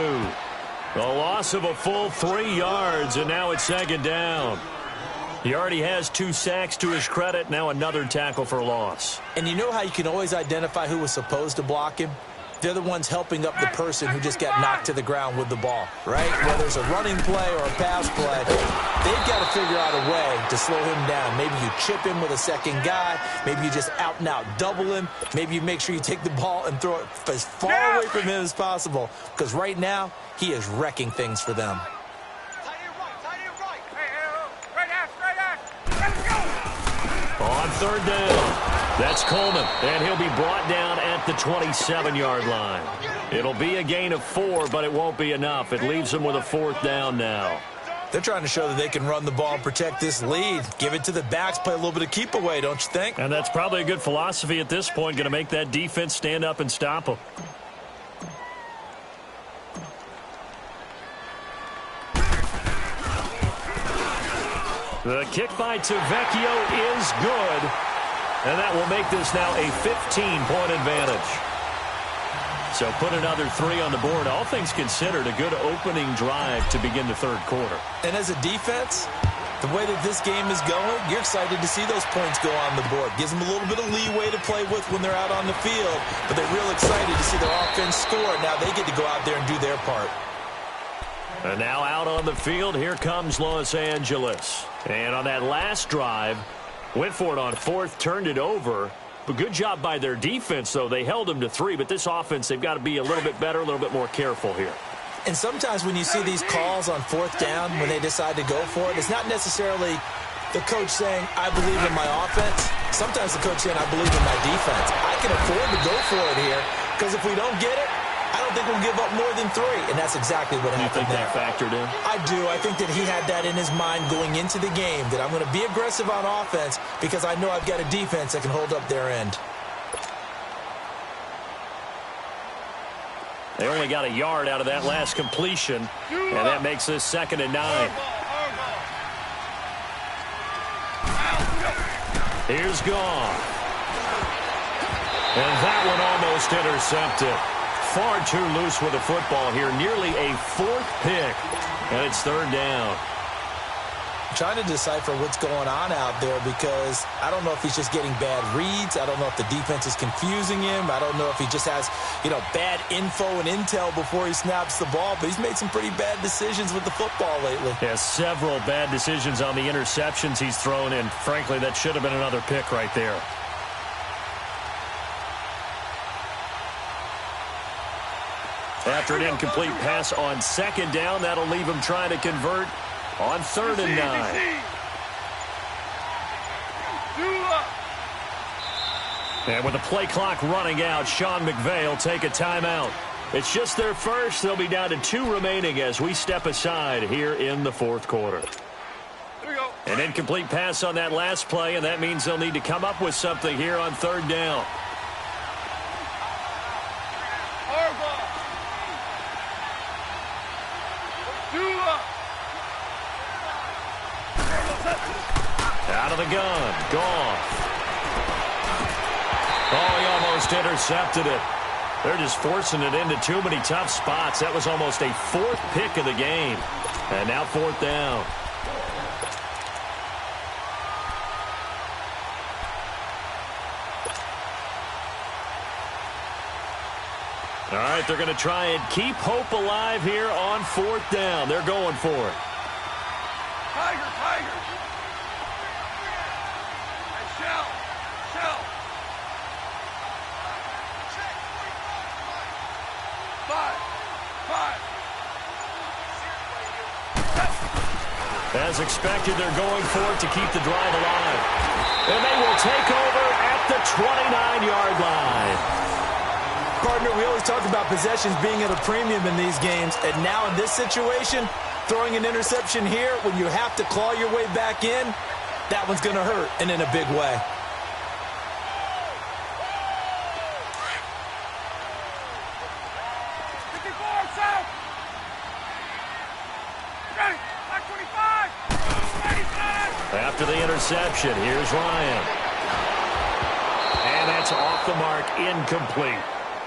A loss of a full 3 yards, and now it's second down. He already has 2 sacks to his credit. Now another tackle for loss. And you know how you can always identify who was supposed to block him? They're the ones helping up the person who just got knocked to the ground with the ball, right? Whether it's a running play or a pass play, they've got to figure out a way to slow him down. Maybe you chip him with a second guy. Maybe you just out-and-out double him. Maybe you make sure you take the ball and throw it as far away from him as possible. Because right now, he is wrecking things for them. On third down, that's Coleman, and he'll be brought down at the 27-yard line. It'll be a gain of 4, but it won't be enough. It leaves them with a fourth down now. They're trying to show that they can run the ball and protect this lead. Give it to the backs, play a little bit of keep away, don't you think? And that's probably a good philosophy at this point, going to make that defense stand up and stop them. The kick by Tavecchio is good, and that will make this now a 15-point advantage. So put another 3 on the board. All things considered, a good opening drive to begin the third quarter. And as a defense, the way that this game is going, you're excited to see those points go on the board. Gives them a little bit of leeway to play with when they're out on the field, but they're real excited to see their offense score. Now they get to go out there and do their part. And now out on the field, here comes Los Angeles. And on that last drive, went for it on fourth, turned it over. But good job by their defense, though. They held them to 3, but this offense, they've got to be a little bit better, a little bit more careful here. And sometimes when you see these calls on fourth down, when they decide to go for it, it's not necessarily the coach saying, I believe in my offense. Sometimes the coach saying, I believe in my defense. I can afford to go for it here, because if we don't get it, I don't think we'll give up more than 3, and that's exactly what happened there. You think that factored in? I do. I think that he had that in his mind going into the game, that I'm going to be aggressive on offense because I know I've got a defense that can hold up their end. They only got a yard out of that last completion, and that makes this 2nd and 9. Here's Goff. And that one almost intercepted. Far too loose with the football here. Nearly a 4th pick. And it's 3rd down. I'm trying to decipher what's going on out there because I don't know if he's just getting bad reads. I don't know if the defense is confusing him. I don't know if he just has, bad info and intel before he snaps the ball. But he's made some pretty bad decisions with the football lately. Yeah, several bad decisions on the interceptions he's thrown in. Frankly, that should have been another pick right there. After an incomplete pass on 2nd down, that'll leave him trying to convert on 3rd and 9. And with the play clock running out, Sean McVay will take a timeout. It's just their first. They'll be down to 2 remaining as we step aside here in the 4th quarter. An incomplete pass on that last play, and that means they'll need to come up with something here on 3rd down. Out of the gun, Goff. Oh, he almost intercepted it. They're just forcing it into too many tough spots. That was almost a 4th pick of the game. And now 4th down. All right, they're going to try and keep hope alive here on 4th down. They're going for it. Tiger! Shell! Five! As expected, they're going for it to keep the drive alive. And they will take over at the 29-yard line. Partner, we always talk about possessions being at a premium in these games, and now in this situation, throwing an interception here when you have to claw your way back in, that one's going to hurt, and in a big way. After the interception, here's Ryan. And that's off the mark, incomplete.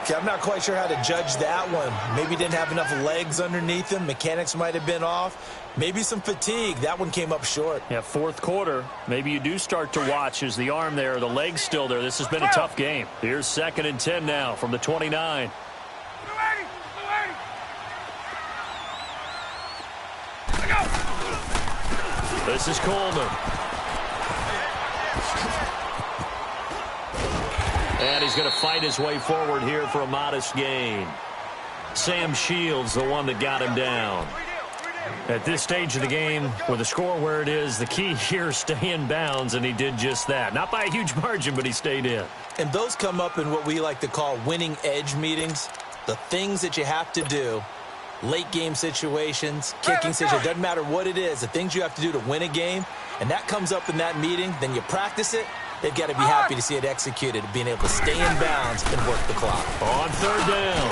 Okay, I'm not quite sure how to judge that one. Maybe didn't have enough legs underneath him. Mechanics might have been off. Maybe some fatigue. That one came up short. Yeah, 4th quarter. Maybe you do start to watch as the arm there, the leg's still there. This has been a tough game. Here's 2nd and 10 now from the 29. This is Coleman. And he's going to fight his way forward here for a modest gain. Sam Shields, the one that got him down. At this stage of the game, with the score where it is, the key here is stay in bounds, and he did just that. Not by a huge margin, but he stayed in. And those come up in what we like to call winning edge meetings. The things that you have to do. Late game situations, kicking situations, doesn't matter what it is, the things you have to do to win a game, and that comes up in that meeting, then you practice it, they've got to be happy to see it executed, being able to stay in bounds and work the clock. On 3rd down,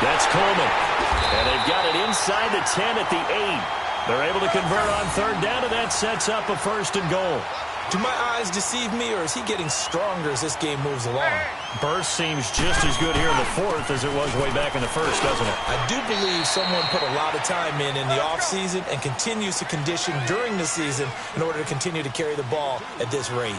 that's Coleman. And they've got it inside the 10 at the 8. They're able to convert on 3rd down, and that sets up a 1st and goal. Do my eyes deceive me, or is he getting stronger as this game moves along? Burst seems just as good here in the 4th as it was way back in the 1st, doesn't it? I do believe someone put a lot of time in the offseason and continues to condition during the season in order to continue to carry the ball at this rate.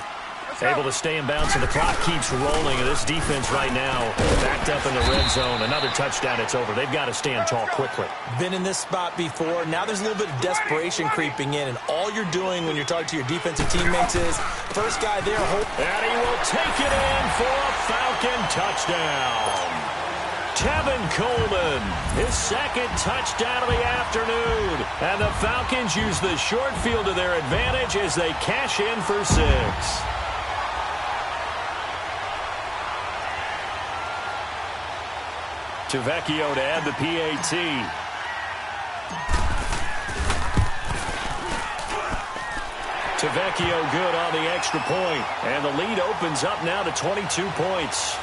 Able to stay in bounds, and the clock keeps rolling. And this defense right now backed up in the red zone. Another touchdown, it's over. They've got to stand tall quickly. Been in this spot before. Now there's a little bit of desperation creeping in, and all you're doing when you're talking to your defensive teammates is first guy there. And he will take it in for a Falcon touchdown. Tevin Coleman, his 2nd touchdown of the afternoon. And the Falcons use the short field to their advantage as they cash in for 6. Vecchio to add the PAT. Vecchio good on the extra point. And the lead opens up now to 22 points.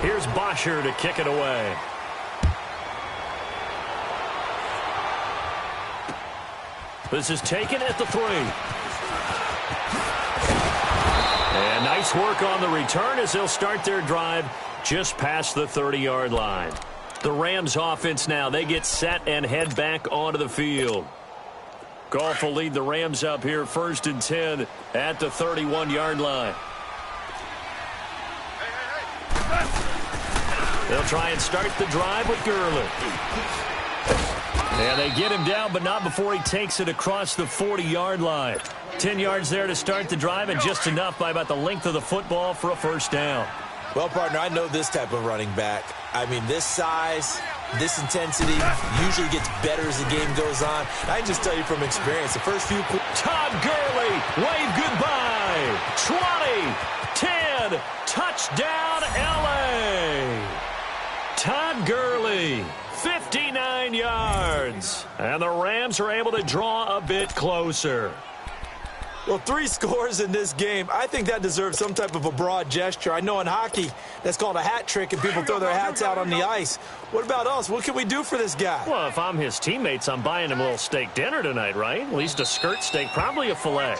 Here's Bosher to kick it away. This is taken at the 3. And nice work on the return as they'll start their drive just past the 30-yard line. The Rams offense now, they get set and head back onto the field. Goff will lead the Rams up here 1st and 10 at the 31-yard line. They'll try and start the drive with Gurley. And they get him down, but not before he takes it across the 40-yard line. 10 yards there to start the drive, and just enough by about the length of the football for a first down. Well, partner, I know this type of running back. I mean, this size, this intensity usually gets better as the game goes on. I can just tell you from experience, the first few... Todd Gurley, wave goodbye. 20, 10, touchdown, L.A. Todd Gurley, 59 yards. And the Rams are able to draw a bit closer. Well, 3 scores in this game. I think that deserves some type of a broad gesture. I know in hockey, that's called a hat trick, and people throw their hats out on the ice. What about us? What can we do for this guy? Well, if I'm his teammates, I'm buying him a little steak dinner tonight, right? At least a skirt steak, probably a filet.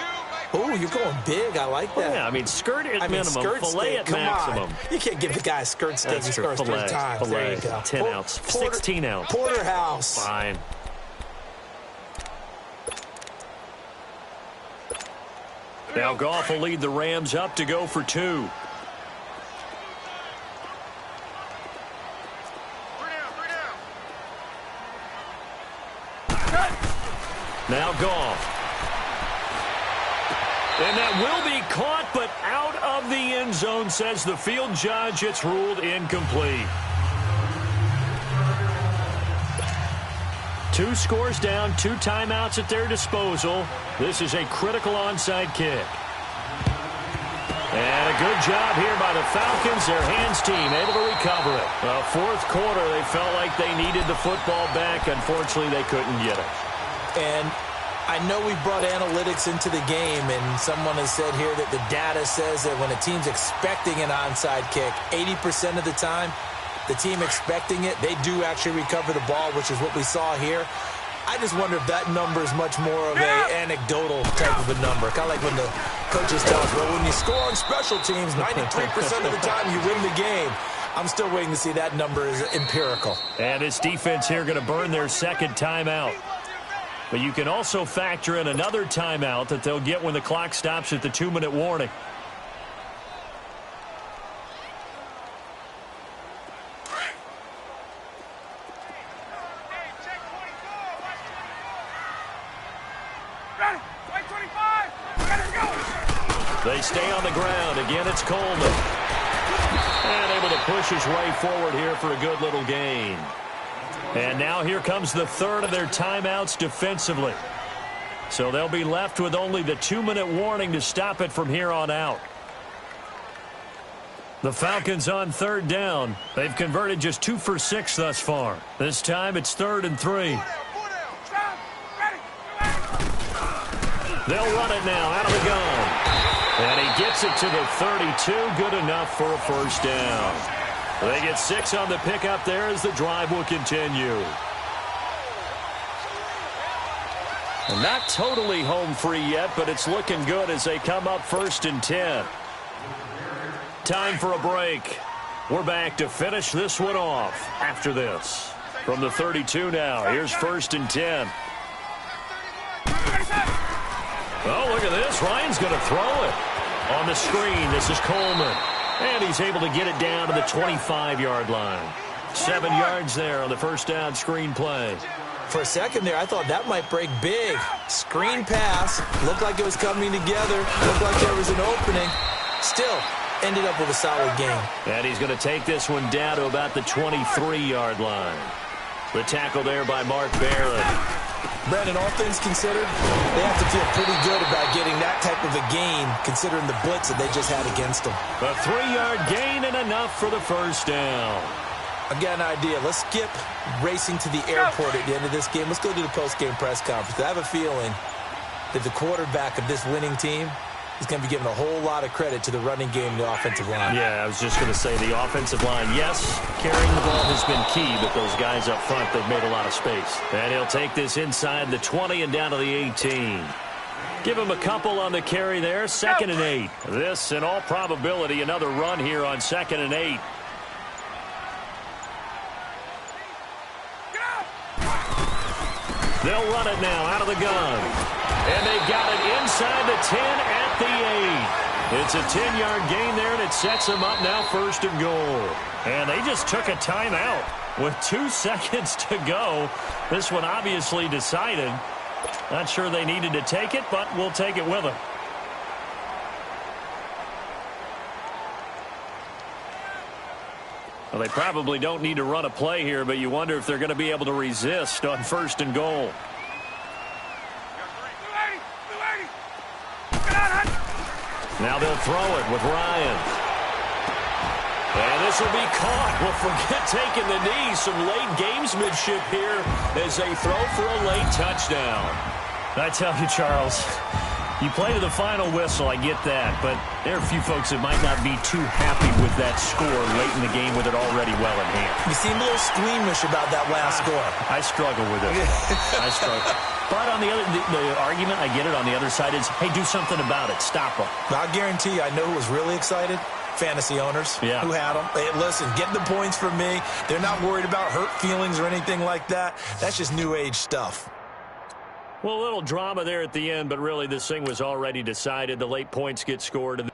Oh, you're going big. I like that. Well, yeah, I mean, skirt at minimum, filet at maximum. You can't give the guy a skirt steak. He scores 3 times. There you go. 10 ounce, 16 ounce. Porterhouse. Fine. Now Goff will lead the Rams up to go for 2. Now Goff. And that will be caught, but out of the end zone, says the field judge. It's ruled incomplete. 2 scores down, 2 timeouts at their disposal. This is a critical onside kick. And a good job here by the Falcons. Their hands team able to recover it. Fourth quarter, they felt like they needed the football back. Unfortunately, they couldn't get it. And I know we brought analytics into the game, and someone has said here that the data says that when a team's expecting an onside kick, 80% of the time, the team expecting it, they do actually recover the ball, which is what we saw here. I just wonder if that number is much more of an anecdotal type of a number. Kind of like when the coaches tell us, well, when you score on special teams, 93% of the time you win the game. I'm still waiting to see that number is empirical. And this defense here going to burn their second timeout. But you can also factor in another timeout that they'll get when the clock stops at the 2-minute warning. They stay on the ground. Again, it's Coleman. And able to push his way forward here for a good little gain. And now here comes the third of their timeouts defensively. So they'll be left with only the 2-minute warning to stop it from here on out. The Falcons on third down. They've converted just 2 for 6 thus far. This time it's 3rd and 3. They'll run it now out of the gun. And he gets it to the 32. Good enough for a first down. They get 6 on the pickup there as the drive will continue. And not totally home free yet, but it's looking good as they come up 1st and 10. Time for a break. We're back to finish this one off after this. From the 32 now, here's 1st and 10. Oh, look at this. Ryan's going to throw it. On the screen, this is Coleman. And he's able to get it down to the 25-yard line. 7 yards there on the first down screen play. For a second there, I thought that might break big. Screen pass. Looked like it was coming together. Looked like there was an opening. Still, ended up with a solid game. And he's going to take this one down to about the 23-yard line. The tackle there by Mark Barron. Brandon, all things considered, they have to feel pretty good about getting that type of a gain, considering the blitz that they just had against them. A 3-yard gain and enough for the first down. I got an idea. Let's skip racing to the airport at the end of this game. Let's go to the post-game press conference. I have a feeling that the quarterback of this winning team is going to be giving a whole lot of credit to the running game and the offensive line. Yeah, I was just going to say the offensive line, yes, carrying the ball has been key, but those guys up front, they've made a lot of space. And he'll take this inside the 20 and down to the 18. Give him a couple on the carry there, 2nd and 8. This, in all probability, another run here on 2nd and 8. They'll run it now out of the gun. And they've got it inside the 10 at the 8. It's a 10-yard gain there, and it sets them up now 1st and goal. And they just took a timeout with 2 seconds to go. This one obviously decided. Not sure they needed to take it, but we'll take it with them. Well, they probably don't need to run a play here, but you wonder if they're going to be able to resist on 1st and goal. Now they'll throw it with Ryan. And this will be caught. Well, forget taking the knee. Some late gamesmanship here as they throw for a late touchdown. I tell you, Charles, you play to the final whistle, I get that, but there are a few folks that might not be too happy with that score late in the game with it already well in hand. You seem a little squeamish about that last score. I struggle with it. I struggle. But on the other, the argument, I get it, on the other side is, hey, do something about it. Stop them. I'll guarantee you, I know who was really excited. Fantasy owners who had them. Hey, listen, get the points from me. They're not worried about hurt feelings or anything like that. That's just new age stuff. Well, a little drama there at the end, but really this thing was already decided. The late points get scored, and